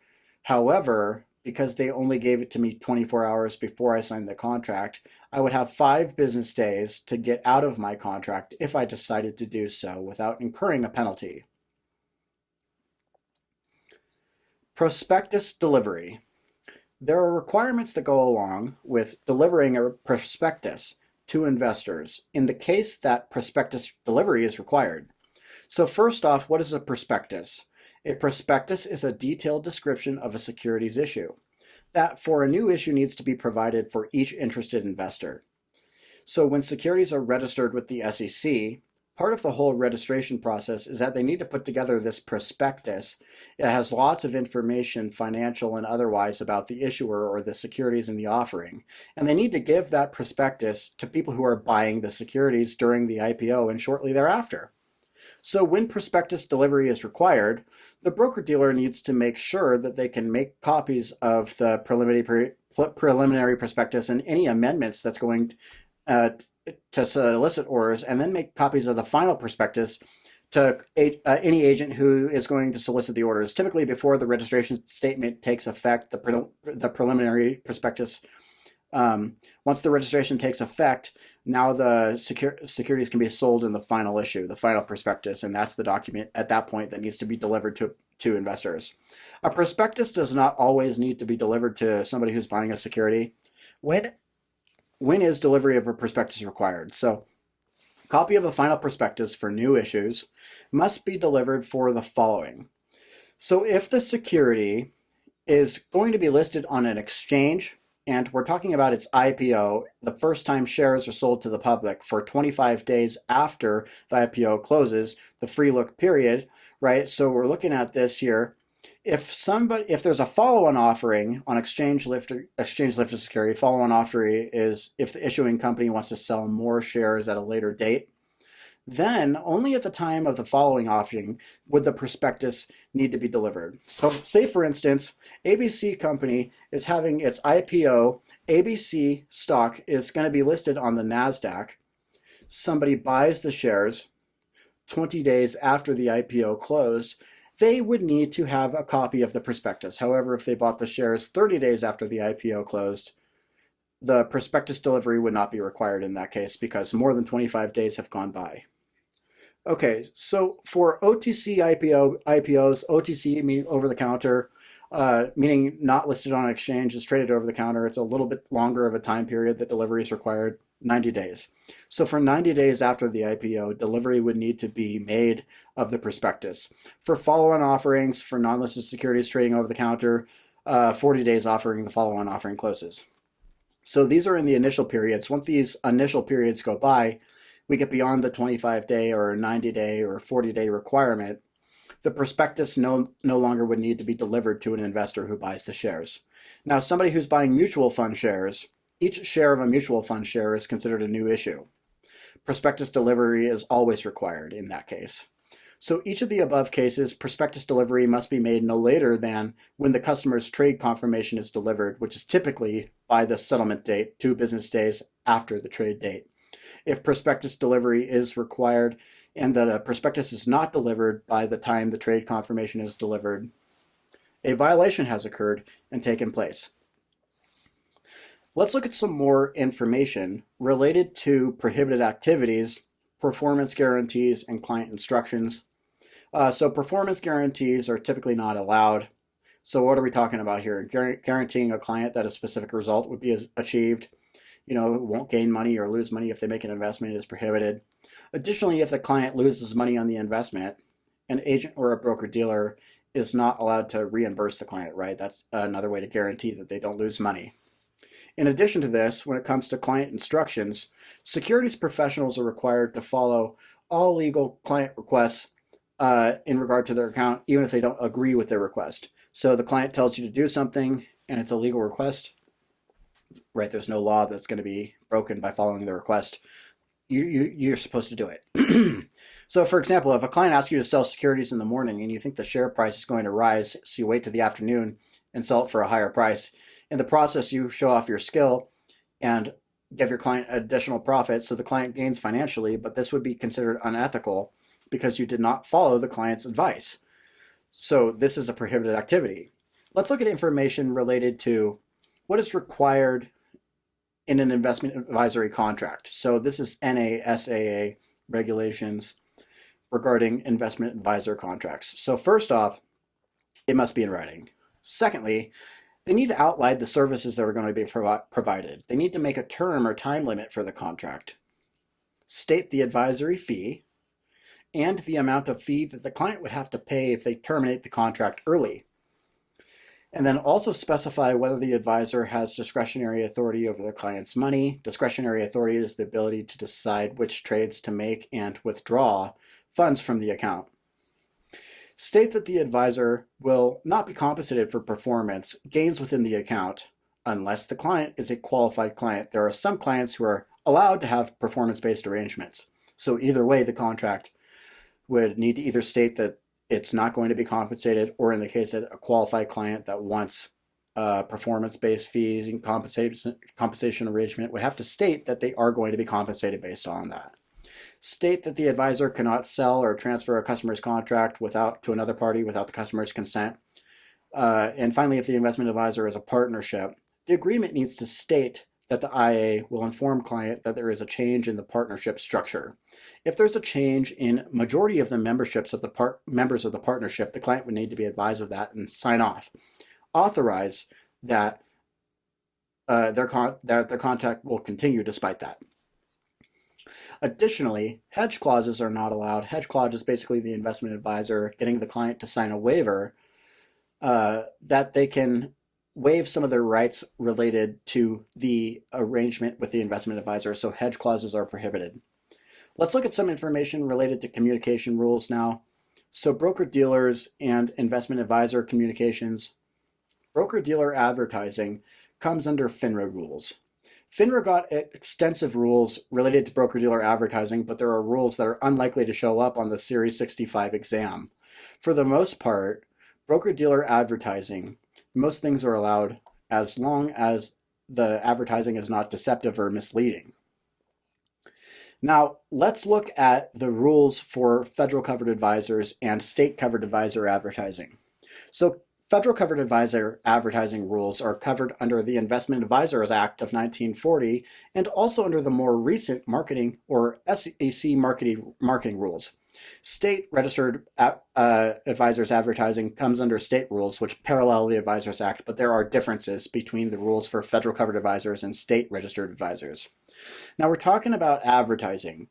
However, because they only gave it to me 24 hours before I signed the contract, I would have 5 business days to get out of my contract if I decided to do so without incurring a penalty. Prospectus delivery. There are requirements that go along with delivering a prospectus to investors in the case that prospectus delivery is required. So first off, what is a prospectus? A prospectus is a detailed description of a securities issue that for a new issue needs to be provided for each interested investor. So when securities are registered with the SEC, part of the whole registration process is that they need to put together this prospectus. It has lots of information, financial and otherwise, about the issuer or the securities in the offering. And they need to give that prospectus to people who are buying the securities during the IPO and shortly thereafter. So when prospectus delivery is required, the broker-dealer needs to make sure that they can make copies of the preliminary prospectus and any amendments that's going to solicit orders, and then make copies of the final prospectus to any agent who is going to solicit the orders. Typically, before the registration statement takes effect, the preliminary prospectus, once the registration takes effect, now the securities can be sold in the final issue, the final prospectus, and that's the document at that point that needs to be delivered to investors. A prospectus does not always need to be delivered to somebody who's buying a security. When is delivery of a prospectus required? So, a copy of a final prospectus for new issues must be delivered for the following. So if the security is going to be listed on an exchange, and we're talking about its IPO, the first time shares are sold to the public for 25 days after the IPO closes, the free look period, right? So we're looking at this here. If there's a follow-on offering on exchange-listed security, follow-on offering is if the issuing company wants to sell more shares at a later date, then only at the time of the following offering would the prospectus need to be delivered. So say, for instance, ABC company is having its IPO, ABC stock is going to be listed on the NASDAQ. Somebody buys the shares 20 days after the IPO closed, they would need to have a copy of the prospectus. However, if they bought the shares 30 days after the IPO closed, the prospectus delivery would not be required in that case because more than 25 days have gone by. Okay, so for OTC IPOs, OTC meaning over the counter, meaning not listed on an exchange, is traded over the counter. It's a little bit longer of a time period that delivery is required, 90 days. So for 90 days after the IPO, delivery would need to be made of the prospectus. For follow-on offerings, for non-listed securities trading over the counter, 40 days offering the follow-on offering closes. So these are in the initial periods. Once these initial periods go by, we get beyond the 25-day or 90-day or 40-day requirement. The prospectus no longer would need to be delivered to an investor who buys the shares. Now, somebody who's buying mutual fund shares, each share of a mutual fund share is considered a new issue. Prospectus delivery is always required in that case. So each of the above cases, prospectus delivery must be made no later than when the customer's trade confirmation is delivered, which is typically by the settlement date, 2 business days after the trade date. If prospectus delivery is required and that a prospectus is not delivered by the time the trade confirmation is delivered, a violation has occurred and taken place. Let's look at some more information related to prohibited activities, performance guarantees, and client instructions. So performance guarantees are typically not allowed. So what are we talking about here? Guaranteeing a client that a specific result would be achieved. won't gain money or lose money if they make an investment is prohibited. Additionally, if the client loses money on the investment, an agent or a broker-dealer is not allowed to reimburse the client, right? That's another way to guarantee that they don't lose money. In addition to this, when it comes to client instructions, securities professionals are required to follow all legal client requests in regard to their account, even if they don't agree with their request. So the client tells you to do something and it's a legal request, right? There's no law that's going to be broken by following the request. You're supposed to do it. So for example, if a client asks you to sell securities in the morning and you think the share price is going to rise, so you wait to the afternoon and sell it for a higher price. In the process, you show off your skill and give your client additional profit, so the client gains financially, but this would be considered unethical because you did not follow the client's advice. So this is a prohibited activity. Let's look at information related to what is required in an investment advisory contract. So this is NASAA regulations regarding investment advisor contracts. So first off, it must be in writing. Secondly, they need to outline the services that are going to be provided. They need to make a term or time limit for the contract, state the advisory fee, and the amount of fee that the client would have to pay if they terminate the contract early. And then also specify whether the advisor has discretionary authority over the client's money. Discretionary authority is the ability to decide which trades to make and withdraw funds from the account. State that the advisor will not be compensated for performance gains within the account unless the client is a qualified client. There are some clients who are allowed to have performance-based arrangements. So either way, the contract would need to either state that it's not going to be compensated, or in the case of a qualified client that wants performance-based fees and compensation arrangement, would have to state that they are going to be compensated based on that. State that the advisor cannot sell or transfer a customer's contract to another party without the customer's consent. And finally, if the investment advisor is a partnership, the agreement needs to state that the IA will inform client that there is a change in the partnership structure. If there's a change in majority of the members of the partnership, the client would need to be advised of that and sign off. Authorize that their contract will continue despite that. Additionally, hedge clauses are not allowed. Hedge clause is basically the investment advisor getting the client to sign a waiver that they can waive some of their rights related to the arrangement with the investment advisor, so hedge clauses are prohibited. Let's look at some information related to communication rules now. So broker-dealers and investment advisor communications. Broker-dealer advertising comes under FINRA rules. FINRA got extensive rules related to broker-dealer advertising, but there are rules that are unlikely to show up on the Series 65 exam. For the most part, broker-dealer advertising, most things are allowed as long as the advertising is not deceptive or misleading. Now, let's look at the rules for federal covered advisors and state covered advisor advertising. So federal covered advisor advertising rules are covered under the Investment Advisors Act of 1940 and also under the more recent marketing or SEC marketing rules. State registered advisors advertising comes under state rules which parallel the Advisors Act, but there are differences between the rules for federal covered advisors and state registered advisors. Now we're talking about advertising.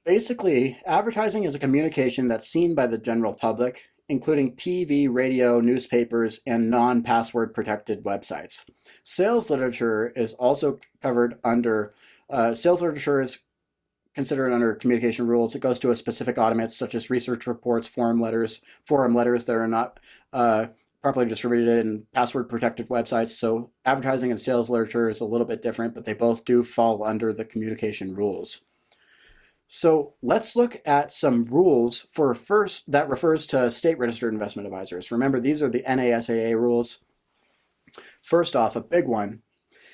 Basically, advertising is a communication that's seen by the general public, including TV, radio, newspapers, and non-password protected websites. Sales literature is also covered under, sales literature is considered under communication rules. It goes to a specific audience such as research reports, forum letters that are not properly distributed in password protected websites. So advertising and sales literature is a little bit different, but they both do fall under the communication rules. So let's look at some rules that refers to state registered investment advisors. Remember, these are the NASAA rules. First off, a big one,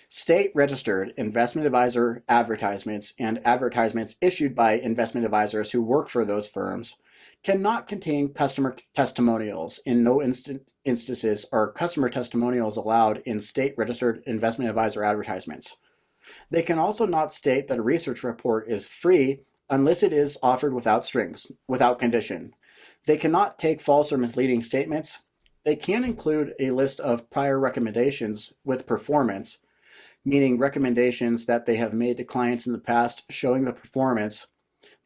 state registered investment advisor advertisements and advertisements issued by investment advisors who work for those firms cannot contain customer testimonials. In no instances are customer testimonials allowed in state registered investment advisor advertisements. They can also not state that a research report is free unless it is offered without strings, without condition. They cannot take false or misleading statements. They can include a list of prior recommendations with performance, meaning recommendations that they have made to clients in the past showing the performance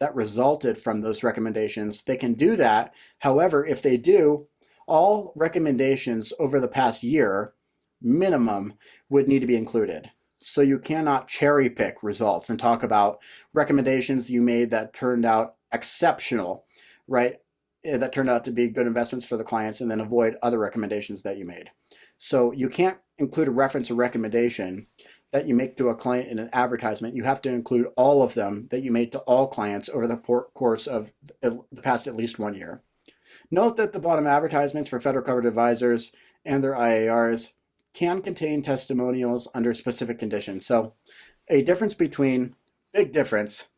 that resulted from those recommendations. They can do that. However, if they do, all recommendations over the past year, minimum, would need to be included. So you cannot cherry pick results and talk about recommendations you made that turned out exceptional, right? That turned out to be good investments for the clients, and then avoid other recommendations that you made. So you can't include a reference or recommendation that you make to a client in an advertisement. You have to include all of them that you made to all clients over the course of the past at least 1 year. Note that the bottom advertisements for federal covered advisors and their IARs can contain testimonials under specific conditions. So big difference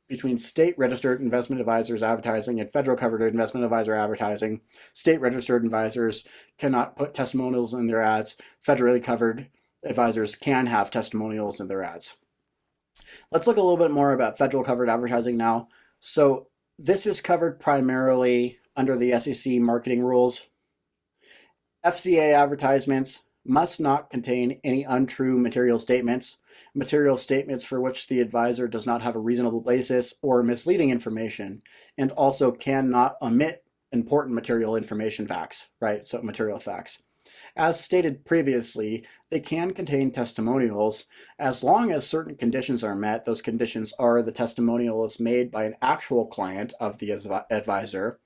between state registered investment advisors advertising and federal covered investment advisor advertising. State registered advisors cannot put testimonials in their ads. Federally covered advisors can have testimonials in their ads. Let's look a little bit more about federal covered advertising now. So this is covered primarily under the SEC marketing rules. FCA advertisements must not contain any untrue material statements for which the advisor does not have a reasonable basis, or misleading information, and also cannot omit important material information facts, right? So material facts. As stated previously, they can contain testimonials as long as certain conditions are met. Those conditions are the testimonial is made by an actual client of the advisor,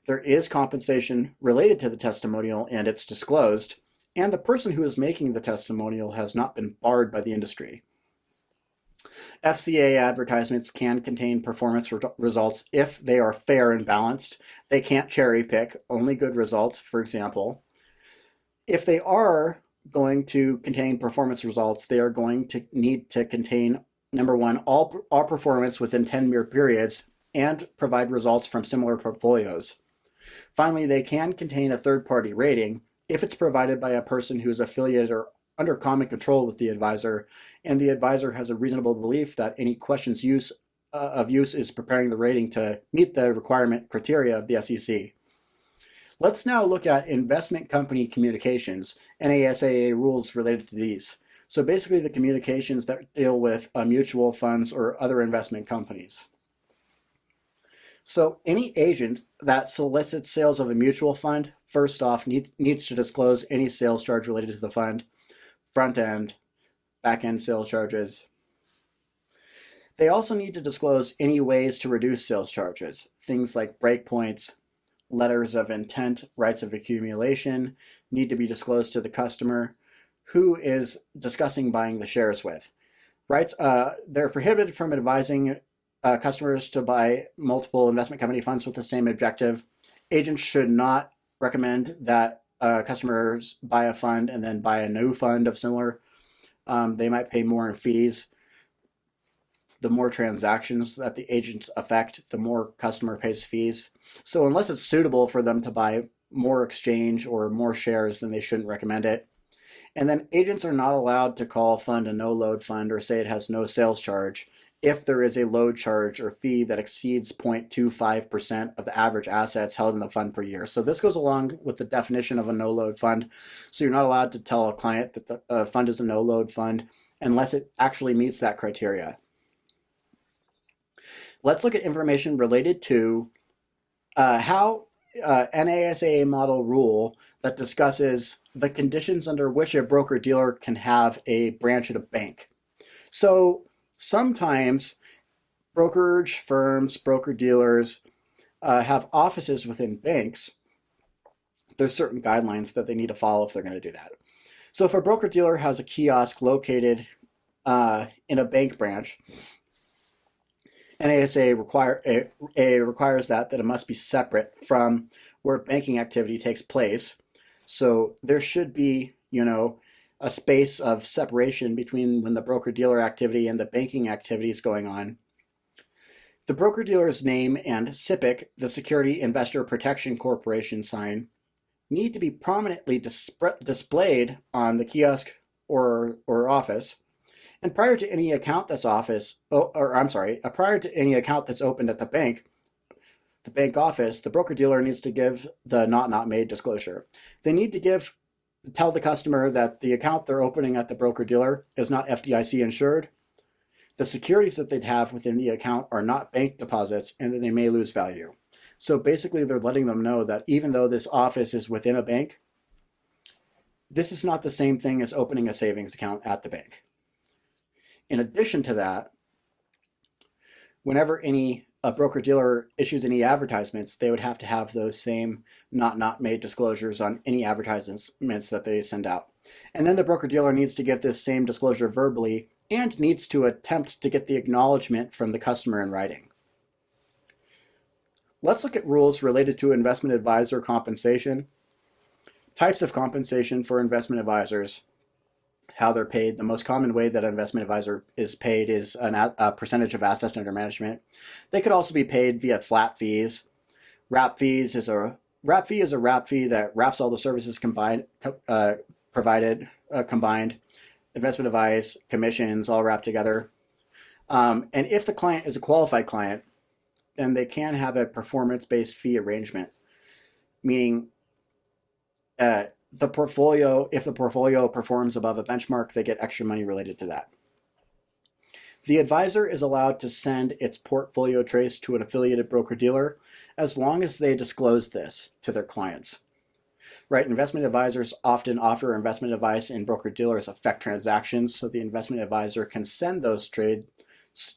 there is compensation related to the testimonial and it's disclosed, and the person who is making the testimonial has not been barred by the industry. FCA advertisements can contain performance results if they are fair and balanced. They can't cherry pick, only good results, for example. If they are going to contain performance results, they are going to need to contain, number one, all performance within 10-year periods and provide results from similar portfolios. Finally, they can contain a third-party rating if it's provided by a person who is affiliated or under common control with the advisor, and the advisor has a reasonable belief that any questions of use is preparing the rating to meet the requirement criteria of the SEC. Let's now look at investment company communications, NASAA rules related to these. So basically the communications that deal with mutual funds or other investment companies. So any agent that solicits sales of a mutual fund, first off, needs to disclose any sales charge related to the fund, front end, back end sales charges. They also need to disclose any ways to reduce sales charges, things like breakpoints, letters of intent, rights of accumulation need to be disclosed to the customer who is discussing buying the shares with. Rights, they're prohibited from advising customers to buy multiple investment company funds with the same objective. Agents should not recommend that customers buy a fund and then buy a new fund of similar. They might pay more in fees. The more transactions that the agents affect, the more customer pays fees. So unless it's suitable for them to buy more exchange or more shares, then they shouldn't recommend it. And then agents are not allowed to call a fund a no-load fund or say it has no sales charge if there is a load charge or fee that exceeds 0.25% of the average assets held in the fund per year. So this goes along with the definition of a no-load fund. So you're not allowed to tell a client that the fund is a no-load fund unless it actually meets that criteria. Let's look at information related to how NASAA model rule that discusses the conditions under which a broker-dealer can have a branch at a bank. So sometimes brokerage firms, broker-dealers have offices within banks. There's certain guidelines that they need to follow if they're going to do that. So if a broker-dealer has a kiosk located in a bank branch, NASAA requires that it must be separate from where banking activity takes place. So there should be, a space of separation between when the broker-dealer activity and the banking activity is going on. The broker-dealer's name and SIPC, the Security Investor Protection Corporation sign, need to be prominently displayed on the kiosk or office. And prior to any account that's prior to any account that's opened at the bank office, the broker-dealer needs to give the not made disclosure. They need to give tell the customer that the account they're opening at the broker-dealer is not FDIC insured. The securities that they'd have within the account are not bank deposits and that they may lose value. So basically they're letting them know that even though this office is within a bank, this is not the same thing as opening a savings account at the bank. In addition to that, whenever a broker-dealer issues any advertisements, they would have to have those same not made disclosures on any advertisements that they send out. And then the broker-dealer needs to give this same disclosure verbally and needs to attempt to get the acknowledgement from the customer in writing. Let's look at rules related to investment advisor compensation, types of compensation for investment advisors, how they're paid. The most common way that an investment advisor is paid is a percentage of assets under management. They could also be paid via flat fees. Wrap fee is a wrap fee that wraps all the services provided combined. Investment advice, commissions, all wrapped together. And if the client is a qualified client, then they can have a performance-based fee arrangement, meaning if the portfolio performs above a benchmark, they get extra money related to that. The advisor is allowed to send its portfolio trades to an affiliated broker-dealer as long as they disclose this to their clients. Right, investment advisors often offer investment advice and broker-dealers affect transactions, so the investment advisor can send those trades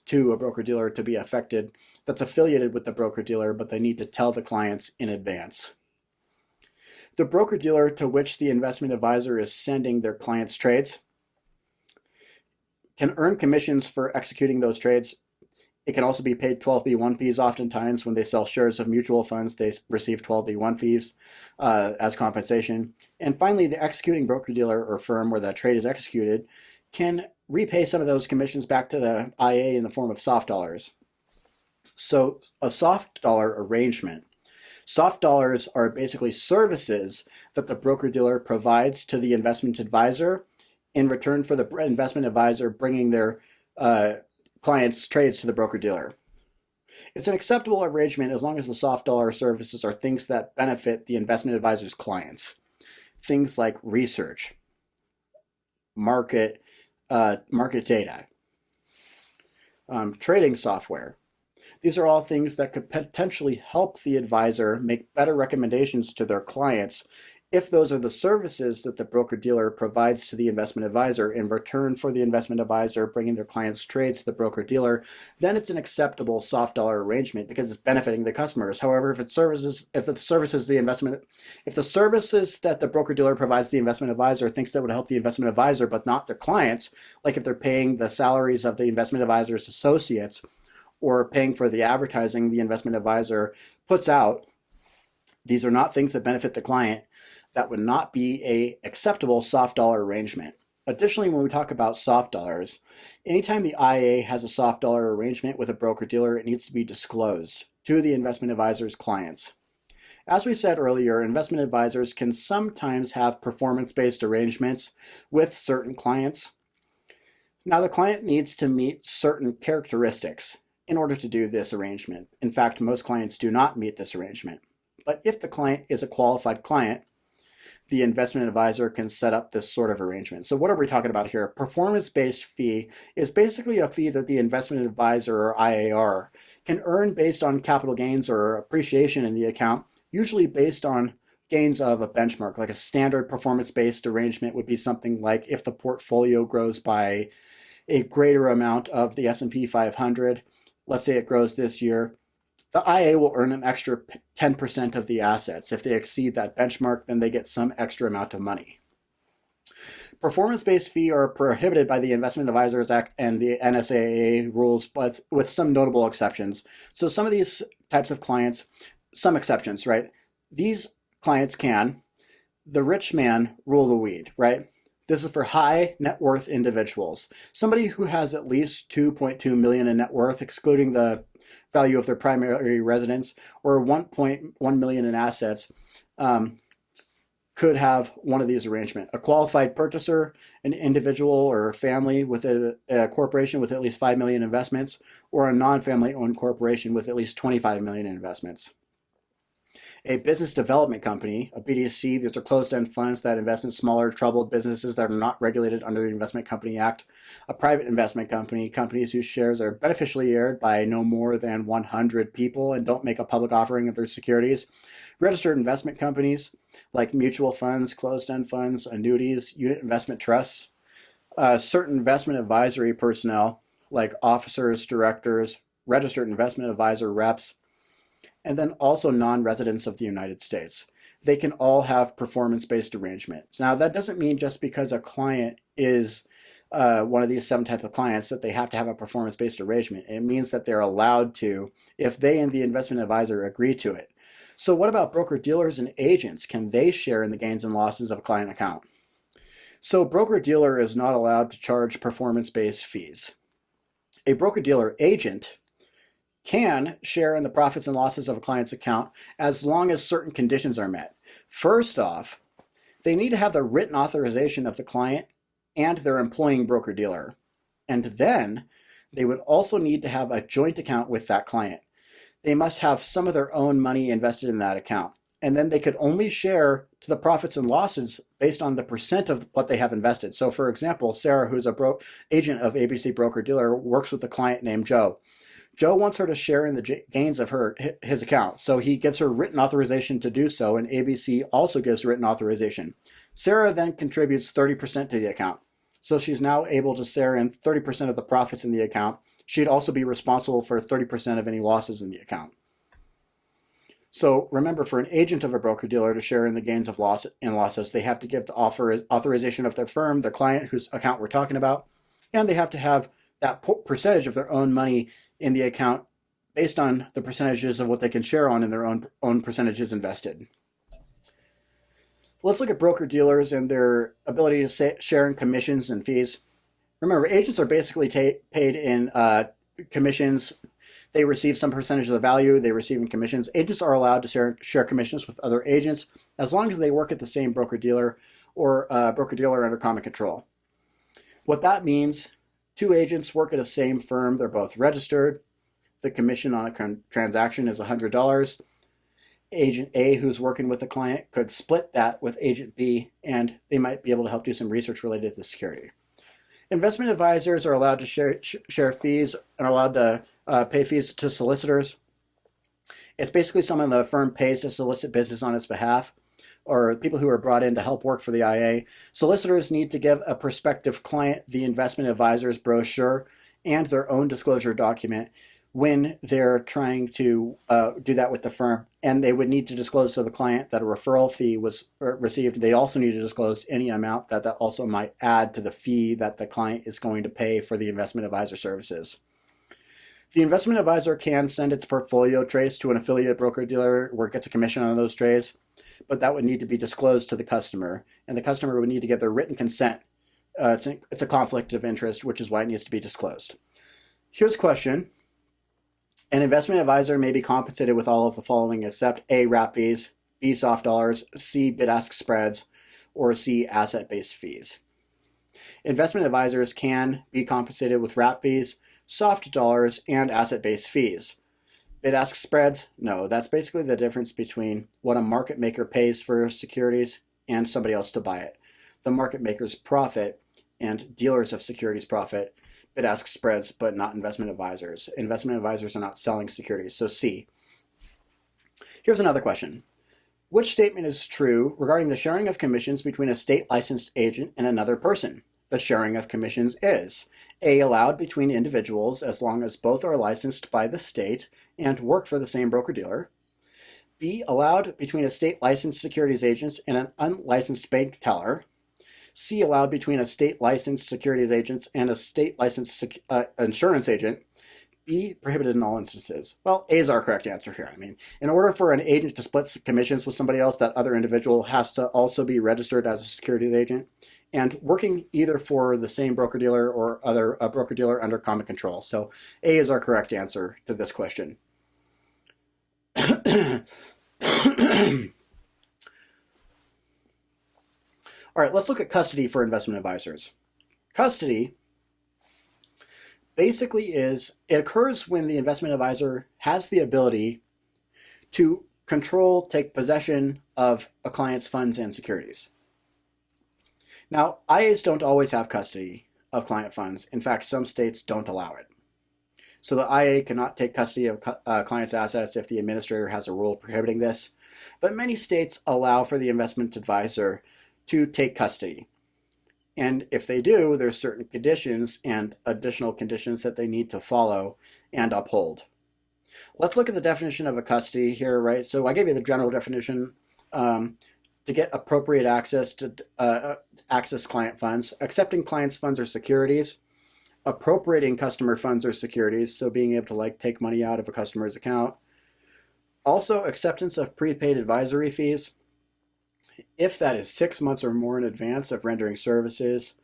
to a broker-dealer to be affected that's affiliated with the broker-dealer, but they need to tell the clients in advance. The broker-dealer to which the investment advisor is sending their clients' trades can earn commissions for executing those trades. It can also be paid 12b1 fees. Oftentimes when they sell shares of mutual funds, they receive 12b1 fees as compensation. And finally, the executing broker-dealer or firm where that trade is executed can repay some of those commissions back to the IA in the form of soft dollars. So a soft dollar arrangement. Soft dollars are basically services that the broker-dealer provides to the investment advisor in return for the investment advisor bringing their clients' trades to the broker-dealer. It's an acceptable arrangement as long as the soft dollar services are things that benefit the investment advisor's clients. Things like research, market data, trading software. These are all things that could potentially help the advisor make better recommendations to their clients if those are the services that the broker-dealer provides to the investment advisor in return for the investment advisor bringing their clients' trades to the broker-dealer. Then it's an acceptable soft dollar arrangement because it's benefiting the customers. However, if the services that the broker-dealer provides the investment advisor thinks that would help the investment advisor but not their clients, like if they're paying the salaries of the investment advisor's associates or paying for the advertising the investment advisor puts out, these are not things that benefit the client. That would not be an acceptable soft dollar arrangement. Additionally, when we talk about soft dollars, anytime the IA has a soft dollar arrangement with a broker-dealer, it needs to be disclosed to the investment advisor's clients. As we said earlier, investment advisors can sometimes have performance-based arrangements with certain clients. Now, the client needs to meet certain characteristics in order to do this arrangement. In fact, most clients do not meet this arrangement. But if the client is a qualified client, the investment advisor can set up this sort of arrangement. So what are we talking about here? Performance-based fee is basically a fee that the investment advisor or IAR can earn based on capital gains or appreciation in the account, usually based on gains of a benchmark. Like a standard performance-based arrangement would be something like if the portfolio grows by a greater amount of the S&P 500, let's say it grows this year, the IA will earn an extra 10% of the assets. If they exceed that benchmark, then they get some extra amount of money. Performance-based fees are prohibited by the Investment Advisors Act and the NSAA rules, but with some notable exceptions. So some of these types of clients, some exceptions, right? These clients can, the rich man rule the weed, right? This is for high net worth individuals. Somebody who has at least 2.2 million in net worth, excluding the value of their primary residence, or 1.1 million in assets, could have one of these arrangements. A qualified purchaser, an individual or a family with a corporation with at least 5 million investments, or a non-family owned corporation with at least 25 million in investments. A business development company, a BDC, these are closed-end funds that invest in smaller, troubled businesses that are not regulated under the Investment Company Act. A private investment company, companies whose shares are beneficially owned by no more than 100 people and don't make a public offering of their securities. Registered investment companies, like mutual funds, closed-end funds, annuities, unit investment trusts. Certain investment advisory personnel, like officers, directors, registered investment advisor reps, and then also non-residents of the United States. They can all have performance-based arrangements. Now, that doesn't mean just because a client is one of these 7 types of clients that they have to have a performance-based arrangement. It means that they're allowed to if they and the investment advisor agree to it. So what about broker-dealers and agents? Can they share in the gains and losses of a client account? So broker-dealer is not allowed to charge performance-based fees. A broker-dealer agent can share in the profits and losses of a client's account as long as certain conditions are met. First off, they need to have the written authorization of the client and their employing broker-dealer. And then they would also need to have a joint account with that client. They must have some of their own money invested in that account. And then they could only share to the profits and losses based on the percent of what they have invested. So for example, Sarah, who's a agent of ABC Broker-Dealer, works with a client named Joe. Joe wants her to share in the gains of his account, so he gives her written authorization to do so, and ABC also gives written authorization. Sarah then contributes 30% to the account, so she's now able to share in 30% of the profits in the account. She'd also be responsible for 30% of any losses in the account. So remember, for an agent of a broker-dealer to share in the gains of losses, they have to give the authorization of their firm, the client whose account we're talking about, and they have to have that percentage of their own money in the account based on the percentages of what they can share on in their own percentages invested. Let's look at broker-dealers and their ability to share in commissions and fees. Remember, agents are basically paid in commissions. They receive some percentage of the value they receive in commissions. Agents are allowed to share commissions with other agents as long as they work at the same broker-dealer or broker-dealer under common control. What that means, 2 agents work at the same firm. They're both registered. The commission on a transaction is $100. Agent A, who's working with the client, could split that with Agent B, and they might be able to help do some research related to the security. Investment advisors are allowed to share fees and are allowed to pay fees to solicitors. It's basically someone the firm pays to solicit business on its behalf, or people who are brought in to help work for the IA. Solicitors need to give a prospective client the investment advisor's brochure and their own disclosure document when they're trying to do that with the firm. And they would need to disclose to the client that a referral fee was received. They also need to disclose any amount that also might add to the fee that the client is going to pay for the investment advisor services. The investment advisor can send its portfolio trades to an affiliate broker-dealer where it gets a commission on those trades, but that would need to be disclosed to the customer, and the customer would need to give their written consent. It's a conflict of interest, which is why it needs to be disclosed. Here's a question. An investment advisor may be compensated with all of the following except A, wrap fees, B, soft dollars, C, bid-ask spreads, or C, asset-based fees. Investment advisors can be compensated with wrap fees, soft dollars, and asset-based fees. Bid-ask spreads? No, that's basically the difference between what a market maker pays for securities and somebody else to buy it. The market makers profit and dealers of securities profit. Bid-ask spreads, but not investment advisors. Investment advisors are not selling securities, so C. Here's another question. Which statement is true regarding the sharing of commissions between a state licensed agent and another person? The sharing of commissions is A, allowed between individuals as long as both are licensed by the state and work for the same broker-dealer. B, allowed between a state licensed securities agent and an unlicensed bank teller. C, allowed between a state licensed securities agent and a state licensed insurance agent. B, prohibited in all instances. Well, A is our correct answer here. I mean, in order for an agent to split commissions with somebody else, that other individual has to also be registered as a securities agent and working either for the same broker-dealer or other broker-dealer under common control. So A is our correct answer to this question. All right, let's look at custody for investment advisors. Custody basically it occurs when the investment advisor has the ability to control, take possession of a client's funds and securities. Now, IAs don't always have custody of client funds. In fact, some states don't allow it. So the IA cannot take custody of client's assets if the administrator has a rule prohibiting this. But many states allow for the investment advisor to take custody. And if they do, there's certain conditions and additional conditions that they need to follow and uphold. Let's look at the definition of a custody here, right? So I gave you the general definition. To get appropriate access to access client funds, accepting clients' funds or securities, appropriating customer funds or securities, so being able to take money out of a customer's account. Also, acceptance of prepaid advisory fees, if that is 6 months or more in advance of rendering services.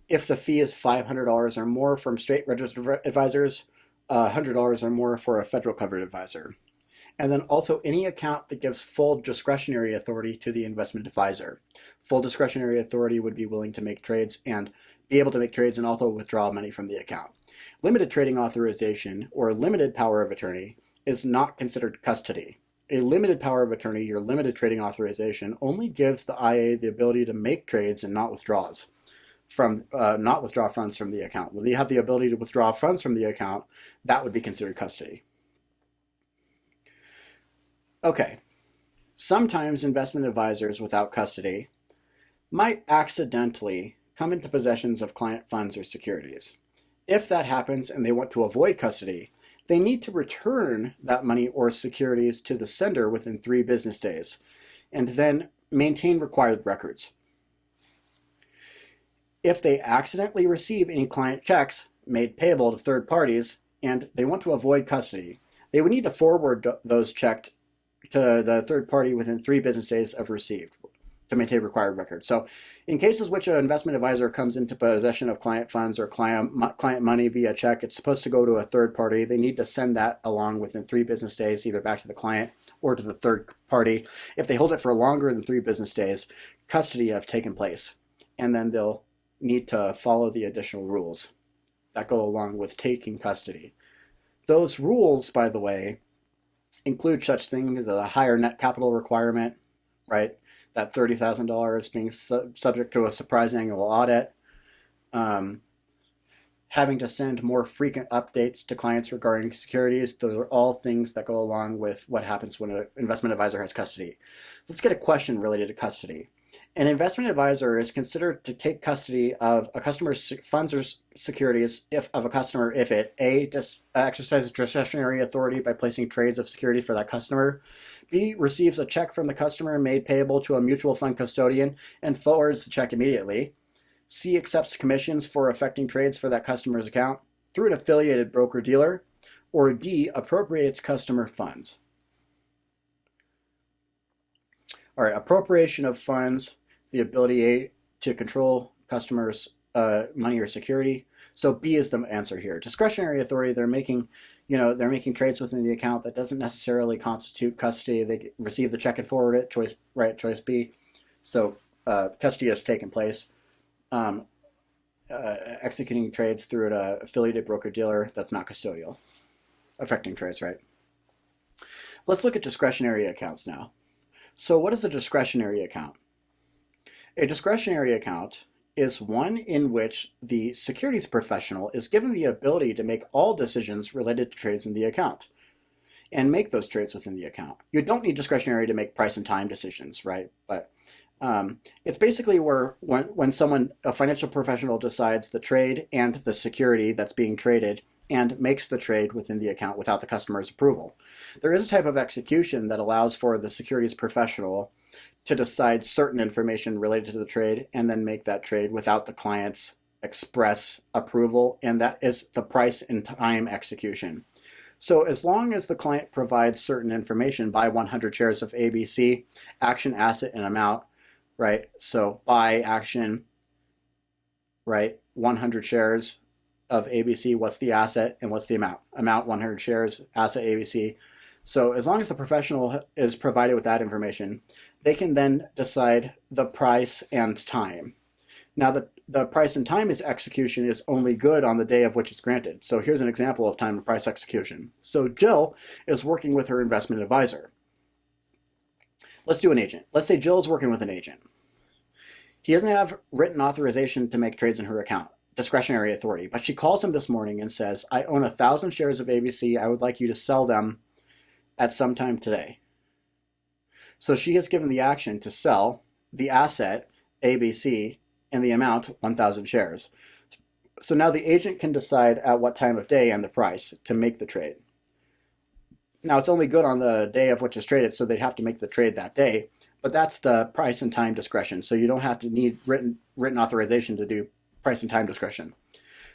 If the fee is $500 or more from state registered advisors, $100 or more for a federal covered advisor. And then also any account that gives full discretionary authority to the investment advisor. Full discretionary authority would be willing to make trades and be able to make trades and also withdraw money from the account. Limited trading authorization or limited power of attorney is not considered custody. A limited power of attorney, your limited trading authorization, only gives the IA the ability to make trades and not withdraw funds from the account. When you have the ability to withdraw funds from the account, that would be considered custody. Okay, sometimes investment advisors without custody might accidentally come into possession of client funds or securities. If that happens and they want to avoid custody, they need to return that money or securities to the sender within 3 business days, and then maintain required records. If they accidentally receive any client checks made payable to third parties and they want to avoid custody, they would need to forward those checks to the third party within 3 business days of received to maintain required records. So in cases which an investment advisor comes into possession of client funds or client money via check, it's supposed to go to a third party. They need to send that along within 3 business days, either back to the client or to the third party. If they hold it for longer than 3 business days, custody have taken place. And then they'll need to follow the additional rules that go along with taking custody. Those rules, by the way, include such things as a higher net capital requirement, right? That $30,000 being subject to a surprise annual audit, having to send more frequent updates to clients regarding securities. Those are all things that go along with what happens when an investment advisor has custody. Let's get a question related to custody. An investment advisor is considered to take custody of a customer's funds or securities if it A, exercises discretionary authority by placing trades of security for that customer, B, receives a check from the customer made payable to a mutual fund custodian and forwards the check immediately, C, accepts commissions for effecting trades for that customer's account through an affiliated broker-dealer, or D, appropriates customer funds. All right, appropriation of funds, the ability to control customers' money or security. So B is the answer here. Discretionary authority, they're making trades within the account that doesn't necessarily constitute custody. They receive the check and forward it, choice B. So custody has taken place. Executing trades through an affiliated broker-dealer, that's not custodial. Affecting trades, right? Let's look at discretionary accounts now. So what is a discretionary account? A discretionary account is one in which the securities professional is given the ability to make all decisions related to trades in the account and make those trades within the account. You don't need discretionary to make price and time decisions, right? But it's basically where when a financial professional decides the trade and the security that's being traded and makes the trade within the account without the customer's approval. There is a type of execution that allows for the securities professional to decide certain information related to the trade and then make that trade without the client's express approval, and that is the price and time execution. So as long as the client provides certain information, buy 100 shares of ABC, action, asset, and amount, right? So buy, action, right? 100 shares of ABC, what's the asset and what's the amount? Amount 100 shares, asset ABC. So as long as the professional is provided with that information, they can then decide the price and time. Now the price and time execution is only good on the day of which it's granted. So here's an example of time and price execution. So Jill is working with her investment advisor. Let's do an agent. Let's say Jill's working with an agent. He doesn't have written authorization to make trades in her account, discretionary authority, but she calls him this morning and says, I own 1,000 shares of ABC. I would like you to sell them at some time today. So she has given the action to sell the asset, ABC, in the amount 1,000 shares. So now the agent can decide at what time of day and the price to make the trade. Now it's only good on the day of which is traded, so they'd have to make the trade that day, but that's the price and time discretion. So you don't have to need written authorization to do price and time discretion.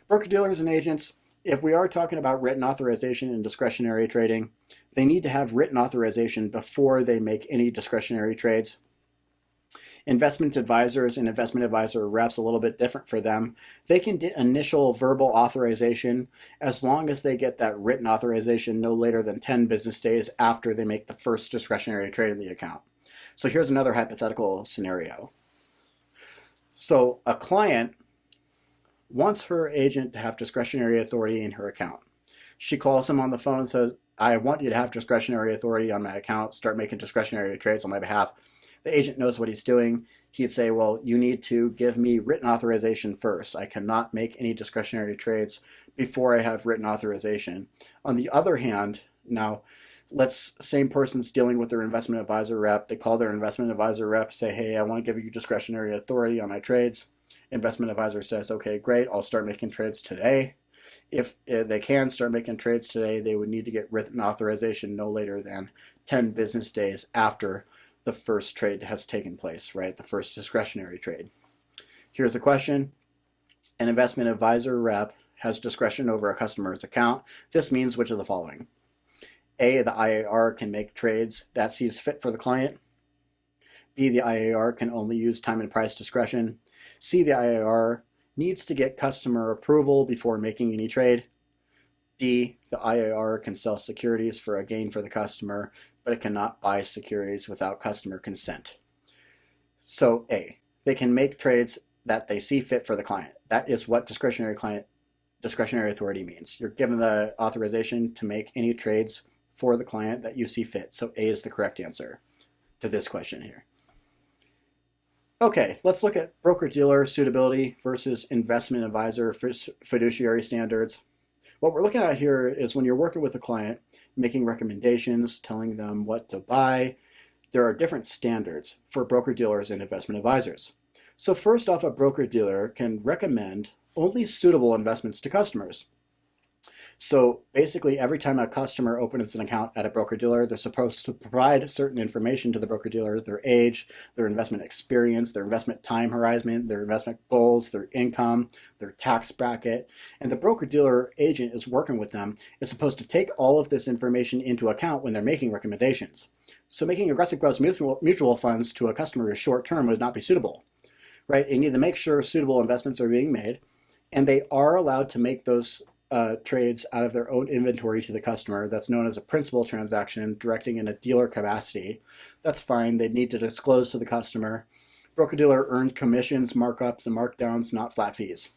Broker-dealers and agents, if we are talking about written authorization in discretionary trading, they need to have written authorization before they make any discretionary trades. Investment advisors and investment advisor reps, a little bit different for them. They can get initial verbal authorization as long as they get that written authorization no later than 10 business days after they make the first discretionary trade in the account. So here's another hypothetical scenario. So a client wants her agent to have discretionary authority in her account. She calls him on the phone and says, I want you to have discretionary authority on my account, start making discretionary trades on my behalf. The agent knows what he's doing. He'd say, well, you need to give me written authorization first. I cannot make any discretionary trades before I have written authorization. On the other hand, now, same person's dealing with their investment advisor rep. They call their investment advisor rep, say, hey, I want to give you discretionary authority on my trades. Investment advisor says, okay, great, I'll start making trades today. If they can start making trades today, they would need to get written authorization no later than 10 business days after the first trade has taken place, right? The first discretionary trade. Here's a question. An investment advisor rep has discretion over a customer's account. This means which of the following? A, the IAR can make trades that sees fit for the client. B, the IAR can only use time and price discretion. C, the IAR needs to get customer approval before making any trade. D, the IAR can sell securities for a gain for the customer, but it cannot buy securities without customer consent. So A, they can make trades that they see fit for the client. That is what discretionary authority means. You're given the authorization to make any trades for the client that you see fit. So A is the correct answer to this question here. Okay, let's look at broker-dealer suitability versus investment advisor fiduciary standards. What we're looking at here is when you're working with a client, making recommendations, telling them what to buy, there are different standards for broker-dealers and investment advisors. So first off, a broker-dealer can recommend only suitable investments to customers. So basically, every time a customer opens an account at a broker-dealer, they're supposed to provide certain information to the broker-dealer, their age, their investment experience, their investment time horizon, their investment goals, their income, their tax bracket. And the broker-dealer agent is working with them, is supposed to take all of this information into account when they're making recommendations. So making aggressive growth mutual funds to a customer is short-term would not be suitable, right? You need to make sure suitable investments are being made, and they are allowed to make those trades out of their own inventory to the customer. That's known as a principal transaction, directing in a dealer capacity. That's fine. They need to disclose to the customer. Broker-dealer earned commissions, markups, and markdowns, not flat fees.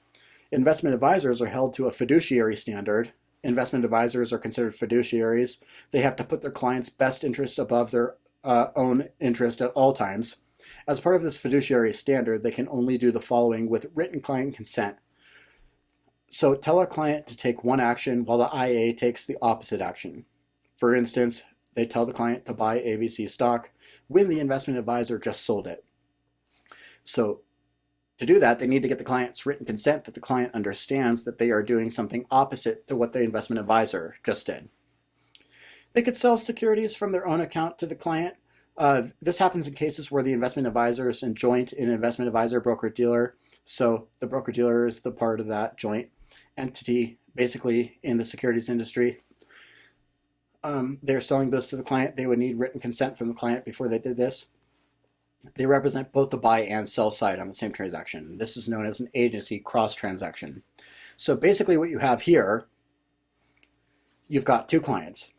Investment advisors are held to a fiduciary standard. Investment advisors are considered fiduciaries. They have to put their client's best interest above their own interest at all times. As part of this fiduciary standard, they can only do the following with written client consent. So tell a client to take one action while the IA takes the opposite action. For instance, they tell the client to buy ABC stock when the investment advisor just sold it. So to do that, they need to get the client's written consent that the client understands that they are doing something opposite to what the investment advisor just did. They could sell securities from their own account to the client. This happens in cases where the investment advisor is joint in investment advisor broker-dealer. So the broker-dealer is the part of that joint entity, basically in the securities industry. They're selling those to the client. They would need written consent from the client before they did this. They represent both the buy and sell side on the same transaction. This is known as an agency cross transaction. So basically what you have here, you've got two clients.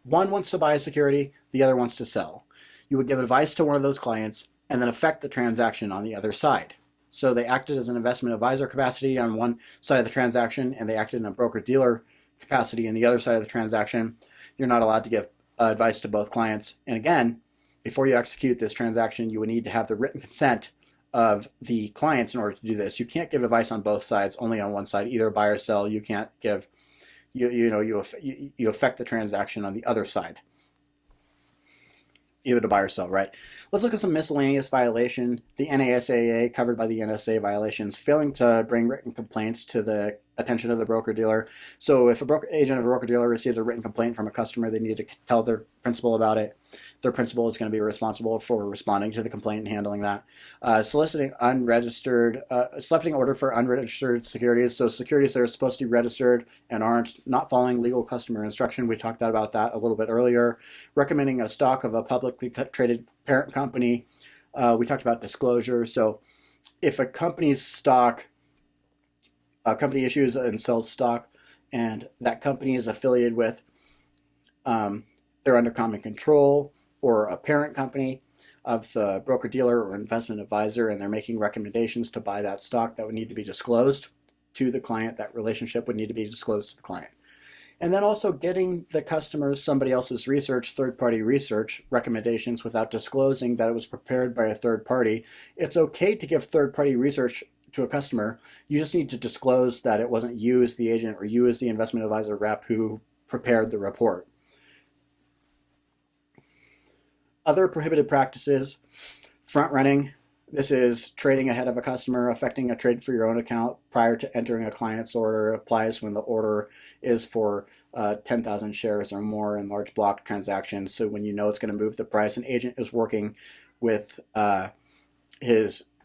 One wants to buy a security, the other wants to sell. You would give advice to one of those clients and then affect the transaction on the other side. So they acted as an investment advisor capacity on one side of the transaction, and they acted in a broker-dealer capacity on the other side of the transaction. You're not allowed to give advice to both clients. And again, Before you execute this transaction, you would need to have the written consent of the clients in order to do this. You can't give advice on both sides, only on one side, either buy or sell. You can't give, you affect the transaction on the other side, either to buy or sell, right? Let's look at some miscellaneous violation. The NASAA, covered by the NSA violations, failing to bring written complaints to the attention of the broker-dealer. So if a broker agent of a broker-dealer receives a written complaint from a customer, they need to tell their principal about it. Their principal is going to be responsible for responding to the complaint and handling that. Soliciting order for unregistered securities. So securities that are supposed to be registered and aren't, not following legal customer instruction. We talked about that a little bit earlier. Recommending a stock of a publicly traded parent company. We talked about disclosure. So if a company's stock, a company issues and sells stock, and that company is affiliated with, they're under common control, or a parent company of the broker-dealer or investment advisor, and they're making recommendations to buy that stock, that would need to be disclosed to the client. That relationship would need to be disclosed to the client. And then also getting the customers somebody else's research, third-party research recommendations without disclosing that it was prepared by a third party. It's okay to give third-party research to a customer. You just need to disclose that it wasn't you as the agent or you as the investment advisor rep who prepared the report. Other prohibited practices: front running. This is trading ahead of a customer, affecting a trade for your own account prior to entering a client's order. Applies when the order is for 10,000 shares or more in large block transactions. So when you know it's going to move the price, an agent is working with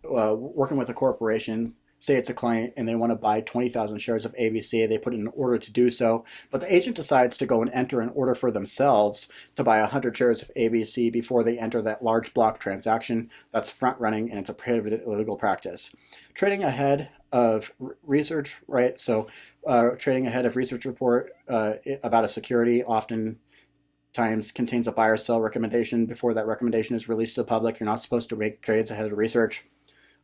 working with a corporation. Say it's a client and they want to buy 20,000 shares of ABC. They put in an order to do so, but the agent decides to go and enter an order for themselves to buy 100 shares of ABC before they enter that large block transaction. That's front running, and it's a prohibited illegal practice. Trading ahead of research, right? So trading ahead of research report about a security often times contains a buy or sell recommendation before that recommendation is released to the public. You're not supposed to make trades ahead of research.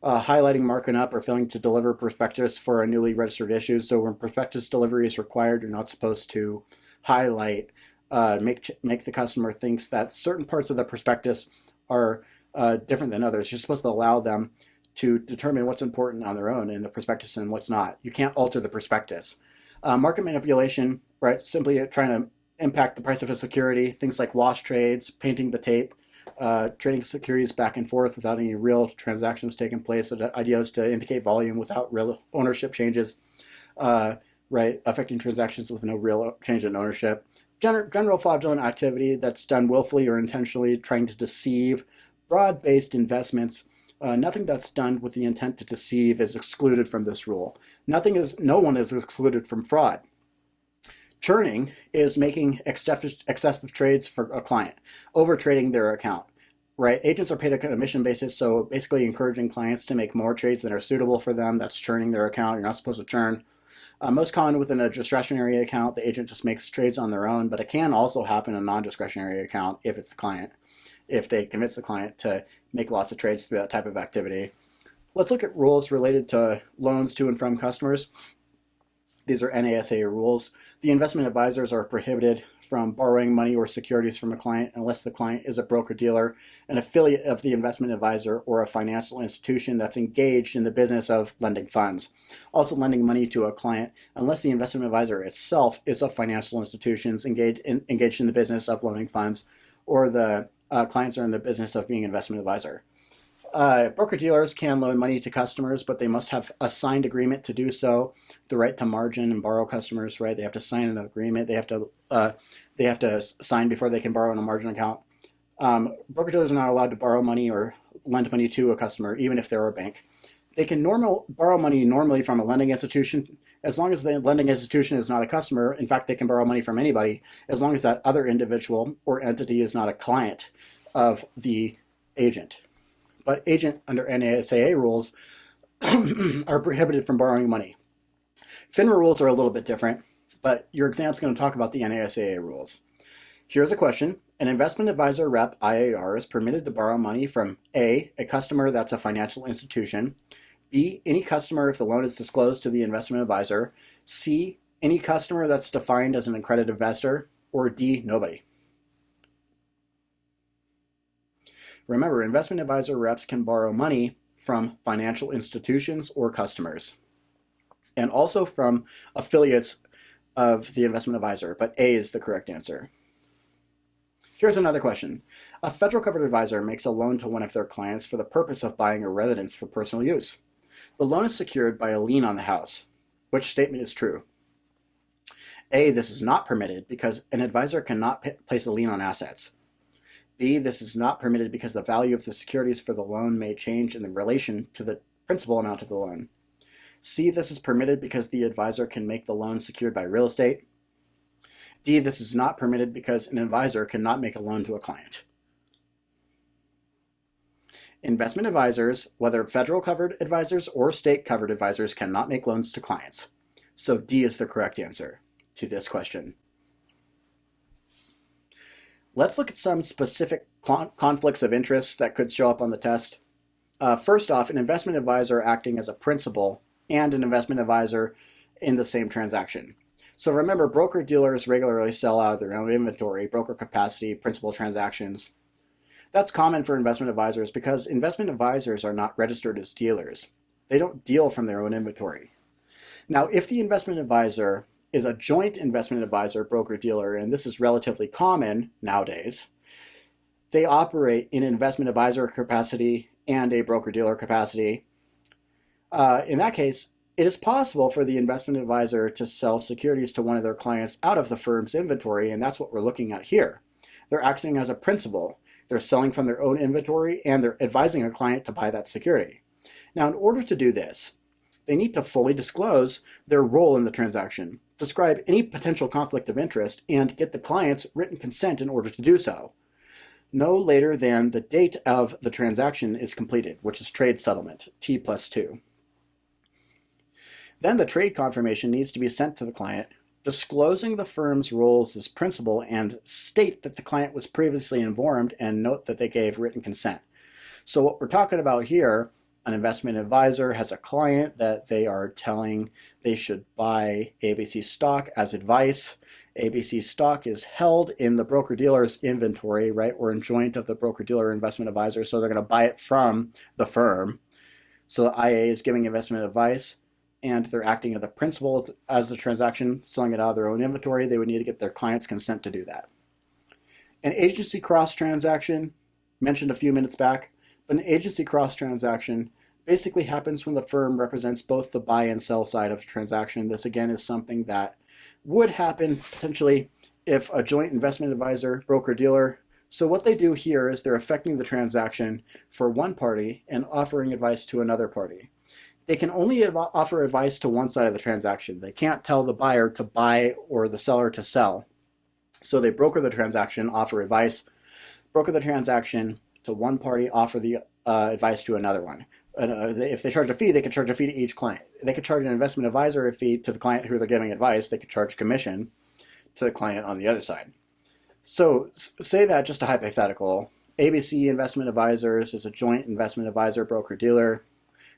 Highlighting, marking up, or failing to deliver prospectus for a newly registered issue. So when prospectus delivery is required, you're not supposed to highlight, make the customer thinks that certain parts of the prospectus are different than others. You're supposed to allow them to determine what's important on their own in the prospectus and what's not. You can't alter the prospectus. Market manipulation, right? Simply trying to impact the price of a security. Things like wash trades, painting the tape. Trading securities back and forth without any real transactions taking place. The idea is to indicate volume without real ownership changes, right? Affecting transactions with no real change in ownership. General fraudulent activity that's done willfully or intentionally, trying to deceive. Broad-based investments. Nothing that's done with the intent to deceive is excluded from this rule. No one is excluded from fraud. Churning is making excessive trades for a client, over trading their account, right? Agents are paid on a commission basis, so basically encouraging clients to make more trades than are suitable for them. That's churning their account. You're not supposed to churn. Most common within a discretionary account, the agent just makes trades on their own, but it can also happen in a non-discretionary account if it's the client, if they convince the client to make lots of trades through that type of activity. Let's look at rules related to loans to and from customers. These are NASA rules. The investment advisors are prohibited from borrowing money or securities from a client unless the client is a broker-dealer, an affiliate of the investment advisor, or a financial institution that's engaged in the business of lending funds. Also lending money to a client unless the investment advisor itself is a financial institution engaged in the business of loaning funds, or the clients are in the business of being an investment advisor. Broker-dealers can loan money to customers, but they must have a signed agreement to do so. The right to margin and borrow customers, right? They have to sign an agreement. They have to sign before they can borrow in a margin account. Broker-dealers are not allowed to borrow money or lend money to a customer, even if they're a bank. They can borrow money normally from a lending institution, as long as the lending institution is not a customer. In fact, they can borrow money from anybody, as long as that other individual or entity is not a client of the agent. But agent under NASAA rules are prohibited from borrowing money. FINRA rules are a little bit different, but your exam's going to talk about the NASAA rules. Here's a question. An investment advisor rep IAR is permitted to borrow money from A, a customer that's a financial institution, B, any customer if the loan is disclosed to the investment advisor, C, any customer that's defined as an accredited investor, or D, nobody. Remember, investment advisor reps can borrow money from financial institutions or customers, and also from affiliates of the investment advisor, but A is the correct answer. Here's another question. A federal covered advisor makes a loan to one of their clients for the purpose of buying a residence for personal use. The loan is secured by a lien on the house. Which statement is true? A, this is not permitted because an advisor cannot place a lien on assets. B, this is not permitted because the value of the securities for the loan may change in relation to the principal amount of the loan. C, this is permitted because the advisor can make the loan secured by real estate. D, this is not permitted because an advisor cannot make a loan to a client. Investment advisors, whether federal covered advisors or state covered advisors, cannot make loans to clients. So D is the correct answer to this question. Let's look at some specific conflicts of interest that could show up on the test. First off, an investment advisor acting as a principal and an investment advisor in the same transaction. So remember, broker-dealers regularly sell out of their own inventory, broker capacity, principal transactions. That's common for investment advisors because investment advisors are not registered as dealers. They don't deal from their own inventory. Now, if the investment advisor is a joint investment advisor broker-dealer, and this is relatively common nowadays, they operate in investment advisor capacity and a broker-dealer capacity. In that case, it is possible for the investment advisor to sell securities to one of their clients out of the firm's inventory, and that's what we're looking at here. They're acting as a principal. They're selling from their own inventory, and they're advising a client to buy that security. Now, in order to do this, they need to fully disclose their role in the transaction, describe any potential conflict of interest, and get the client's written consent in order to do so, no later than the date of the transaction is completed, which is trade settlement, T+2. Then the trade confirmation needs to be sent to the client, disclosing the firm's roles as principal and state that the client was previously informed and note that they gave written consent. So what we're talking about here, an investment advisor has a client that they are telling they should buy ABC stock as advice. ABC stock is held in the broker-dealer's inventory, right, or in joint of the broker-dealer investment advisor, so they're going to buy it from the firm. So the IA is giving investment advice, and they're acting as the principal as the transaction, selling it out of their own inventory. They would need to get their client's consent to do that. An agency cross transaction, mentioned a few minutes back, but an agency cross transaction basically happens when the firm represents both the buy and sell side of the transaction. This again is something that would happen potentially if a joint investment advisor, broker-dealer. So what they do here is they're affecting the transaction for one party and offering advice to another party. They can only offer advice to one side of the transaction. They can't tell the buyer to buy or the seller to sell. So they broker the transaction, offer advice, broker the transaction to one party, offer the advice to another one. If they charge a fee, they could charge a fee to each client. They could charge an investment advisor a fee to the client who they're giving advice. They could charge commission to the client on the other side. So say that just a hypothetical. ABC Investment Advisors is a joint investment advisor broker-dealer.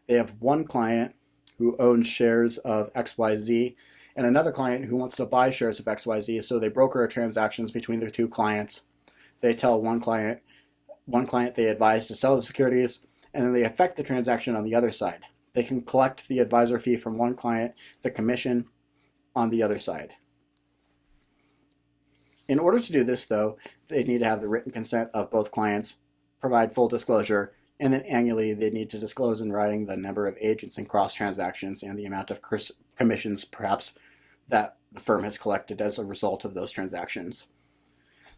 They have one client who owns shares of XYZ and another client who wants to buy shares of XYZ. So they broker transactions between the two clients. They tell one client they advise to sell the securities, and then they affect the transaction on the other side. They can collect the advisor fee from one client, the commission on the other side. In order to do this, though, they need to have the written consent of both clients, provide full disclosure, and then annually they need to disclose in writing the number of agents and cross transactions and the amount of commissions, perhaps, that the firm has collected as a result of those transactions.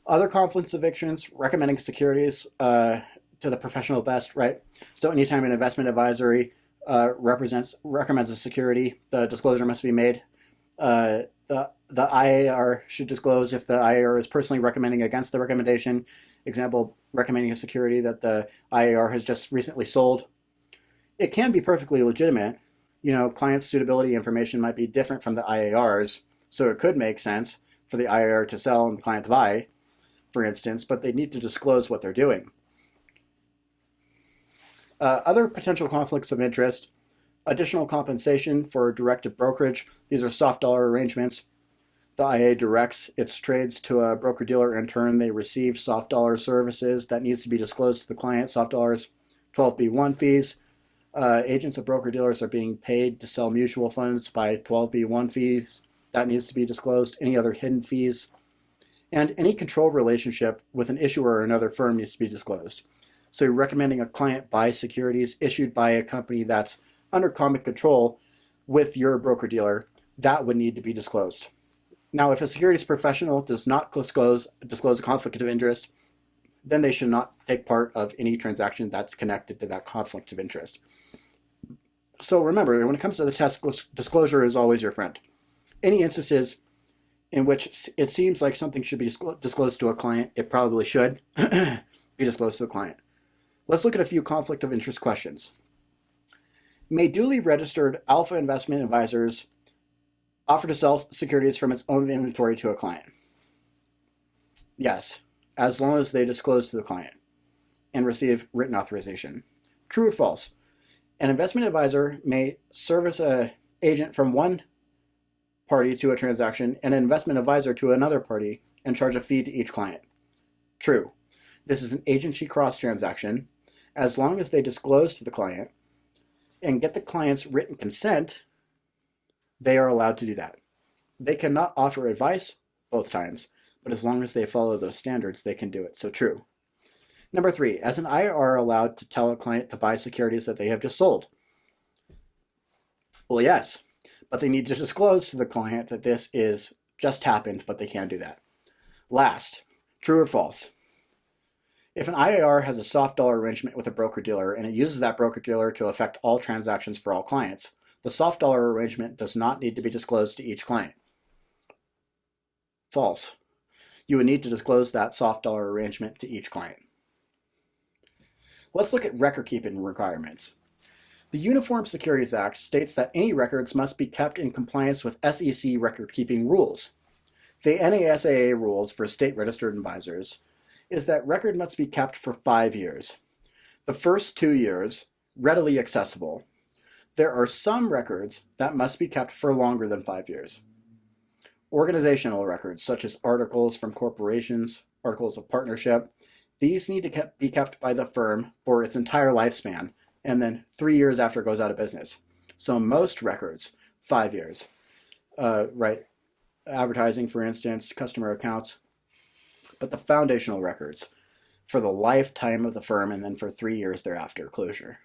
Other conflicts of interest, recommending securities to the professional best, right? So anytime an investment advisory recommends a security, the disclosure must be made. The IAR should disclose if the IAR is personally recommending against the recommendation. Example, recommending a security that the IAR has just recently sold. It can be perfectly legitimate. You know, client suitability information might be different from the IARs, so it could make sense for the IAR to sell and the client to buy, for instance, but they need to disclose what they're doing. Other potential conflicts of interest, additional compensation for directed brokerage. These are soft dollar arrangements. The IA directs its trades to a broker-dealer. In turn, they receive soft dollar services that needs to be disclosed to the client. Soft dollars, 12b1 fees. Agents of broker-dealers are being paid to sell mutual funds by 12b1 fees. That needs to be disclosed. Any other hidden fees. And any control relationship with an issuer or another firm needs to be disclosed. So you're recommending a client buy securities issued by a company that's under common control with your broker-dealer, that would need to be disclosed. Now, if a securities professional does not disclose a conflict of interest, then they should not take part of any transaction that's connected to that conflict of interest. So remember, when it comes to the test, disclosure is always your friend. Any instances in which it seems like something should be disclosed to a client, it probably should be disclosed to the client. Let's look at a few conflict of interest questions. May duly registered alpha investment advisors offer to sell securities from its own inventory to a client? Yes, as long as they disclose to the client and receive written authorization. True or false? An investment advisor may serve as an agent from one party to a transaction and an investment advisor to another party and charge a fee to each client. True. This is an agency cross transaction. As long as they disclose to the client and get the client's written consent, they are allowed to do that. They cannot offer advice both times, but as long as they follow those standards, they can do it. So true. Number 3, as an IAR allowed to tell a client to buy securities that they have just sold? Well, yes, but they need to disclose to the client that this is just happened, but they can't do that. Last, true or false? If an IAR has a soft dollar arrangement with a broker-dealer and it uses that broker-dealer to affect all transactions for all clients, the soft dollar arrangement does not need to be disclosed to each client. False. You would need to disclose that soft dollar arrangement to each client. Let's look at record-keeping requirements. The Uniform Securities Act states that any records must be kept in compliance with SEC record-keeping rules. The NASAA rules for state-registered advisors is that record must be kept for 5 years. The first 2 years, readily accessible. There are some records that must be kept for longer than 5 years. Organizational records, such as articles from corporations, articles of partnership, these need to be kept by the firm for its entire lifespan, and then 3 years after it goes out of business. So most records, 5 years. Advertising, for instance, customer accounts, but the foundational records for the lifetime of the firm and then for 3 years thereafter, closure.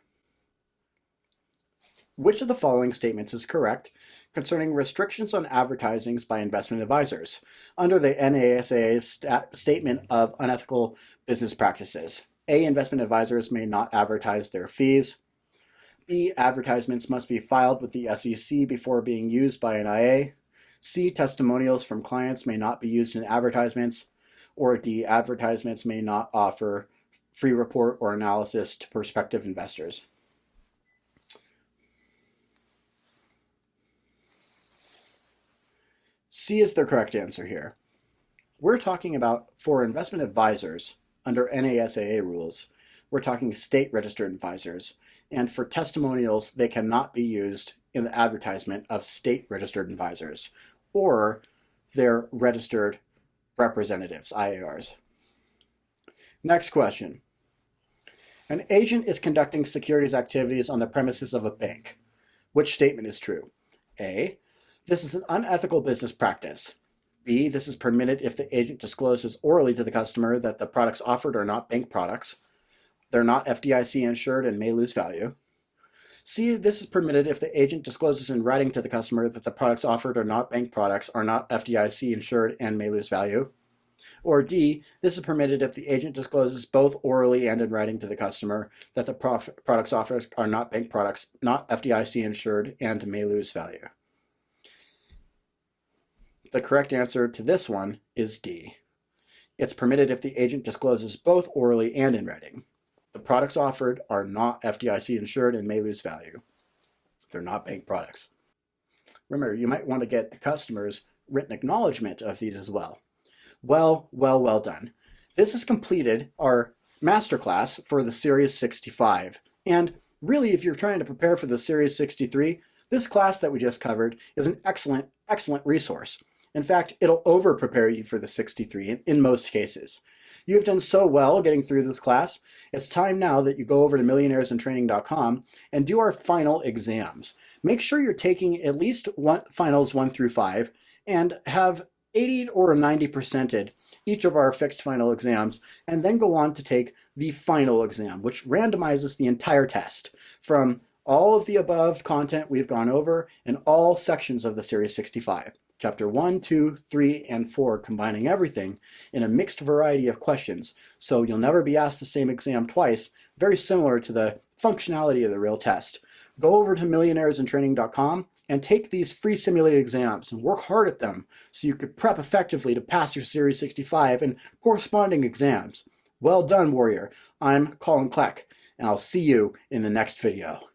Which of the following statements is correct concerning restrictions on advertisings by investment advisors under the NASA's statement of unethical business practices? A, investment advisors may not advertise their fees. B, advertisements must be filed with the SEC before being used by an IA. C, testimonials from clients may not be used in advertisements. Or D, advertisements may not offer free report or analysis to prospective investors. C is the correct answer here. We're talking about, for investment advisors under NASAA rules, we're talking state-registered advisors. And for testimonials, they cannot be used in the advertisement of state-registered advisors or their registered representatives, IARs. Next question. An agent is conducting securities activities on the premises of a bank. Which statement is true? A, this is an unethical business practice. B, this is permitted if the agent discloses orally to the customer that the products offered are not bank products. They're not FDIC insured and may lose value. C, this is permitted if the agent discloses in writing to the customer that the products offered are not bank products, are not FDIC insured, and may lose value. Or D, this is permitted if the agent discloses both orally and in writing to the customer that the products offered are not bank products, not FDIC insured, and may lose value. The correct answer to this one is D. It's permitted if the agent discloses both orally and in writing. The products offered are not FDIC insured and may lose value. They're not bank products. Remember, you might want to get the customer's written acknowledgement of these as well. Well done. This has completed our masterclass for the Series 65. And really, if you're trying to prepare for the Series 63, this class that we just covered is an excellent resource. In fact, it'll over-prepare you for the 63 in most cases. You have done so well getting through this class. It's time now that you go over to millionairesintraining.com and do our final exams. Make sure you're taking at least finals 1 through 5 and have 80 or 90%ed each of our fixed final exams, and then go on to take the final exam, which randomizes the entire test from all of the above content we've gone over in all sections of the Series 65. Chapter 1, 2, 3, and 4, combining everything in a mixed variety of questions, so you'll never be asked the same exam twice, very similar to the functionality of the real test. Go over to millionairesintraining.com and take these free simulated exams and work hard at them so you could prep effectively to pass your Series 65 and corresponding exams. Well done, warrior. I'm Colin Kleck, and I'll see you in the next video.